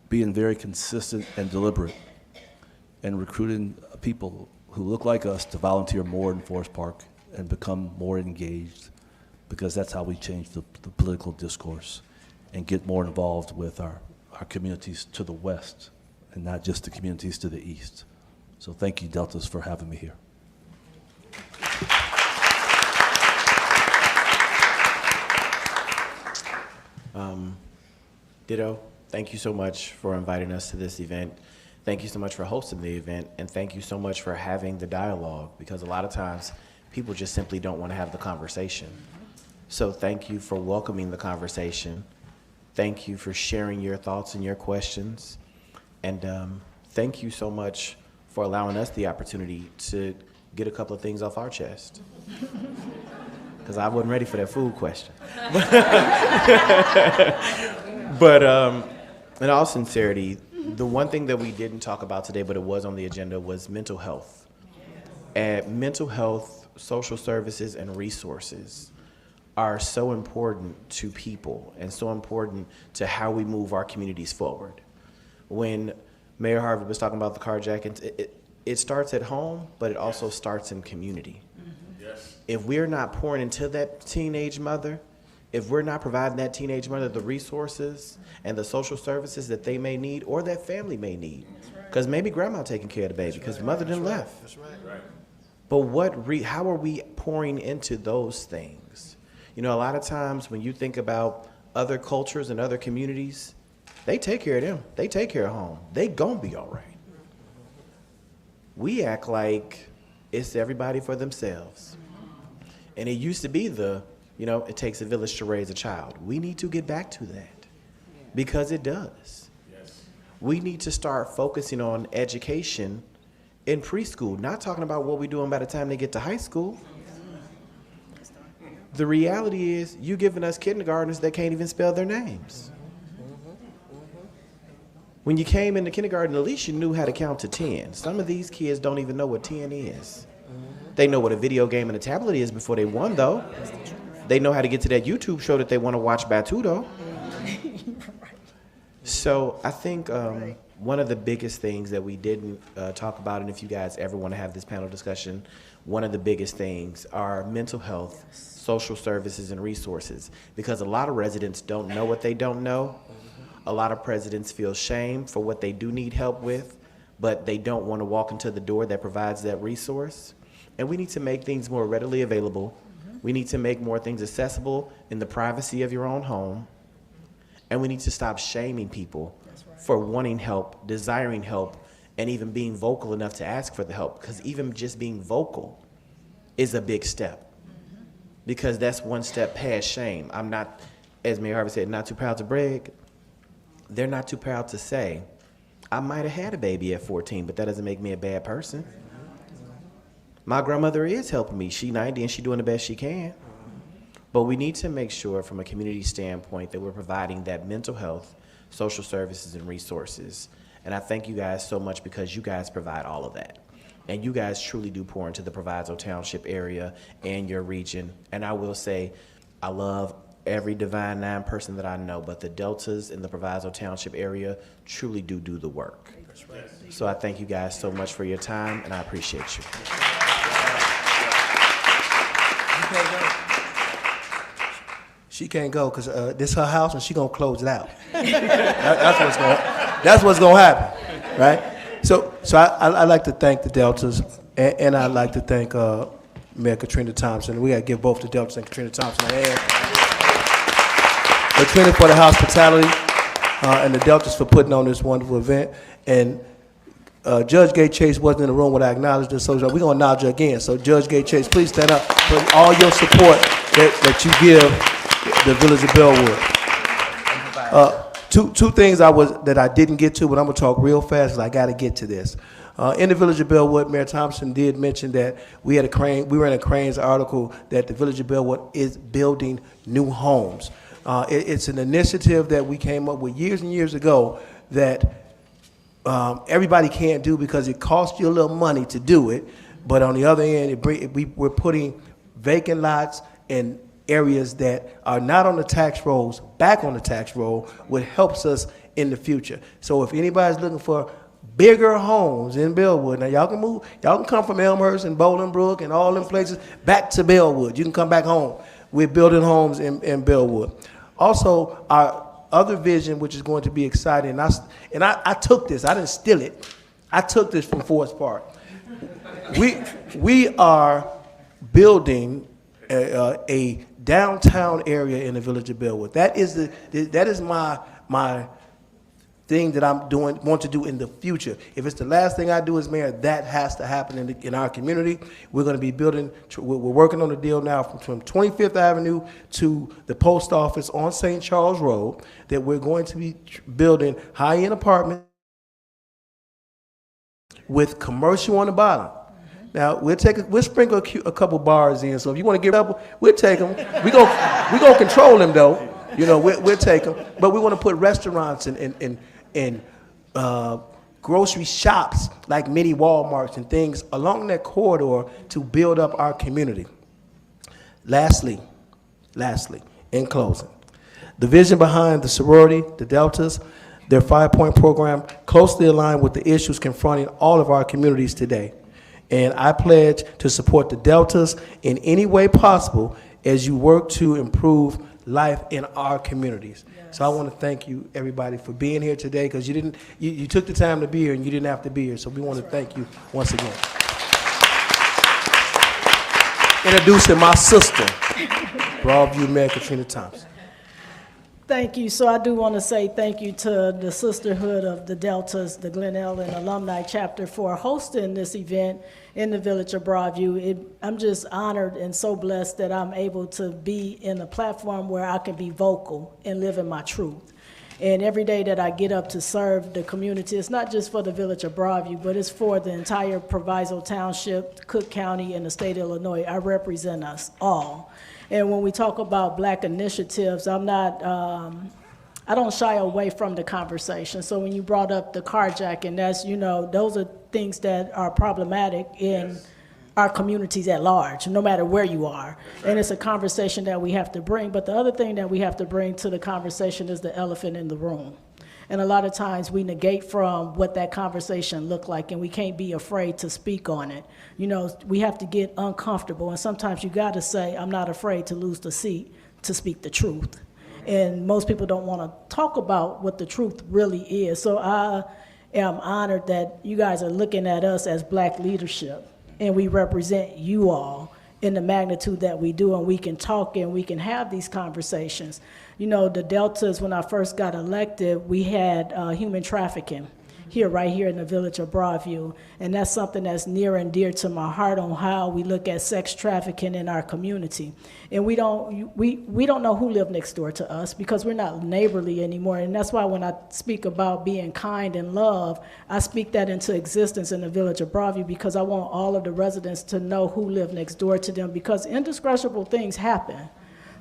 being very consistent and deliberate and recruiting people who look like us to volunteer more in Forest Park and become more engaged, because that's how we change the political discourse and get more involved with our communities to the west and not just the communities to the east. So thank you, Deltas, for having me here. Ditto, thank you so much for inviting us to this event. Thank you so much for hosting the event, and thank you so much for having the dialogue, because a lot of times people just simply don't want to have the conversation. So thank you for welcoming the conversation. Thank you for sharing your thoughts and your questions. And thank you so much for allowing us the opportunity to get a couple of things off our chest. Because I wasn't ready for that food question. But in all sincerity, the one thing that we didn't talk about today, but it was on the agenda, was mental health. And mental health, social services, and resources are so important to people and so important to how we move our communities forward. When Mayor Harvey was talking about the carjackings, it starts at home, but it also starts in community. Yes. If we're not pouring into that teenage mother, if we're not providing that teenage mother the resources and the social services that they may need or that family may need, because maybe grandma taking care of the baby because mother didn't left. That's right. But how are we pouring into those things? You know, a lot of times when you think about other cultures and other communities, they take care of them. They take care of home. They gonna be all right. We act like it's everybody for themselves. And it used to be it takes a village to raise a child. We need to get back to that, because it does. Yes. We need to start focusing on education in preschool, not talking about what we're doing by the time they get to high school. The reality is, you giving us kindergartners that can't even spell their names. When you came into kindergarten, at least you knew how to count to 10. Some of these kids don't even know what 10 is. They know what a video game and a tablet is before they won, though. They know how to get to that YouTube show that they want to watch Batudo. So I think one of the biggest things that we didn't talk about, and if you guys ever want to have this panel discussion, one of the biggest things are mental health, social services, and resources. Because a lot of residents don't know what they don't know. A lot of residents feel shame for what they do need help with, but they don't want to walk into the door that provides that resource. And we need to make things more readily available. We need to make more things accessible in the privacy of your own home. And we need to stop shaming people for wanting help, desiring help, and even being vocal enough to ask for the help. Because even just being vocal is a big step. Because that's one step past shame. I'm not, as Mayor Harvey said, not too proud to brag. They're not too proud to say, I might have had a baby at 14, but that doesn't make me a bad person. My grandmother is helping me. She's 90 and she's doing the best she can. But we need to make sure from a community standpoint that we're providing that mental health, social services, and resources. And I thank you guys so much, because you guys provide all of that. And you guys truly do pour into the Proviso Township area and your region. And I will say, I love every Divine Nine person that I know, but the Deltas in the Proviso Township area truly do the work. So I thank you guys so much for your time, and I appreciate you. She can't go because this her house and she gonna close it out. That's what's gonna happen, right? So I like to thank the Deltas, and I'd like to thank Mayor Katrina Thompson. We gotta give both the Deltas and Katrina Thompson a hand. Katrina for the hospitality, and the Deltas for putting on this wonderful event. And Judge Gay Chase wasn't in the room when I acknowledged this, so we're gonna acknowledge her again. So Judge Gay Chase, please stand up for all your support that you give the Village of Bellwood. Two things that I didn't get to, but I'm gonna talk real fast because I gotta get to this. In the Village of Bellwood, Mayor Thompson did mention that we were in a Crane's article that the Village of Bellwood is building new homes. It's an initiative that we came up with years and years ago that everybody can't do because it costs you a little money to do it, but on the other end, we're putting vacant lots in areas that are not on the tax rolls back on the tax roll, which helps us in the future. So if anybody's looking for bigger homes in Bellwood, now y'all can come from Elmhurst and Bolingbrook and all them places back to Bellwood. You can come back home. We're building homes in Bellwood. Also, our other vision, which is going to be exciting, and I took this, I didn't steal it. I took this from Forest Park. We are building a downtown area in the Village of Bellwood. That is my thing that want to do in the future. If it's the last thing I do as mayor, that has to happen in our community. We're going to be building, we're working on a deal now from 25th Avenue to the post office on St. Charles Road, that we're going to be building high-end apartments with commercial on the bottom. Now, we'll sprinkle a couple bars in, so if you want to give up, we'll take them. We gonna control them, though. You know, we'll take them. But we want to put restaurants and grocery shops like mini Walmarts and things along that corridor to build up our community. Lastly, in closing, the vision behind the sorority, the Deltas, their 5-point program closely aligned with the issues confronting all of our communities today. And I pledge to support the Deltas in any way possible as you work to improve life in our communities. Yes. So I want to thank you, everybody, for being here today, because you took the time to be here and you didn't have to be here. So we want to thank you once again. Introducing my sister, Broadview Mayor Katrina Thompson. Thank you. So I do want to say thank you to the Sisterhood of the Deltas, the Glen Ellen Alumni Chapter, for hosting this event in the Village of Broadview. I'm just honored and so blessed that I'm able to be in a platform where I can be vocal and live in my truth. And every day that I get up to serve the community, it's not just for the Village of Broadview, but it's for the entire Proviso Township, Cook County, and the state of Illinois. I represent us all. And when we talk about black initiatives, I don't shy away from the conversation. So when you brought up the carjacking, those are things that are problematic in our communities at large, no matter where you are. And it's a conversation that we have to bring. But the other thing that we have to bring to the conversation is the elephant in the room. And a lot of times we negate from what that conversation looked like, and we can't be afraid to speak on it. We have to get uncomfortable, and sometimes you gotta say, I'm not afraid to lose the seat to speak the truth. And most people don't wanna talk about what the truth really is. So I am honored that you guys are looking at us as black leadership, and we represent you all in the magnitude that we do, and we can talk and we can have these conversations. The Deltas, when I first got elected, we had human trafficking right here in the Village of Broadview, and that's something that's near and dear to my heart on how we look at sex trafficking in our community. And we don't know who lived next door to us because we're not neighborly anymore, and that's why when I speak about being kind and love, I speak that into existence in the Village of Broadview because I want all of the residents to know who live next door to them, because indescribable things happen.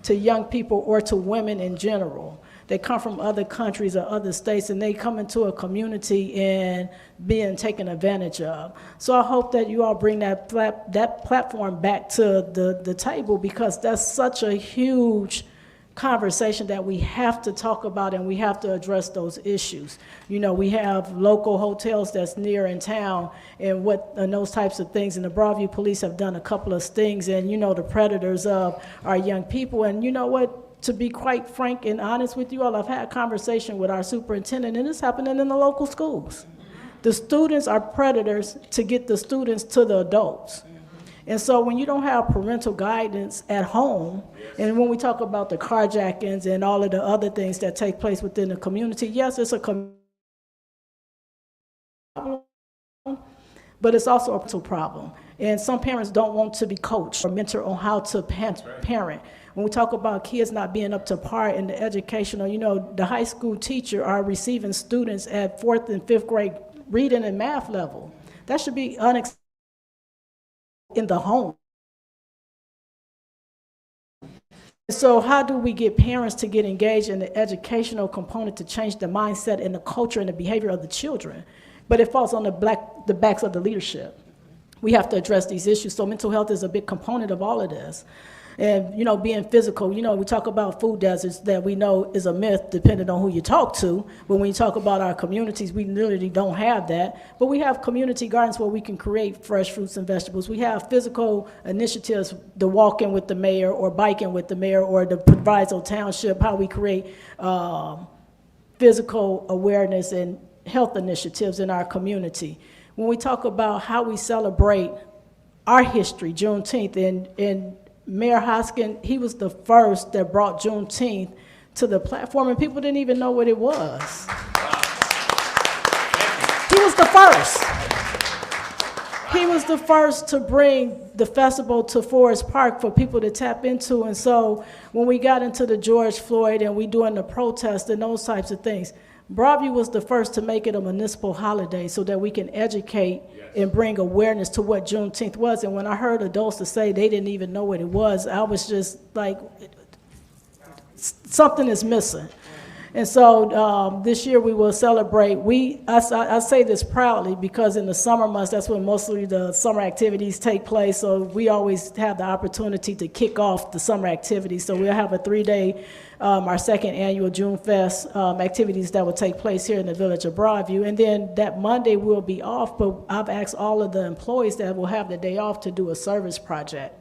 to young people or to women in general. They come from other countries or other states, and they come into a community and being taken advantage of. So I hope that you all bring that platform back to the table, because that's such a huge conversation that we have to talk about, and we have to address those issues. You know, we have local hotels that's near in town and those types of things, and the Broadview Police have done a couple of stings, and you know, the predators of our young people. And you know what? To be quite frank and honest with you all, I've had a conversation with our superintendent, and it's happening in the local schools. The students are predators to get the students to the adults. And so when you don't have parental guidance at home, and when we talk about the carjackings and all of the other things that take place within the community, yes, it's a problem, but it's also a mental problem. And some parents don't want to be coached or mentored on how to parent. When we talk about kids not being up to par in the educational, you know, the high school teacher are receiving students at 4th and 5th grade reading and math level. That should be unacceptable in the home. So how do we get parents to get engaged in the educational component to change the mindset and the culture and the behavior of the children? But it falls on the backs of the leadership. We have to address these issues. So mental health is a big component of all of this. And, you know, being physical, you know, we talk about food deserts that we know is a myth depending on who you talk to. But when you talk about our communities, we literally don't have that. But we have community gardens where we can create fresh fruits and vegetables. We have physical initiatives, the walking with the mayor or biking with the mayor or the Proviso Township, how we create physical awareness and health initiatives in our community. When we talk about how we celebrate our history, Juneteenth, and Mayor Hoskins, he was the first that brought Juneteenth to the platform, and people didn't even know what it was. He was the first. He was the first to bring the festival to Forest Park for people to tap into. And so when we got into the George Floyd and we doing the protest and those types of things, Broadview was the first to make it a municipal holiday so that we can educate and bring awareness to what Juneteenth was. And when I heard adults to say they didn't even know what it was, I was just like, something is missing. And so this year we will celebrate. I say this proudly because in the summer months, that's when mostly the summer activities take place. So we always have the opportunity to kick off the summer activities. So we'll have a 3-day, our second annual June Fest activities that will take place here in the village of Broadview. And then that Monday we'll be off, but I've asked all of the employees that will have the day off to do a service project,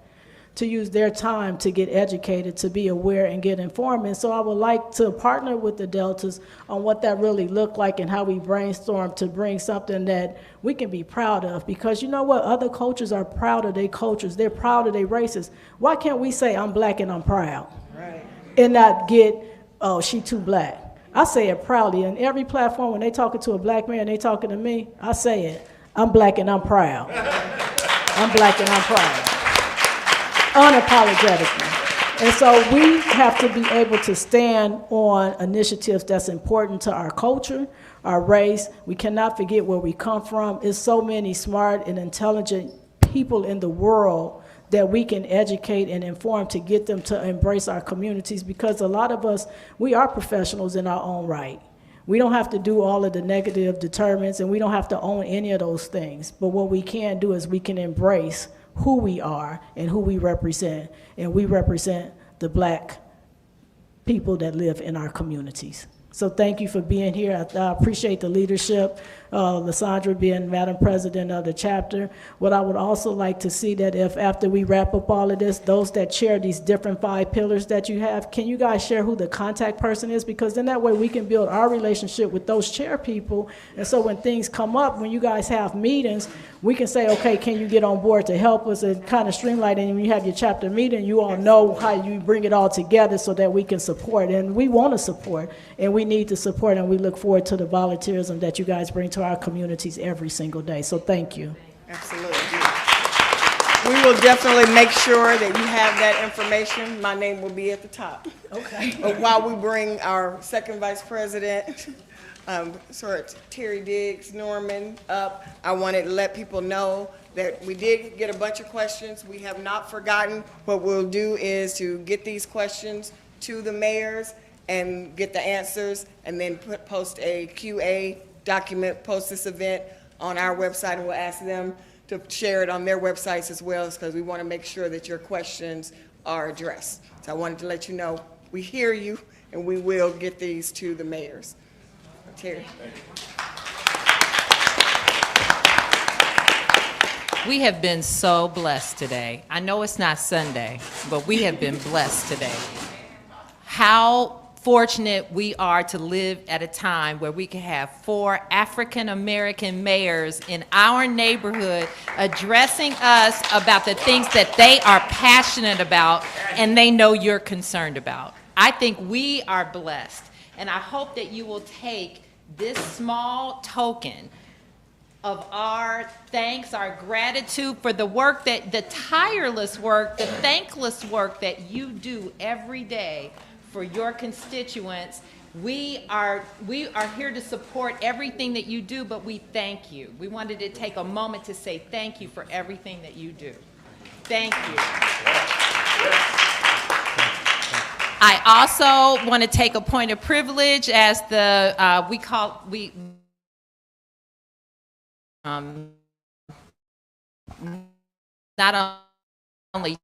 to use their time to get educated, to be aware and get informed. And so I would like to partner with the Deltas on what that really looked like and how we brainstorm to bring something that we can be proud of. Because you know what? Other cultures are proud of their cultures. They're proud of their races. Why can't we say, I'm black and I'm proud? Right. And not get, oh, she too black. I say it proudly. And every platform, when they talking to a black man and they talking to me, I say it. I'm black and I'm proud. I'm black and I'm proud. Unapologetically. And so we have to be able to stand on initiatives that's important to our culture, our race. We cannot forget where we come from. There's so many smart and intelligent people in the world that we can educate and inform to get them to embrace our communities, because a lot of us, we are professionals in our own right. We don't have to do all of the negative determinants, and we don't have to own any of those things. But what we can do is we can embrace who we are and who we represent. And we represent the black people that live in our communities. So thank you for being here. I appreciate the leadership, Lysandra being Madam President of the chapter. What I would also like to see that if after we wrap up all of this, those that chair these different 5 pillars that you have, can you guys share who the contact person is? Because then that way we can build our relationship with those chair people. And so when things come up, when you guys have meetings, we can say, okay, can you get on board to help us and kind of streamline it? And when you have your chapter meeting, you all know how you bring it all together so that we can support. And we want to support, and we need to support, and we look forward to the volunteerism that you guys bring to our communities every single day. So thank you. Absolutely. We will definitely make sure that you have that information. My name will be at the top. Okay. But while we bring our second vice president, Terry Diggs Norman, up, I wanted to let people know that we did get a bunch of questions. We have not forgotten. What we'll do is to get these questions to the mayors and get the answers, and then post a QA document, post this event on our website, and we'll ask them to share it on their websites as well, because we want to make sure that your questions are addressed. So I wanted to let you know, we hear you, and we will get these to the mayors. Terry. We have been so blessed today. I know it's not Sunday, but we have been blessed today. How fortunate we are to live at a time where we can have 4 African American mayors in our neighborhood addressing us about the things that they are passionate about and they know you're concerned about. I think we are blessed, and I hope that you will take this small token of our thanks, our gratitude for the work that, the tireless work, the thankless work that you do every day for your constituents. We are here to support everything that you do, but we thank you. We wanted to take a moment to say thank you for everything that you do. Thank you. I also want to take a point of privilege as the, not only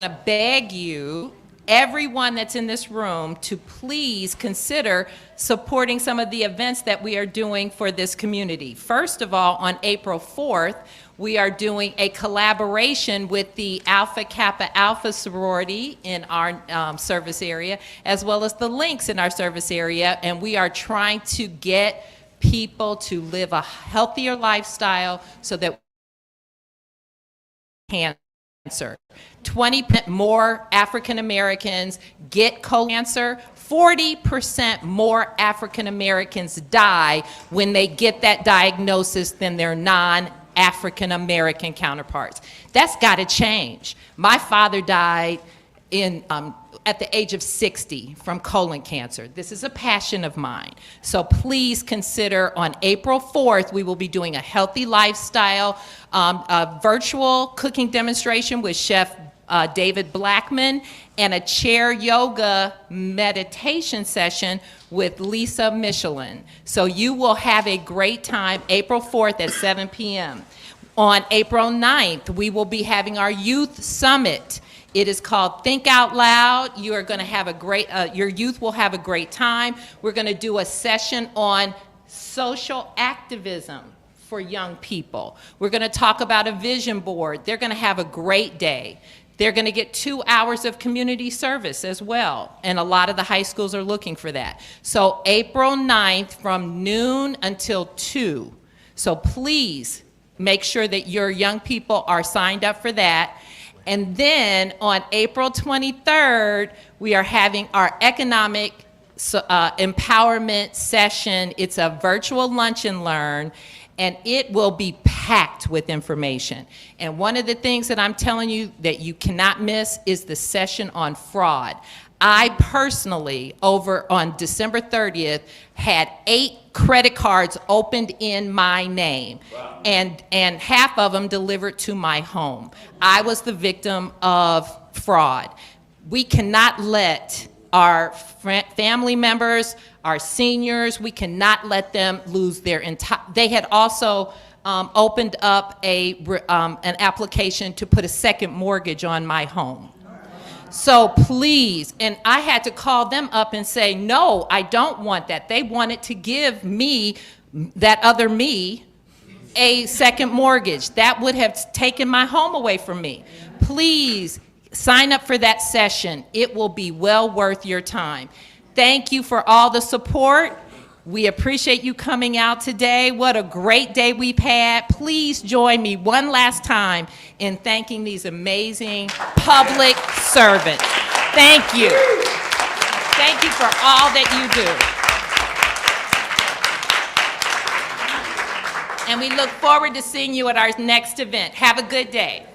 to beg you, everyone that's in this room, to please consider supporting some of the events that we are doing for this community. First of all, on April 4th, we are doing a collaboration with the Alpha Kappa Alpha sorority in our service area, as well as the Links in our service area, and we are trying to get people to live a healthier lifestyle so that cancer. 20% more African Americans get colon cancer. 40% more African Americans die when they get that diagnosis than their non-African American counterparts. That's got to change. My father died at the age of 60 from colon cancer. This is a passion of mine. So please consider, on April 4th, we will be doing a healthy lifestyle, a virtual cooking demonstration with Chef David Blackman, and a chair yoga meditation session with Lisa Michelin. So you will have a great time April 4th at 7 p.m. On April 9th, we will be having our youth summit. It is called Think Out Loud. You are going to have a great, your youth will have a great time. We're going to do a session on social activism for young people. We're going to talk about a vision board. They're going to have a great day. They're going to get 2 hours of community service as well, and a lot of the high schools are looking for that. So April 9th from noon until 2. So please make sure that your young people are signed up for that. And then on April 23rd, we are having our economic empowerment session. It's a virtual lunch and learn, and it will be packed with information. And one of the things that I'm telling you that you cannot miss is the session on fraud. I personally, over on December 30th, had 8 credit cards opened in my name. Wow. And half of them delivered to my home. I was the victim of fraud. We cannot let our family members, our seniors, we cannot let them lose their entire, they had also opened up an application to put a second mortgage on my home. So please, and I had to call them up and say, no, I don't want that. They wanted to give me, that other me, a second mortgage. That would have taken my home away from me. Please sign up for that session. It will be well worth your time. Thank you for all the support. We appreciate you coming out today. What a great day we've had. Please join me one last time in thanking these amazing public servants. Thank you. Thank you for all that you do. And we look forward to seeing you at our next event. Have a good day.